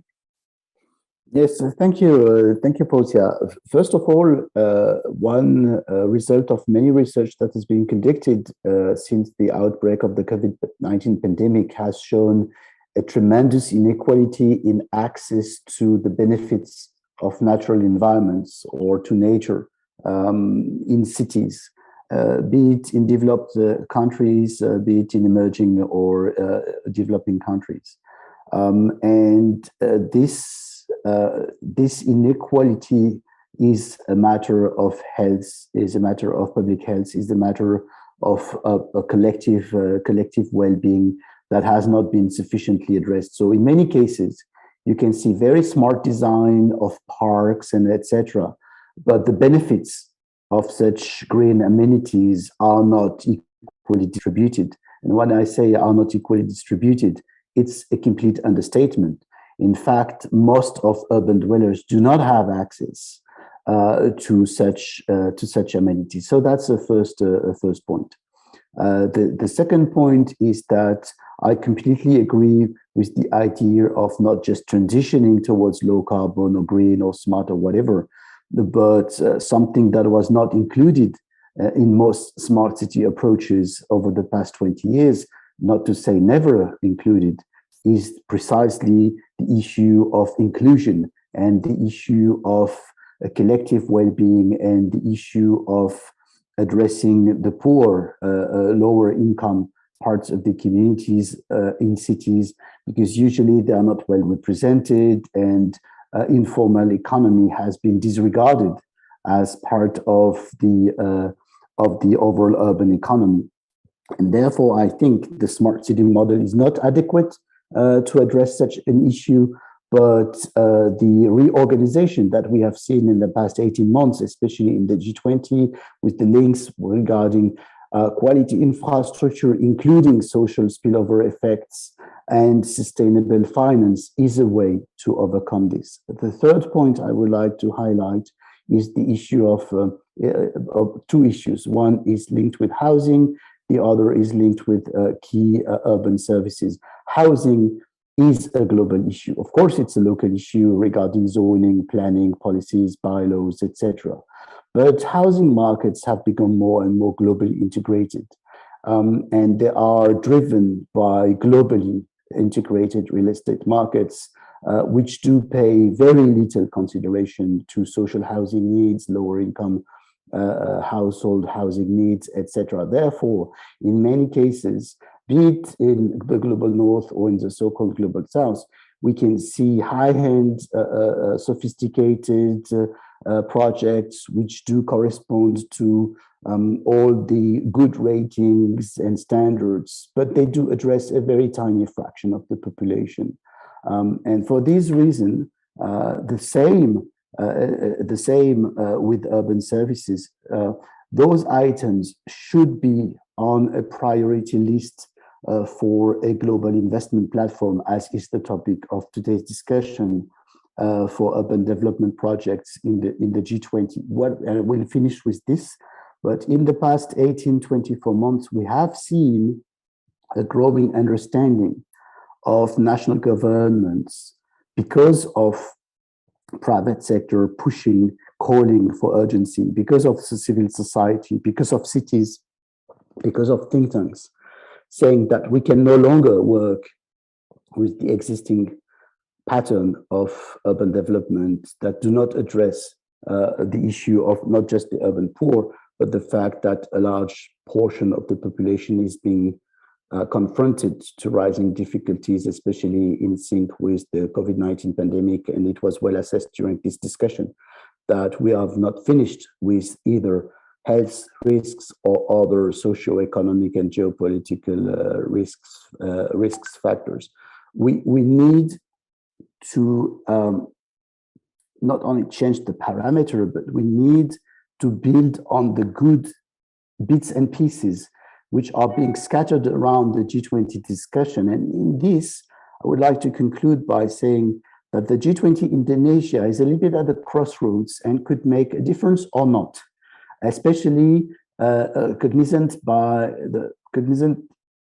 Speaker 6: Yes, thank you, Fauziah. First of all, one result of many research that has been conducted since the outbreak of the COVID-19 pandemic has shown a tremendous inequality in access to the benefits of natural environments or to nature in cities, be it in developed countries, be it in emerging or developing countries. This inequality is a matter of health, is a matter of public health, is a matter of a collective well-being that has not been sufficiently addressed. So in many cases, you can see very smart design of parks and etc., but the benefits of such green amenities are not equally distributed. And when I say are not equally distributed, it's a complete understatement. In fact, most of urban dwellers do not have access to such amenities. So that's the first point. The second point is that I completely agree with the idea of not just transitioning towards low carbon or green or smart or whatever, but something that was not included in most smart city approaches over the past 20 years, not to say never included, is precisely the issue of inclusion and the issue of a collective well-being and the issue of addressing the poor, lower income parts of the communities in cities, because usually they are not well represented, and informal economy has been disregarded as part of the overall urban economy. And therefore, I think the smart city model is not adequate to address such an issue, but the reorganization that we have seen in the past 18 months, especially in the G20, with the links regarding quality infrastructure, including social spillover effects and sustainable finance, is a way to overcome this. The third point I would like to highlight is the issue of two issues. One is linked with housing, the other is linked with key urban services. Housing is a global issue. Of course, it's a local issue regarding zoning, planning, policies, bylaws, etc. But housing markets have become more and more globally integrated, and they are driven by globally integrated real estate markets, which do pay very little consideration to social housing needs, lower income household housing needs, etc. Therefore, in many cases, be it in the global north or in the so-called global south, we can see high-end, sophisticated projects which do correspond to all the good ratings and standards, but they do address a very tiny fraction of the population. And for this reason, the same with urban services. Those items should be on a priority list for a global investment platform, as is the topic of today's discussion for urban development projects in the G20. We'll finish with this, but in the past 18-24 months, we have seen a growing understanding of national governments because of private sector pushing, calling for urgency, because of the civil society, because of cities, because of think tanks, saying that we can no longer work with the existing pattern of urban development that do not address the issue of not just the urban poor, but the fact that a large portion of the population is being confronted to rising difficulties, especially in sync with the COVID-19 pandemic. And it was well assessed during this discussion that we have not finished with either health risks or other socio-economic and geopolitical risks factors. We need to not only change the parameter, but we need to build on the good bits and pieces which are being scattered around the G20 discussion. And in this, I would like to conclude by saying that the G20 Indonesia is a little bit at the crossroads and could make a difference or not, especially cognizant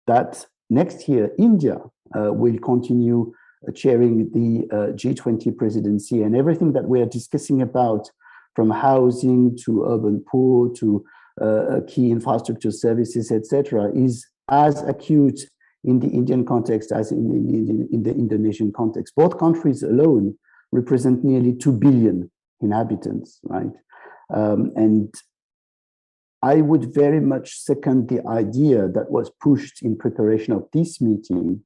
Speaker 6: that next year India will continue chairing the G20 presidency, and everything that we are discussing about, from housing to urban poor to key infrastructure services, etc., is as acute in the Indian context as in the Indonesian context. Both countries alone represent nearly 2 billion inhabitants, right? And I would very much second the idea that was pushed in preparation of this meeting,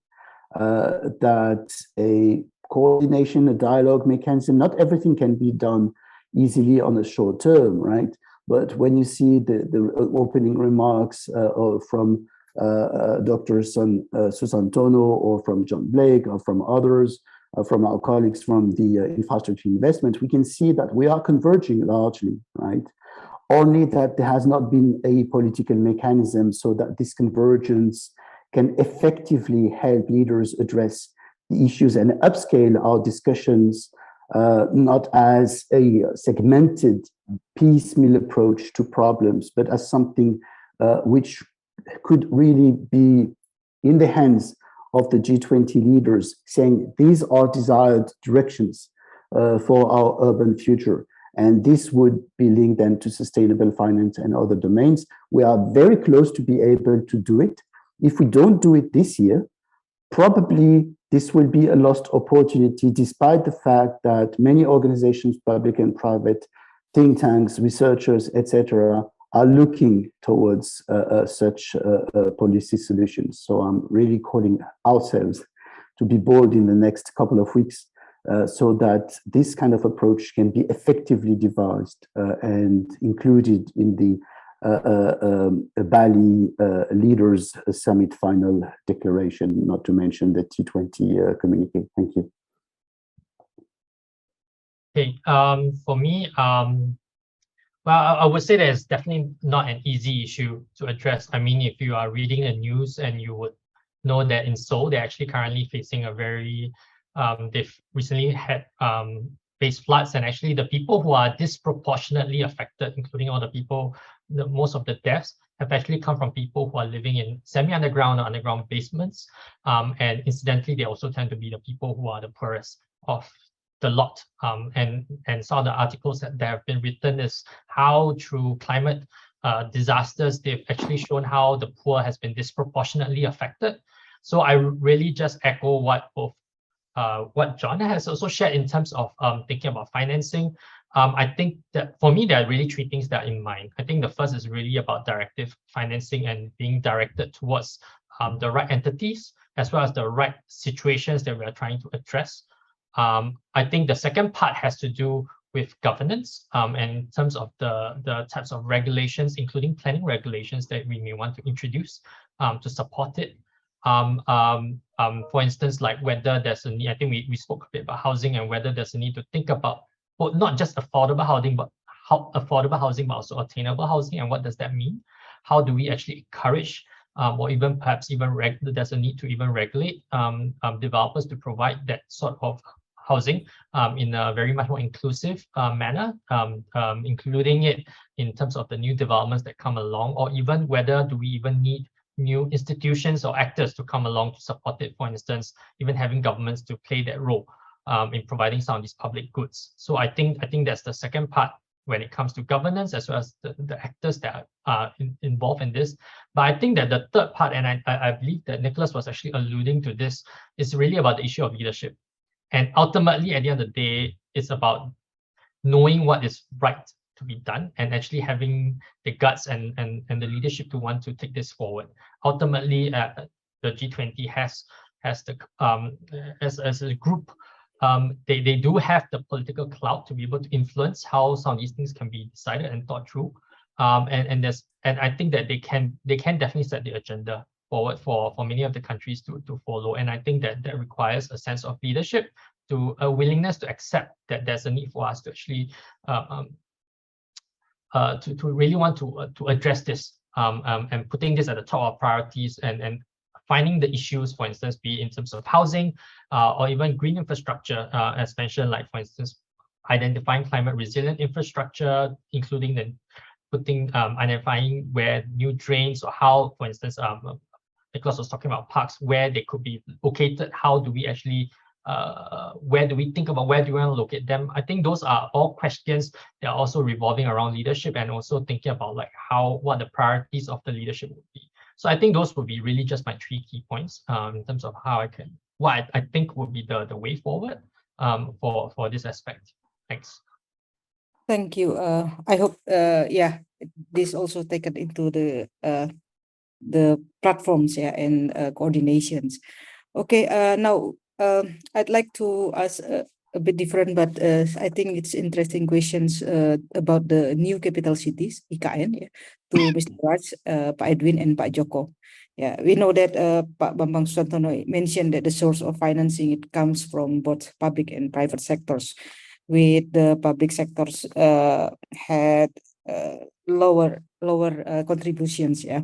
Speaker 6: that a coordination, a dialogue mechanism, not everything can be done easily on a short term, right? But when you see the opening remarks from Dr. Susantono, or from John Blake, or from others, from our colleagues from the infrastructure investment, we can see that we are converging largely, right? Only that there has not been a political mechanism so that this convergence can effectively help leaders address the issues and upscale our discussions, not as a segmented piecemeal approach to problems, but as something which could really be in the hands of the G20 leaders, saying these are desired directions for our urban future. And this would be linked then to sustainable finance and other domains. We are very close to be able to do it. If we don't do it this year, probably this will be a lost opportunity, despite the fact that many organizations, public and private, think tanks, researchers, etc., are looking towards such policy solutions. So I'm really calling ourselves to be bold in the next couple of weeks, so that this kind of approach can be effectively devised and included in the Bali Leaders Summit final declaration, not to mention the T20 communique. Thank you.
Speaker 8: Okay, for me, well, I would say that it's definitely not an easy issue to address. I mean, if you are reading the news, and you would know that in Seoul, they're actually currently facing a very, they've recently had faced floods, and actually the people who are disproportionately affected, including all the people, most of the deaths have actually come from people who are living in semi-underground or underground basements. And incidentally, they also tend to be the people who are the poorest of the lot. And some of the articles that have been written is how through climate disasters, they've actually shown how the poor has been disproportionately affected. So I really just echo what both what John has also shared in terms of thinking about financing. I think that for me, there are really three things that are in mind. I think the first is really about directive financing and being directed towards the right entities, as well as the right situations that we are trying to address. I think the second part has to do with governance, and in terms of the types of regulations, including planning regulations that we may want to introduce to support it. For instance, like whether there's a need, I think we spoke a bit about housing, and whether there's a need to think about, well, not just affordable housing, but affordable housing, but also attainable housing, and what does that mean? How do we actually encourage, or even perhaps even there's a need to even regulate developers to provide that sort of housing in a very much more inclusive manner, including it in terms of the new developments that come along, or even whether do we even need new institutions or actors to come along to support it. For instance, even having governments to play that role in providing some of these public goods. So I think that's the second part when it comes to governance, as well as the actors that are involved in this. But I think that the third part, and I believe that Nicolas was actually alluding to this, is really about the issue of leadership. And ultimately, at the end of the day, it's about knowing what is right to be done, and actually having the guts and the leadership to want to take this forward. Ultimately, the G20 has the as a group, they do have the political clout to be able to influence how some of these things can be decided and thought through. And I think that they can definitely set the agenda forward for many of the countries to follow. And I think that requires a sense of leadership, to a willingness to accept that there's a need for us to actually to really want to address this and putting this at the top of priorities and finding the issues, for instance, be in terms of housing or even green infrastructure, as mentioned, like for instance, identifying climate resilient infrastructure, including the identifying where new drains or how, for instance, Nicolas was talking about parks, where they could be located. How do we actually, where do we think about where do we want to locate them? I think those are all questions that are also revolving around leadership and also thinking about like what the priorities of the leadership would be. So I think those would be really just my 3 key points in terms of how what I think would be the way forward for this aspect. Thanks.
Speaker 5: Thank you. I hope, yeah, this also taken into the platforms, yeah, and coordinations. Okay, now I'd like to ask a bit different, but I think it's interesting questions about the new capital cities, IKN, yeah, to Mr. Raj, Pak Edwin, and Pak Joko. Yeah, we know that Pak Bambang Susantono mentioned that the source of financing, it comes from both public and private sectors, with the public sectors had lower contributions. Yeah,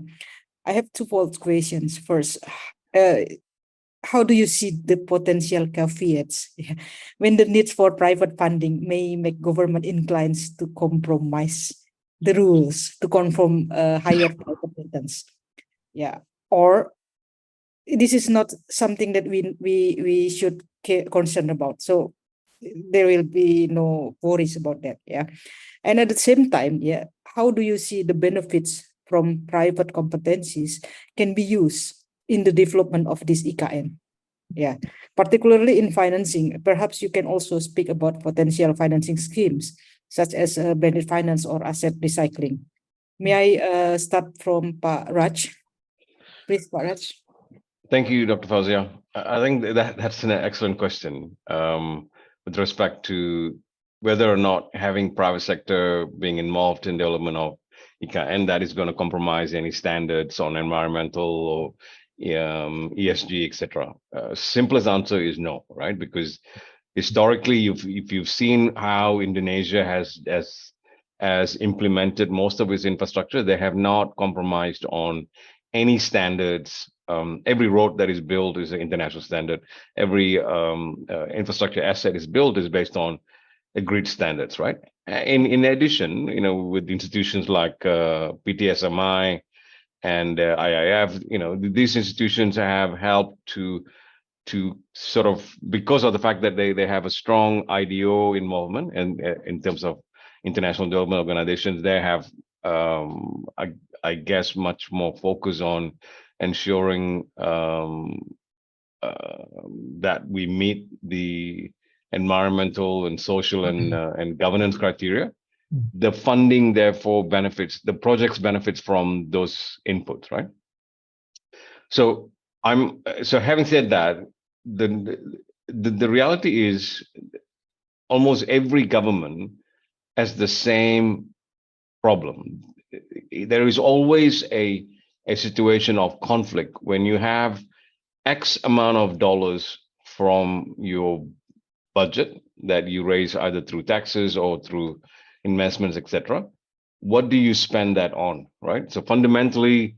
Speaker 5: I have 2 questions. First, how do you see the potential caveats when the needs for private funding may make government inclined to compromise the rules to conform higher private returns? Yeah, or this is not something that we should concern about. So there will be no worries about that. Yeah, and at the same time, yeah, how do you see the benefits from private competencies can be used in the development of this IKN? Yeah, particularly in financing. Perhaps you can also speak about potential financing schemes such as blended finance or asset recycling. May I start from Pak Raj? Please, Pak Raj.
Speaker 9: Thank you, Dr. Fauziah. I think that's an excellent question with respect to whether or not having private sector being involved in development of IKN, that is going to compromise any standards on environmental or ESG, etc. Simplest answer is no, right? Because historically, if you've seen how Indonesia has implemented most of its infrastructure, they have not compromised on any standards. Every road that is built is an international standard. Every infrastructure asset is built is based on agreed standards, right? In addition, with institutions like PTSMI and IIF, these institutions have helped to sort of, because of the fact that they have a strong IDO involvement and in terms of international development organizations, they have, I guess, much more focus on ensuring that we meet the environmental and social and governance criteria. The funding therefore benefits, the projects benefits from those inputs, right? So having said that, the reality is almost every government has the same problem. There is always a situation of conflict when you have X amount of dollars from your budget that you raise either through taxes or through investments, etc. What do you spend that on, right? So fundamentally,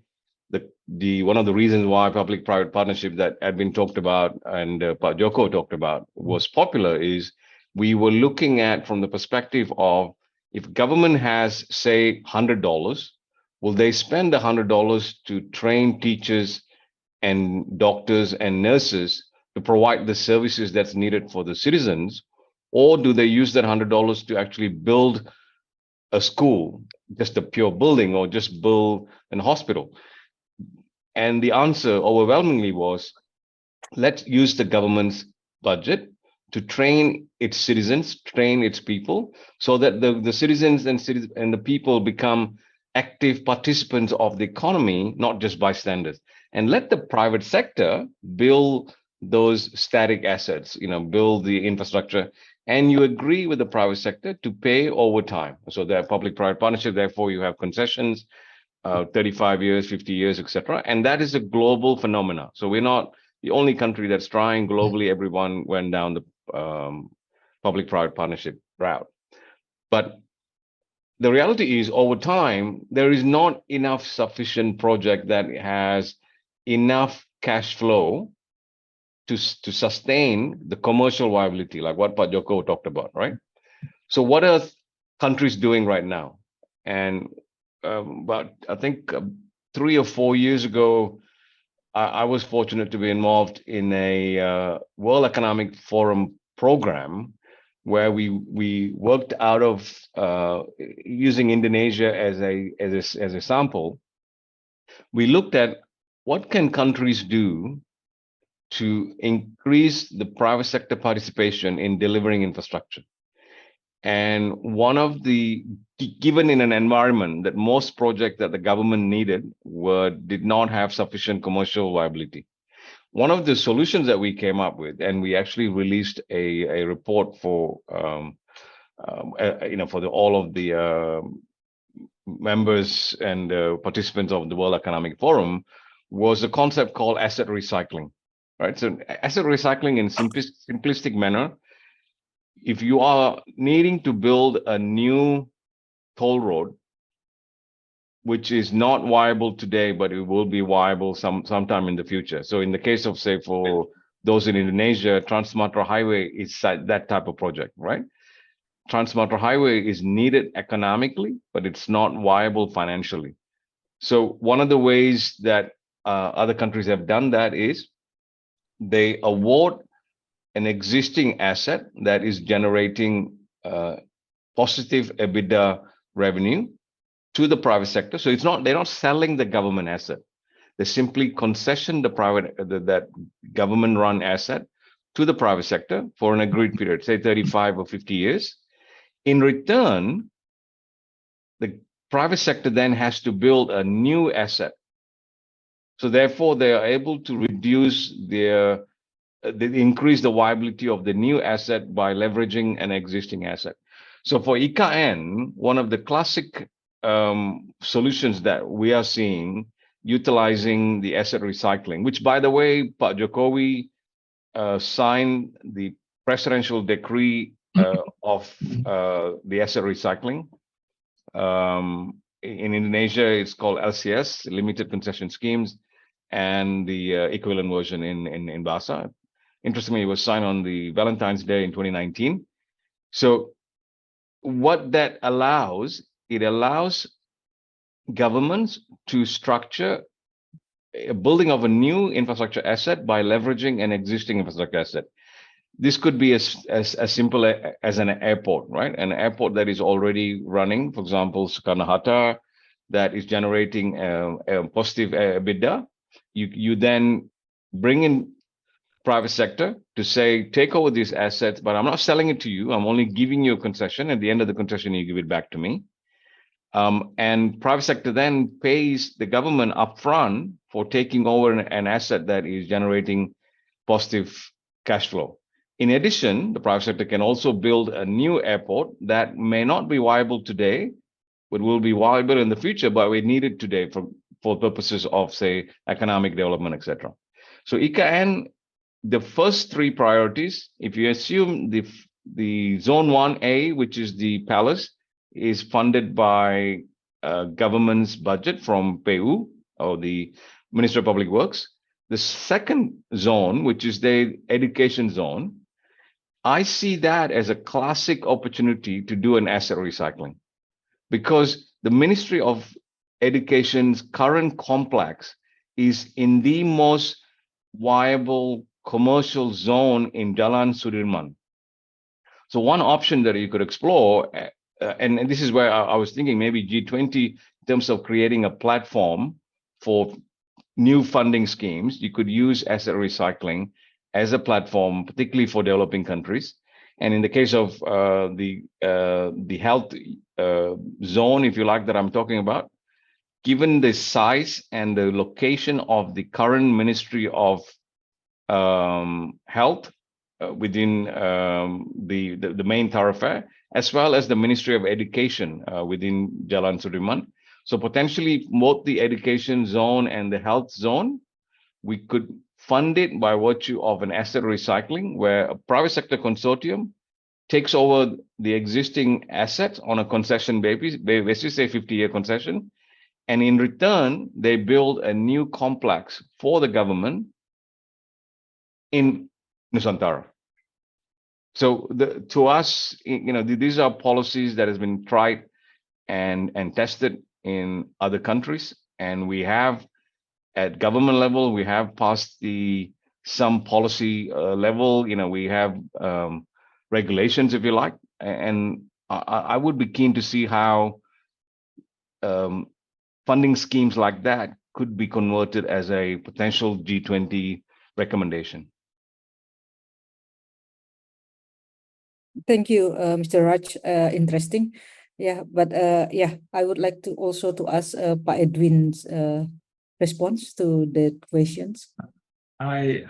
Speaker 9: the one of the reasons why public-private partnership that had been talked about and Pak Joko talked about was popular is we were looking at from the perspective of, if government has, say, $100, will they spend the $100 to train teachers and doctors and nurses to provide the services that's needed for the citizens, or do they use that $100 to actually build a school, just a pure building, or just build an hospital? And the answer overwhelmingly was, let's use the government's budget to train its citizens, train its people, so that the citizens and the people become active participants of the economy, not just bystanders. And let the private sector build those static assets, build the infrastructure, and you agree with the private sector to pay over time. So they're public-private partnership, therefore you have concessions, 35 years, 50 years, etc. And that is a global phenomena. So we're not the only country that's trying. Globally, everyone went down the public-private partnership route. But the reality is over time, there is not enough sufficient project that has enough cash flow to sustain the commercial viability, like what Pak Joko talked about, right? So what are countries doing right now? And but I think 3 or 4 years ago, I was fortunate to be involved in a World Economic Forum program where we worked out of using Indonesia as a sample. We looked at what can countries do to increase the private sector participation in delivering infrastructure. And one of the, given in an environment that most projects that the government needed did not have sufficient commercial viability. One of the solutions that we came up with, and we actually released a report for, for all of the members and participants of the World Economic Forum, was a concept called asset recycling, right? So asset recycling in simplistic manner, if you are needing to build a new toll road, which is not viable today, but it will be viable sometime in the future. So in the case of, say, for those in Indonesia, Trans-Sumatera Highway is that type of project, right? Trans-Sumatera Highway is needed economically, but it's not viable financially. So one of the ways that other countries have done that is they award an existing asset that is generating positive EBITDA revenue to the private sector. So they're not selling the government asset. They simply concession that government-run asset to the private sector for an agreed period, say 35 or 50 years. In return, the private sector then has to build a new asset. So therefore, they are able to reduce they increase the viability of the new asset by leveraging an existing asset. So for EKN, one of the classic solutions that we are seeing utilizing the asset recycling, which, by the way, Pak Jokowi signed the presidential decree of the asset recycling. In Indonesia, it's called LCS, Limited Concession Schemes, and the equivalent version in Bahasa. Interestingly, it was signed on the Valentine's Day in 2019. So what that allows, it allows governments to structure a building of a new infrastructure asset by leveraging an existing infrastructure asset. This could be as simple as an airport, right? An airport that is already running, for example, Soekarno-Hatta, that is generating a positive EBITDA. You then bring in private sector to say, take over these assets, but I'm not selling it to you. I'm only giving you a concession. At the end of the concession, you give it back to me. And private sector then pays the government upfront for taking over an asset that is generating positive cash flow. In addition, the private sector can also build a new airport that may not be viable today, but will be viable in the future, but we need it today for purposes of, say, economic development, etc. So EKN, the first three priorities, if you assume the Zone 1A, which is the palace, is funded by government's budget from PU, or the Ministry of Public Works. The second zone, which is the education zone, I see that as a classic opportunity to do an asset recycling, because the Ministry of Education's current complex is in the most viable commercial zone in Jalan Sudirman. So one option that you could explore, and this is where I was thinking maybe G20 in terms of creating a platform for new funding schemes, you could use asset recycling as a platform, particularly for developing countries. And in the case of the health zone, if you like, that I'm talking about, given the size and the location of the current Ministry of Health within the main thoroughfare, as well as the Ministry of Education within Jalan Sudirman. So potentially both the education zone and the health zone, we could fund it by virtue of an asset recycling, where a private sector consortium takes over the existing assets on a concession basis, say 50-year concession, and in return, they build a new complex for the government in Nusantara. So to us, these are policies that has been tried and tested in other countries, and we have at government level, we have passed some policy level. We have regulations, if you like, and I would be keen to see how funding schemes like that could be converted as a potential G20 recommendation.
Speaker 5: Thank you, Mr. Raj. Interesting. Yeah, but I would like to also to ask Pak Edwin's response to the questions.
Speaker 10: I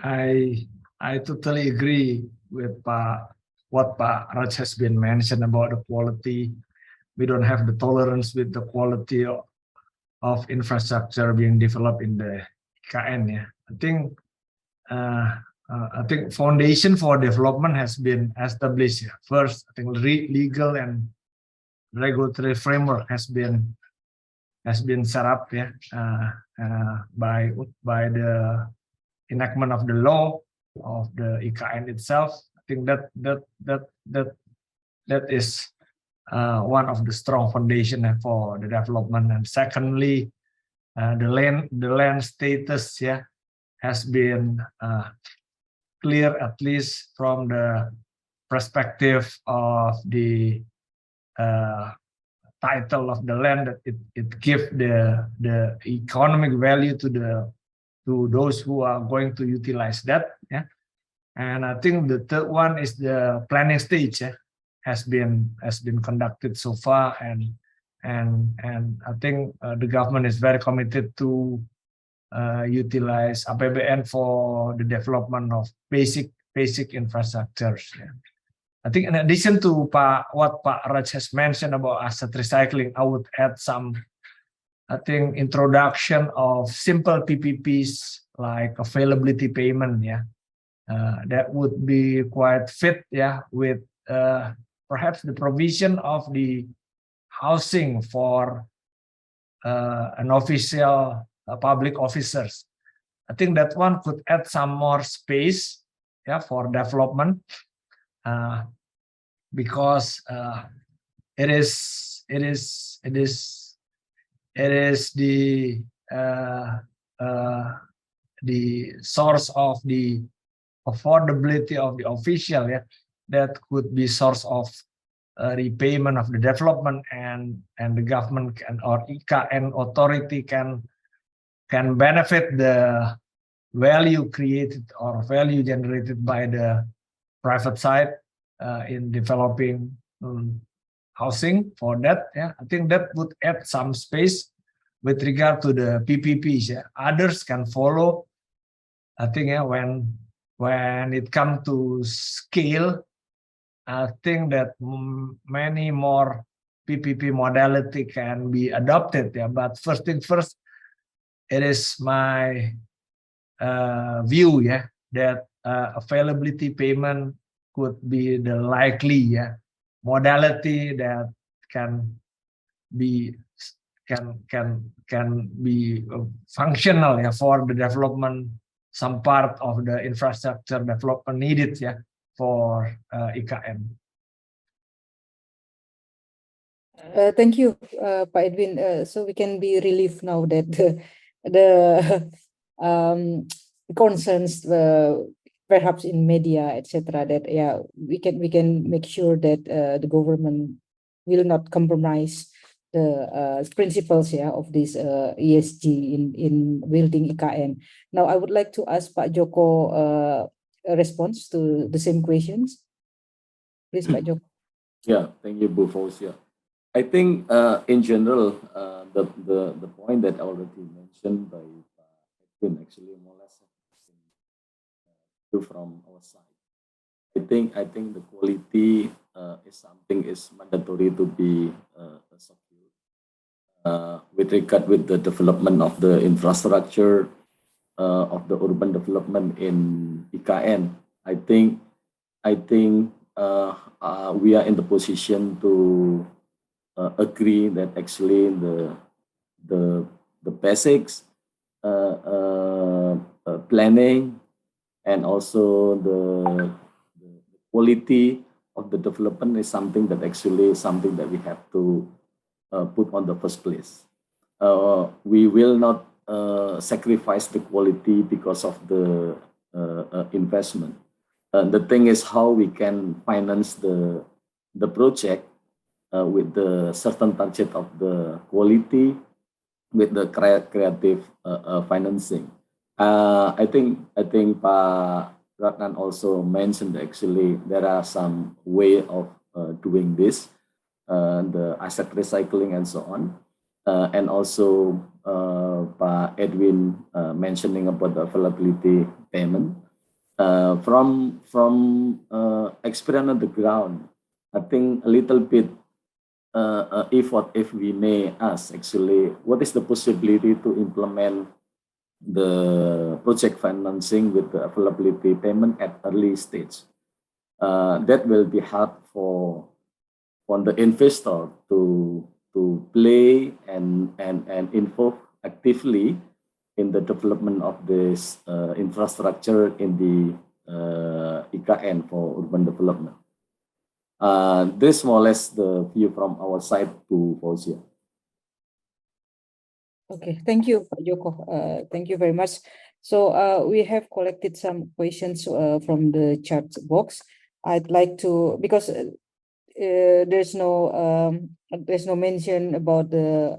Speaker 10: totally agree with what Pak Raj has been mentioned about the quality. We don't have the tolerance with the quality of infrastructure being developed in the IKN. Yeah, I think foundation for development has been established. Yeah. First, I think legal and regulatory framework has been set up. Yeah, by the enactment of the law of the IKN itself. I think that is one of the strong foundation for the development. And secondly, the land status, yeah, has been clear, at least from the perspective of the title of the land, that it gives the economic value to those who are going to utilize that. Yeah, and I think the third one is the planning stage. Yeah, has been conducted so far, and I think the government is very committed to utilize APBN for the development of basic infrastructures. Yeah. I think in addition to what Pak Raj has mentioned about asset recycling, I would add some, I think, introduction of simple PPPs like availability payment. Yeah, that would be quite fit. Yeah, with perhaps the provision of the housing for an official public officers. I think that one could add some more space, yeah, for development, because it is the source of the affordability of the official, yeah, that could be source of repayment of the development, and the government can, or IKN authority can benefit the value created or value generated by the private side in developing housing for that. Yeah, I think that would add some space with regard to the PPPs. Yeah, others can follow. I think, yeah, when it comes to scale, I think that many more PPP modality can be adopted. Yeah, but first thing first, it is my view, yeah, that availability payment could be the likely, yeah, modality that can be functional, yeah, for the development, some part of the infrastructure development needed, yeah, for IKN.
Speaker 5: Thank you, Pak Edwin. So we can be relieved now that the concerns, perhaps in media, etc., that we can make sure that the government will not compromise the principles, of this ESG in building IKN. Now, I would like to ask Pak Joko a response to the same questions. Please, Pak Joko.
Speaker 11: Yeah, thank you, Fauziah. I think in general, the point that already mentioned by Edwin actually more or less from our side. I think the quality is something is mandatory to be secured with regard with the development of the infrastructure of the urban development in IKN. I think we are in the position to agree that actually the basics planning and also the quality of the development is something that actually we have to put on the first place. We will not sacrifice the quality because of the investment. The thing is how we can finance the project with the certain target of the quality with the creative financing. I think Pak Ratnan also mentioned actually there are some way of doing this, the asset recycling and so on, and also Pak Edwin mentioning about the availability payment. From experience on the ground, I think a little bit effort, if we may ask, actually, what is the possibility to implement the project financing with the availability payment at early stage? That will be hard for the investor to play and involve actively in the development of this infrastructure in the IKN for urban development. This more or less the view from our side to Fauziah.
Speaker 5: Okay, thank you, Pak Joko. Thank you very much. So we have collected some questions from the chat box. I'd like to, because there's no mention about the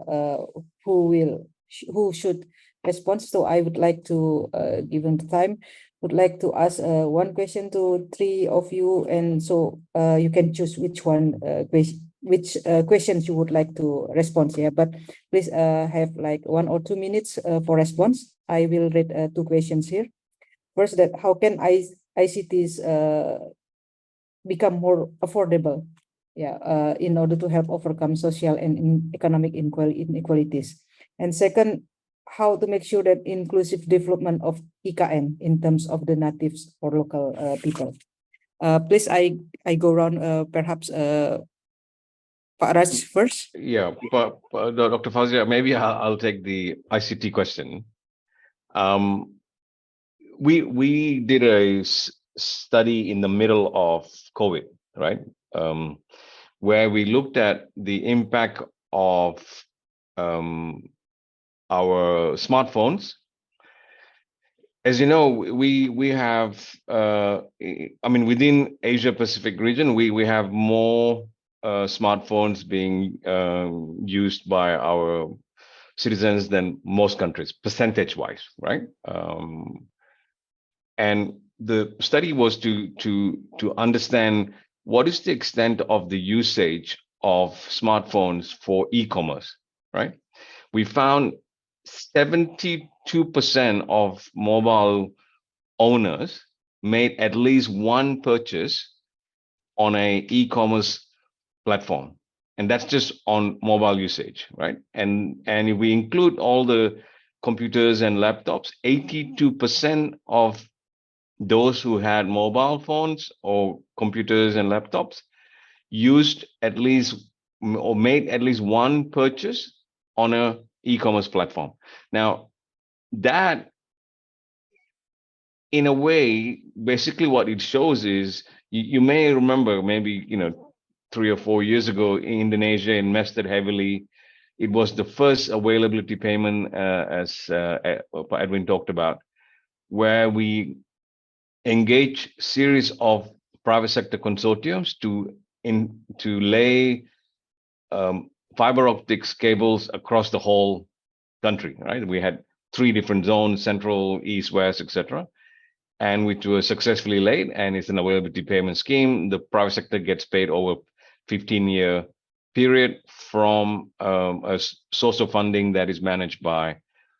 Speaker 5: who should respond. So I would like to, given the time, would like to ask one question to three of you, and so you can choose which one questions you would like to respond here. But please have like 1 or 2 minutes for response. I will read 2 questions here. First, that how can ICTs become more affordable? Yeah, in order to help overcome social and economic inequalities. And second, how to make sure that inclusive development of IKN in terms of the natives or local people. Please, I go around perhaps Pak Raj first.
Speaker 9: Yeah, but Dr. Fauziah, maybe I'll take the ICT question. We did a study in the middle of COVID, right? Where we looked at the impact of our smartphones. As you know, we have, within Asia Pacific region, we have more smartphones being used by our citizens than most countries, percentage-wise, right? And the study was to understand what is the extent of the usage of smartphones for e-commerce, right? We found 72% of mobile owners made at least one purchase on a e-commerce platform, and that's just on mobile usage, right? And if we include all the computers and laptops, 82% of those who had mobile phones or computers and laptops used at least or made at least one purchase on a e-commerce platform. Now, that in a way, basically what it shows is, you may remember maybe 3 or 4 years ago, Indonesia invested heavily. It was the first availability payment, as Edwin talked about, where we engage series of private sector consortiums to lay fiber optics cables across the whole country, right? We had 3 different zones, central, east, west, etc., and which was successfully laid, and it's an availability payment scheme. The private sector gets paid over 15-year period from a source of funding that is managed by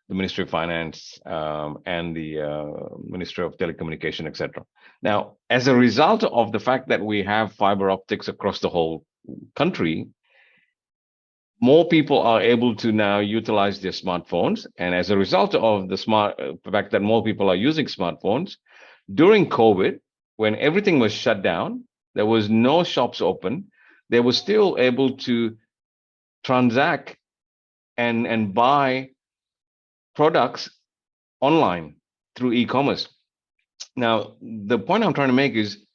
Speaker 9: the Ministry of Finance and the Ministry of Telecommunication, etc. Now, as a result of the fact that we have fiber optics across the whole country, more people are able to now utilize their smartphones. And as a result of the fact that more people are using smartphones, during COVID, when everything was shut down, there was no shops open, they were still able to transact and buy products online through e-commerce. Now, the point I'm trying to make is,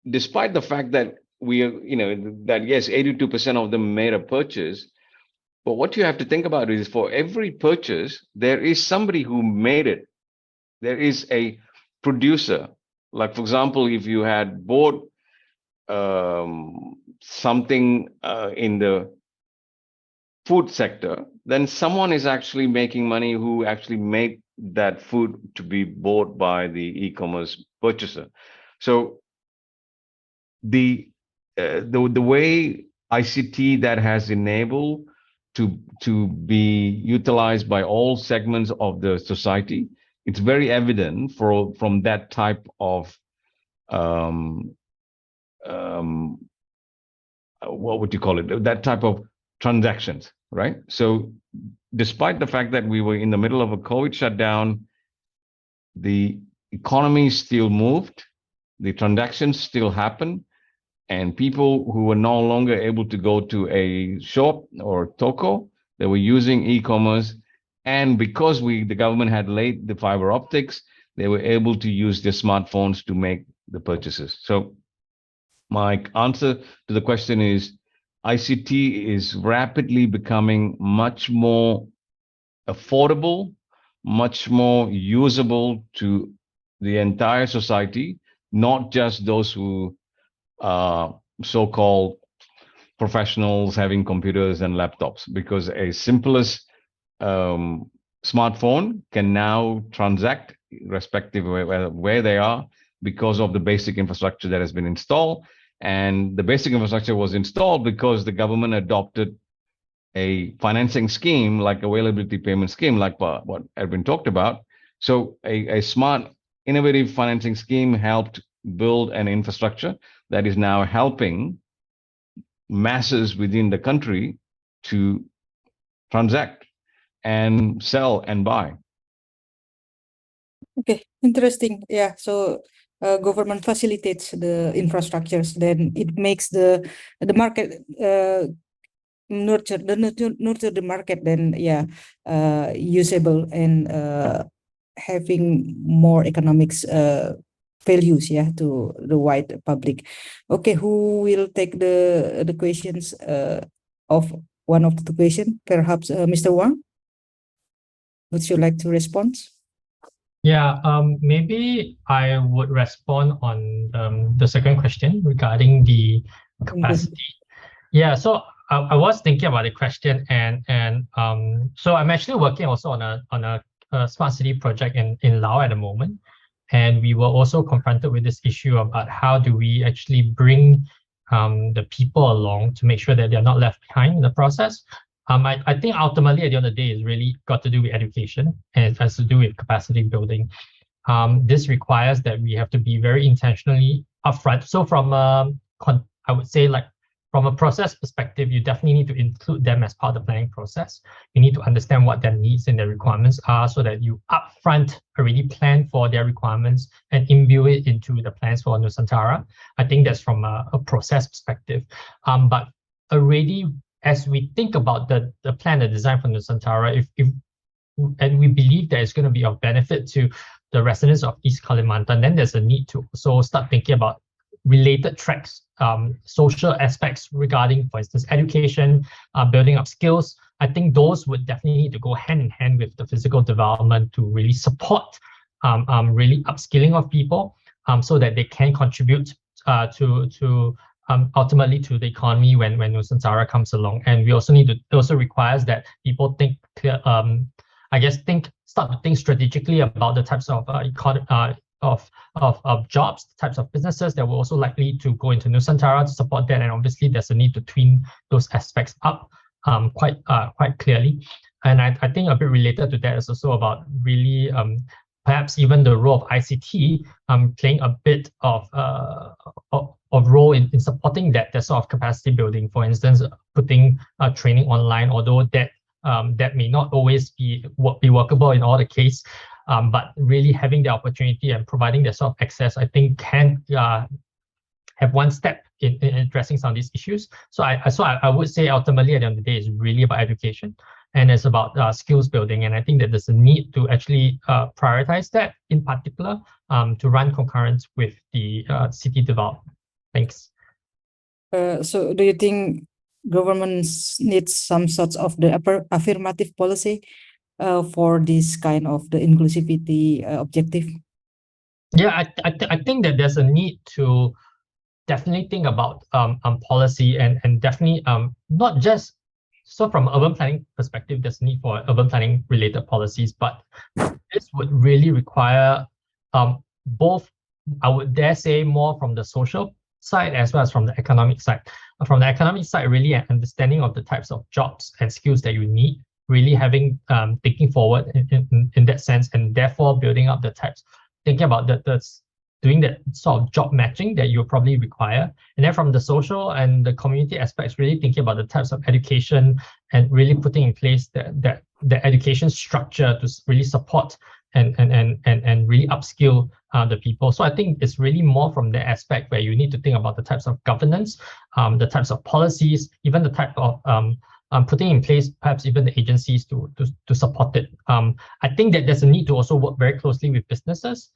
Speaker 9: despite the fact that we are, that yes, 82% of them made a purchase, but what you have to think about is for every purchase, there is somebody who made it. There is a producer. Like, for example, if you had bought something in the food sector, then someone is actually making money who actually made that food to be bought by the e-commerce purchaser. So the way ICT that has enabled to be utilized by all segments of the society, it's very evident from that type of what would you call it? That type of transactions, right? So despite the fact that we were in the middle of a COVID shutdown, the economy still moved, the transactions still happen, and people who were no longer able to go to a shop or toko, they were using e-commerce. And because the government had laid the fiber optics, they were able to use their smartphones to make the purchases. So my answer to the question is, ICT is rapidly becoming much more affordable, much more usable to the entire society, not just those who are so-called professionals having computers and laptops, because a simplest smartphone can now transact irrespective of where they are because of the basic infrastructure that has been installed. And the basic infrastructure was installed because the government adopted a financing scheme, like availability payment scheme, like what Edwin talked about. So a smart, innovative financing scheme helped build an infrastructure that is now helping masses within the country to transact and sell and buy.
Speaker 5: Okay, interesting. Yeah, so government facilitates the infrastructures, then it makes the market nurture the market, then yeah, usable and having more economics values, yeah, to the wide public. Okay, who will take the questions of one of the question? Perhaps Mr. Wang, would you like to respond?
Speaker 8: Yeah, maybe I would respond on the second question regarding the capacity. Yeah, so I was thinking about the question, and so I'm actually working also on a smart city project in Laos at the moment, and we were also confronted with this issue about how do we actually bring the people along to make sure that they're not left behind in the process. I think ultimately at the end of the day, it's really got to do with education, and it has to do with capacity building. This requires that we have to be very intentionally upfront. So from I would say, like, from a process perspective, you definitely need to include them as part of the planning process. You need to understand what their needs and their requirements are so that you upfront already plan for their requirements and imbue it into the plans for Nusantara. I think that's from a process perspective. But already, as we think about the plan, the design for Nusantara, and we believe that it's going to be of benefit to the residents of East Kalimantan, then there's a need to also start thinking about related tracks, social aspects regarding, for instance, education, building up skills. I think those would definitely need to go hand in hand with the physical development to really support really upskilling of people so that they can contribute to ultimately to the economy when Nusantara comes along. And we also need to, it also requires that people think clear, start to think strategically about the types of jobs, types of businesses that were also likely to go into Nusantara to support that. And obviously there's a need to twin those aspects up quite clearly. And I think a bit related to that is also about really perhaps even the role of ICT playing a bit of role in supporting that sort of capacity building. For instance, putting training online, although that may not always be workable in all the case, but really having the opportunity and providing that sort of access, I think can have one step in addressing some of these issues. So I would say ultimately at the end of the day, it's really about education, and it's about skills building. And I think that there's a need to actually prioritize that in particular to run concurrent with the city development. Thanks.
Speaker 5: So do you think governments need some sorts of the affirmative policy for this kind of the inclusivity objective?
Speaker 8: Yeah, I think that there's a need to definitely think about policy and definitely not just so from urban planning perspective, there's need for urban planning related policies, but this would really require both, I would dare say, more from the social side as well as from the economic side. From the economic side, really an understanding of the types of jobs and skills that you need, really having thinking forward in that sense, and therefore building up the types, thinking about doing that sort of job matching that you'll probably require. And then from the social and the community aspects, really thinking about the types of education and really putting in place the education structure to really support and really upskill the people. So I think it's really more from the aspect where you need to think about the types of governance, the types of policies, even the type of putting in place perhaps even the agencies to support it. I think that there's a need to also work very closely with businesses,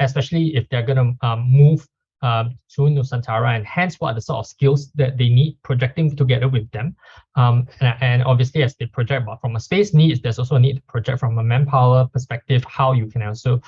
Speaker 8: especially if they're going to move to Nusantara, and hence what are the sort of skills that they need, projecting together with them. And obviously as they project about from a space needs, there's also a need to project from a manpower perspective, how you can also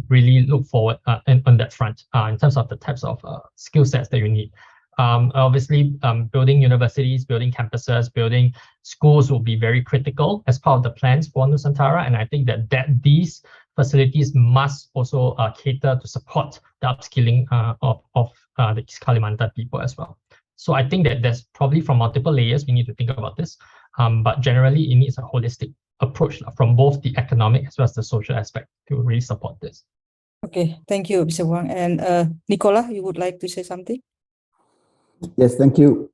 Speaker 8: really look forward on that front in terms of the types of skill sets that you need. Obviously, building universities, building campuses, building schools will be very critical as part of the plans for Nusantara. And I think that these facilities must also cater to support the upskilling of the East Kalimantan people as well. So I think that there's probably from multiple layers we need to think about this, but generally it needs a holistic approach from both the economic as well as the social aspect to really support this.
Speaker 5: Okay, thank you, Mr. Wang. And Nicolas, you would like to say something?
Speaker 6: Yes, thank you.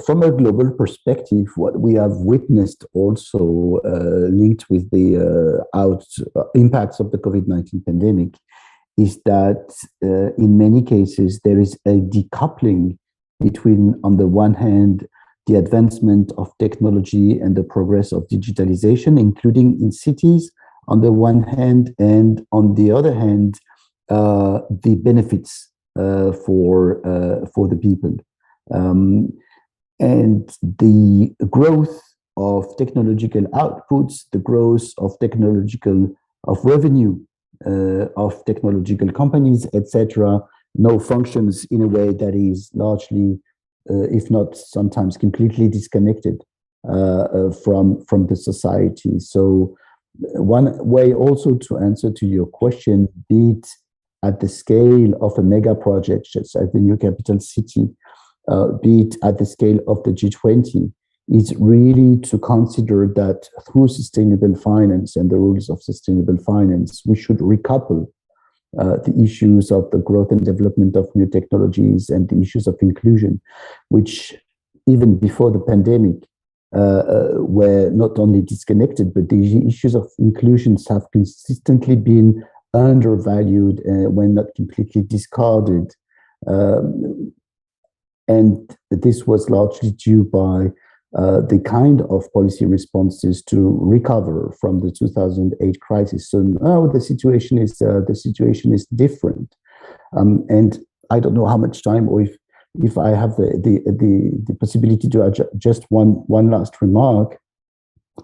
Speaker 6: From a global perspective, what we have witnessed also linked with the impacts of the COVID-19 pandemic is that in many cases there is a decoupling between, on the one hand, the advancement of technology and the progress of digitalization, including in cities, on the one hand, and on the other hand, the benefits for the people. And the growth of technological outputs, the growth of revenue of technological companies, etc., now functions in a way that is largely, if not sometimes completely disconnected from the society. So one way also to answer to your question, be it at the scale of a mega project, just as the new capital city, be it at the scale of the G20, is really to consider that through sustainable finance and the rules of sustainable finance, we should recouple the issues of the growth and development of new technologies and the issues of inclusion, which even before the pandemic were not only disconnected, but the issues of inclusions have consistently been undervalued when not completely discarded. And this was largely due by the kind of policy responses to recover from the 2008 crisis. So now the situation is different. And I don't know how much time, or if I have the possibility to add just one last remark,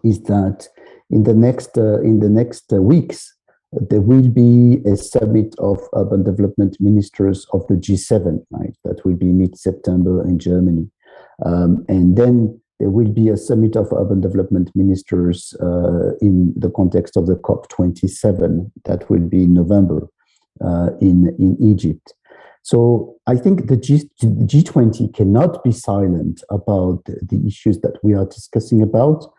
Speaker 6: is that in the next weeks, there will be a summit of urban development ministers of the G7, right? That will be mid-September in Germany. And then there will be a summit of urban development ministers in the context of the COP27 that will be in November in Egypt. So I think the G20 cannot be silent about the issues that we are discussing about,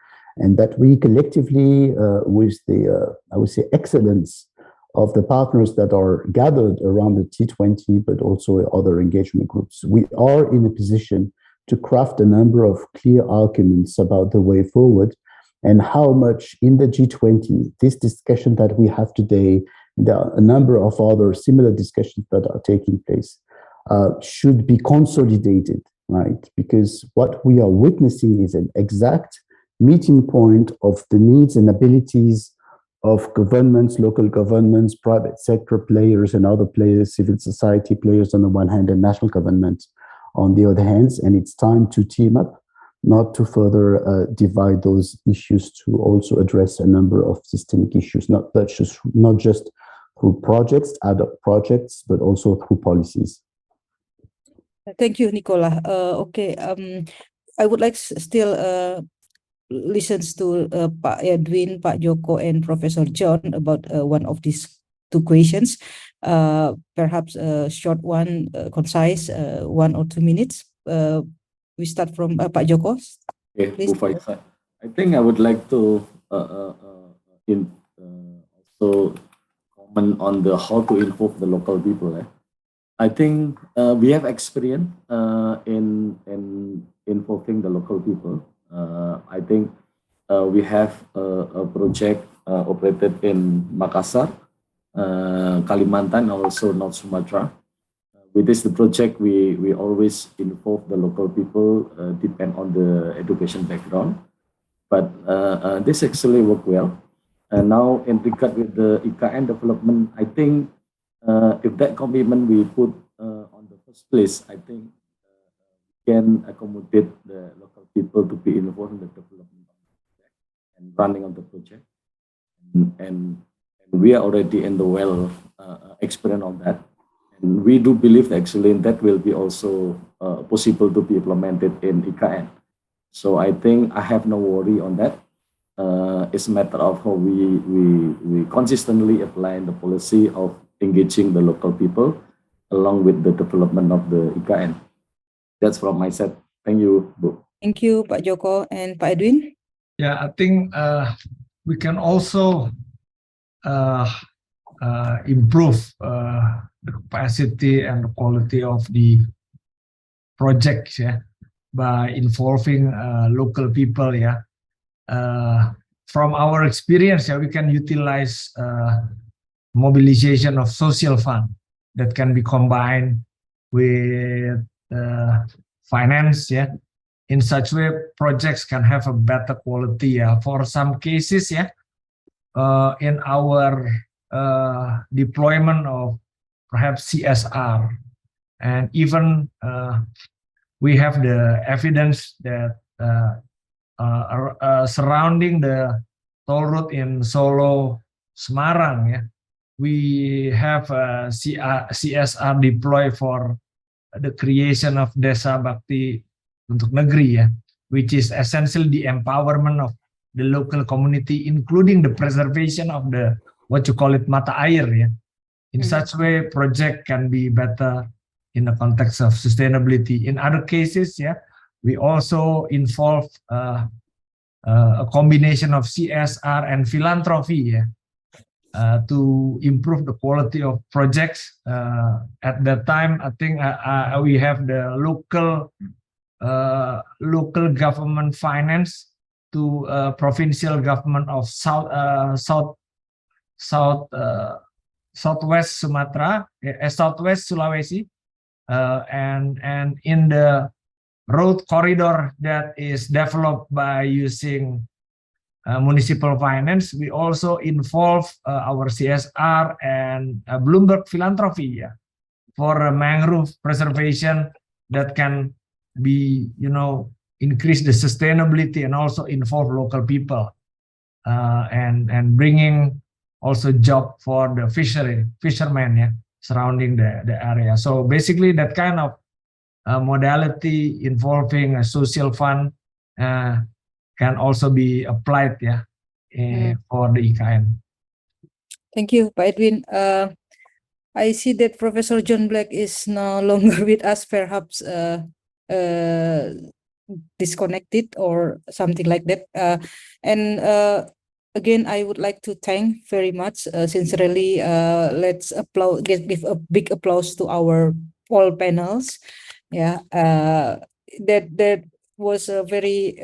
Speaker 6: and that we collectively, with the, I would say, excellence of the partners that are gathered around the T20, but also other engagement groups, we are in a position to craft a number of clear arguments about the way forward and how much in the G20, this discussion that we have today there are a number of other similar discussions that are taking place, should be consolidated, right? Because what we are witnessing is an exact meeting point of the needs and abilities of governments, local governments, private sector players and other players, civil society players on the one hand and national government on the other hand. And it's time to team up, not to further divide those issues, to also address a number of systemic issues, not just through projects, ad hoc projects, but also through policies.
Speaker 5: Thank you, Nicolas. Okay, I would like still listens to Pak Edwin, Pak Joko, and Professor John about one of these two questions. Perhaps a short one, concise, 1 or 2 minutes. We start from Pak Joko.
Speaker 11: Okay, Fauziah. I think I would like to also comment on the how to involve the local people. I think we have experience in involving the local people. I think we have a project operated in Makassar, Kalimantan, also North Sumatra. With this project, we always involve the local people, depend on the education background. But this actually worked well. And now in regard with the IKN development, I think if that commitment we put on the first place, I think can accommodate the local people to be involved in the development of the project and running of the project. And we are already in the well experience on that. And we do believe actually that will be also possible to be implemented in IKN. So I think I have no worry on that. It's a matter of how we consistently apply the policy of engaging the local people along with the development of the IKN. That's from my side. Thank you, Bu.
Speaker 5: Thank you, Pak Joko and Pak Edwin.
Speaker 10: Yeah, I think we can also improve the capacity and the quality of the projects, yeah, by involving local people. Yeah, from our experience, yeah, we can utilize mobilization of social fund that can be combined with finance. Yeah, in such way, projects can have a better quality. Yeah, for some cases, yeah, in our deployment of perhaps CSR, and even we have the evidence that surrounding the toll road in Solo, Semarang, yeah, we have CSR deploy for the creation of Desa Bakti untuk Negeri, yeah, which is essentially the empowerment of the local community, including the preservation of the what you call it mata air. Yeah, in such way, project can be better in the context of sustainability. In other cases, yeah, we also involve a combination of CSR and philanthropy, yeah, to improve the quality of projects. At that time, I think we have the local government finance to provincial government of Southwest Sumatra, Southwest Sulawesi, and in the road corridor that is developed by using municipal finance, we also involve our CSR and Bloomberg philanthropy, yeah, for mangrove preservation that can be, increase the sustainability and also involve local people, and bringing also job for the fishermen, yeah, surrounding the area. So basically that kind of modality involving a social fund can also be applied, yeah, for the IKN.
Speaker 5: Thank you, Pak Edwin. I see that Professor John Black is no longer with us, perhaps disconnected or something like that. And again, I would like to thank very much, sincerely. Let's give a big applause to our all panels. Yeah, that was a very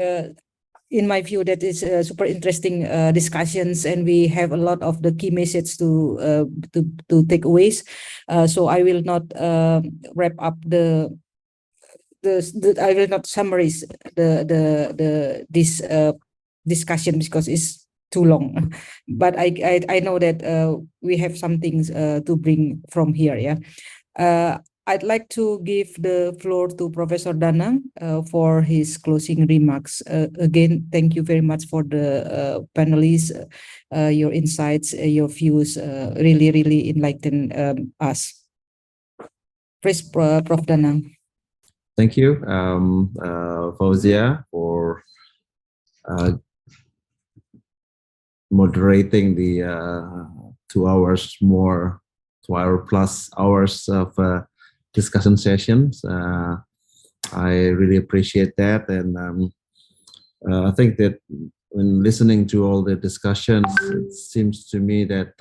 Speaker 5: in my view, that is super interesting discussions, and we have a lot of the key messages to take aways. So I will not wrap up I will not summarize this discussion because it's too long. But I know that we have some things to bring from here. Yeah. I'd like to give the floor to Professor Danang for his closing remarks. Again, thank you very much for the panelists, your insights, your views really enlighten us. Please, Prof. Danang.
Speaker 2: Thank you, Fauziah, for moderating the 2 hour plus hours of discussion sessions. I really appreciate that, and I think that when listening to all the discussions, it seems to me that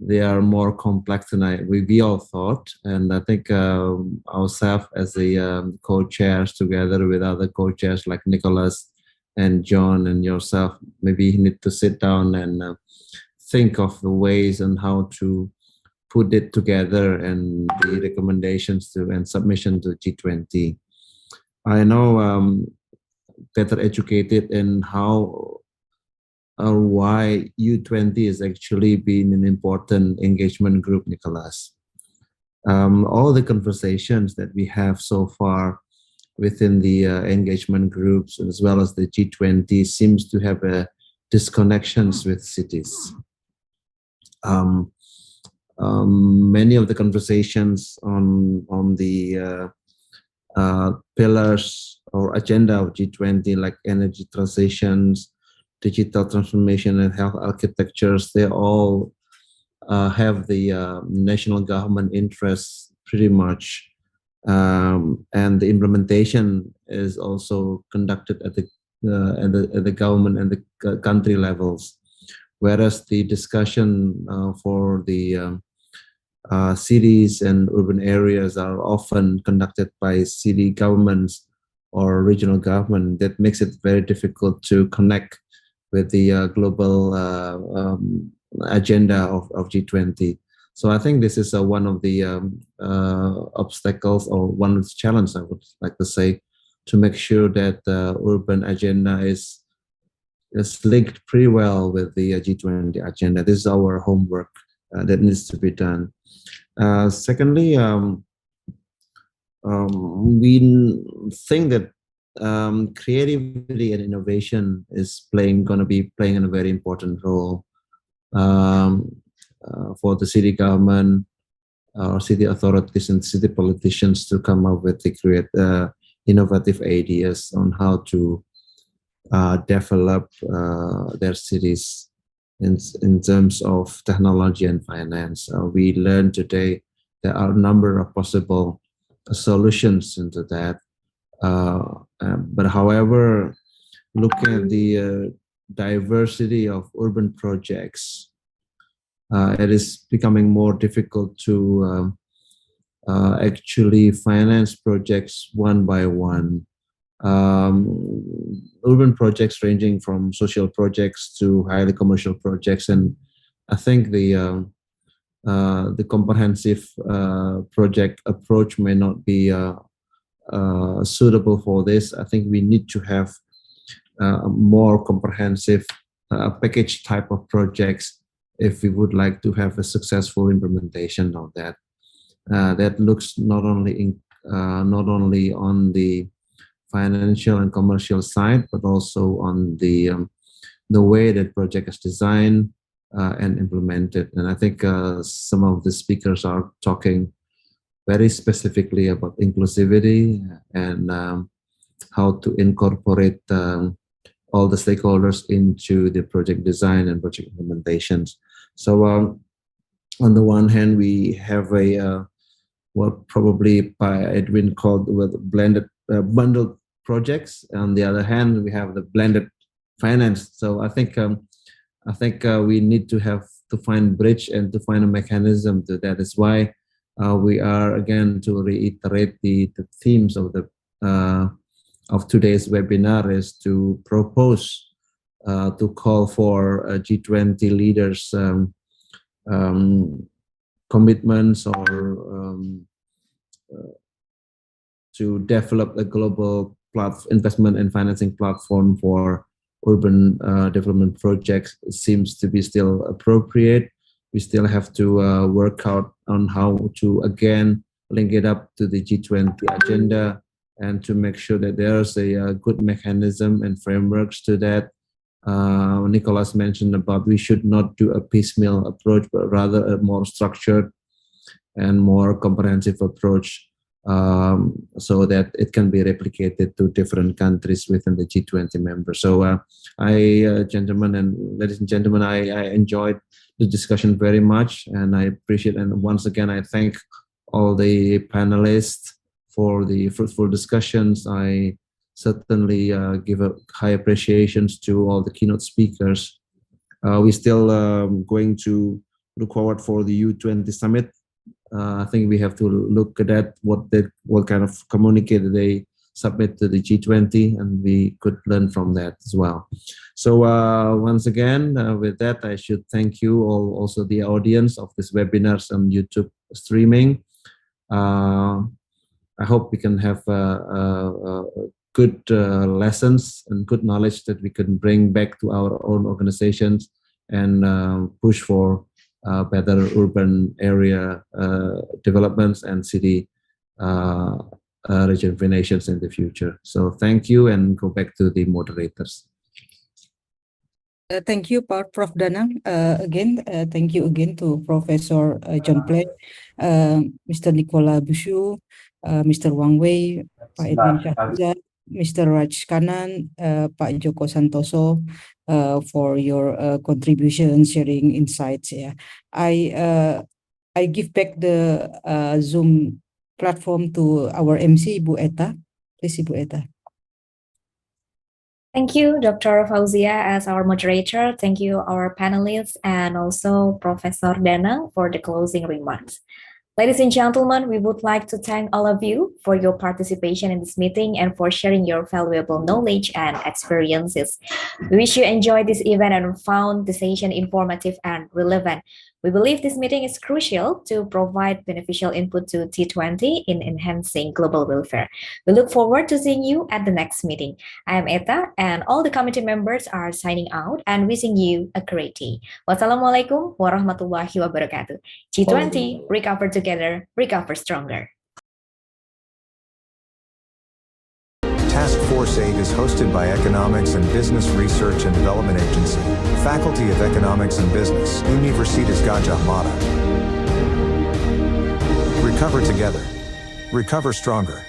Speaker 2: they are more complex than we all thought. And I think ourselves as the co-chairs, together with other co-chairs like Nicolas and John and yourself, maybe need to sit down and think of the ways and how to put it together and the recommendations to and submission to G20. I know better educated in how or why U20 has actually been an important engagement group, Nicolas. All the conversations that we have so far within the engagement groups as well as the G20 seems to have disconnections with cities. Many of the conversations on the pillars or agenda of G20, like energy transitions, digital transformation, and health architectures, they all have the national government interests pretty much, and the implementation is also conducted at the government and the country levels, whereas the discussion for the cities and urban areas are often conducted by city governments or regional government. That makes it very difficult to connect with the global agenda of G20. So I think this is one of the obstacles, or one of the challenges, I would like to say, to make sure that the urban agenda is linked pretty well with the G20 agenda. This is our homework that needs to be done. Secondly, we think that creativity and innovation is going to be playing a very important role for the city government, or city authorities and city politicians to come up with the innovative ideas on how to develop their cities in terms of technology and finance. We learned today there are a number of possible solutions into that. But however, looking at the diversity of urban projects, it is becoming more difficult to actually finance projects one by one. Urban projects ranging from social projects to highly commercial projects, and I think the comprehensive project approach may not be suitable for this. I think we need to have a more comprehensive package type of projects if we would like to have a successful implementation of that. That looks not only on the financial and commercial side, but also on the way that project is designed and implemented. And I think some of the speakers are talking very specifically about inclusivity and how to incorporate all the stakeholders into the project design and project implementations. So on the one hand, we have a what probably by Edwin called with bundled projects. On the other hand, we have the blended finance. So I think we need to find bridge and to find a mechanism to that. Is why we are, again, to reiterate the themes of the of today's webinar is to propose to call for G20 leaders commitments or to develop a global investment and financing platform for urban development projects. It seems to be still appropriate. We still have to work out on how to again link it up to the G20 agenda and to make sure that there's a good mechanism and frameworks to that. Nicolas mentioned about we should not do a piecemeal approach, but rather a more structured and more comprehensive approach so that it can be replicated to different countries within the G20 members. So gentlemen and ladies and gentlemen, I enjoyed the discussion very much, and I appreciate, and once again, I thank all the panelists for the fruitful discussions. I certainly give a high appreciations to all the keynote speakers. We're still going to look forward for the U20 summit. I think we have to look at that, what kind of communique they submit to the G20, and we could learn from that as well. So once again, with that, I should thank you all, also the audience of this webinars on YouTube streaming. I hope we can have good lessons and good knowledge that we can bring back to our own organizations and push for better urban area developments and city rejuvenations in the future. So thank you, and go back to the moderators.
Speaker 5: Thank you, Prof. Danang. Again, thank you again to Professor John Play, Mr. Nicolas Buchoud, Mr. Wang Wei, Pak Edwin Shahriza, Mr. Raj Kanan, Pak Joko Santoso, for your contribution, sharing insights. Yeah, I give back the Zoom platform to our MC, Ibu Eta. Please, Ibu Eta.
Speaker 1: Thank you, Dr. Fauziah, as our moderator. Thank you, our panelists, and also Professor Danang for the closing remarks. Ladies and gentlemen, we would like to thank all of you for your participation in this meeting and for sharing your valuable knowledge and experiences. We wish you enjoyed this event and found the session informative and relevant. We believe this meeting is crucial to provide beneficial input to T20 in enhancing global welfare. We look forward to seeing you at the next meeting. I am Eta, and all the committee members are signing out and wishing you a great day. Wassalamualaikum warahmatullahi wabarakatuh. G20, recover together, recover stronger.
Speaker 12: Task Force 8 is hosted by Economics and Business Research and Development Agency, Faculty of Economics and Business, Universitas Gadjah Mada. Recover together. Recover stronger.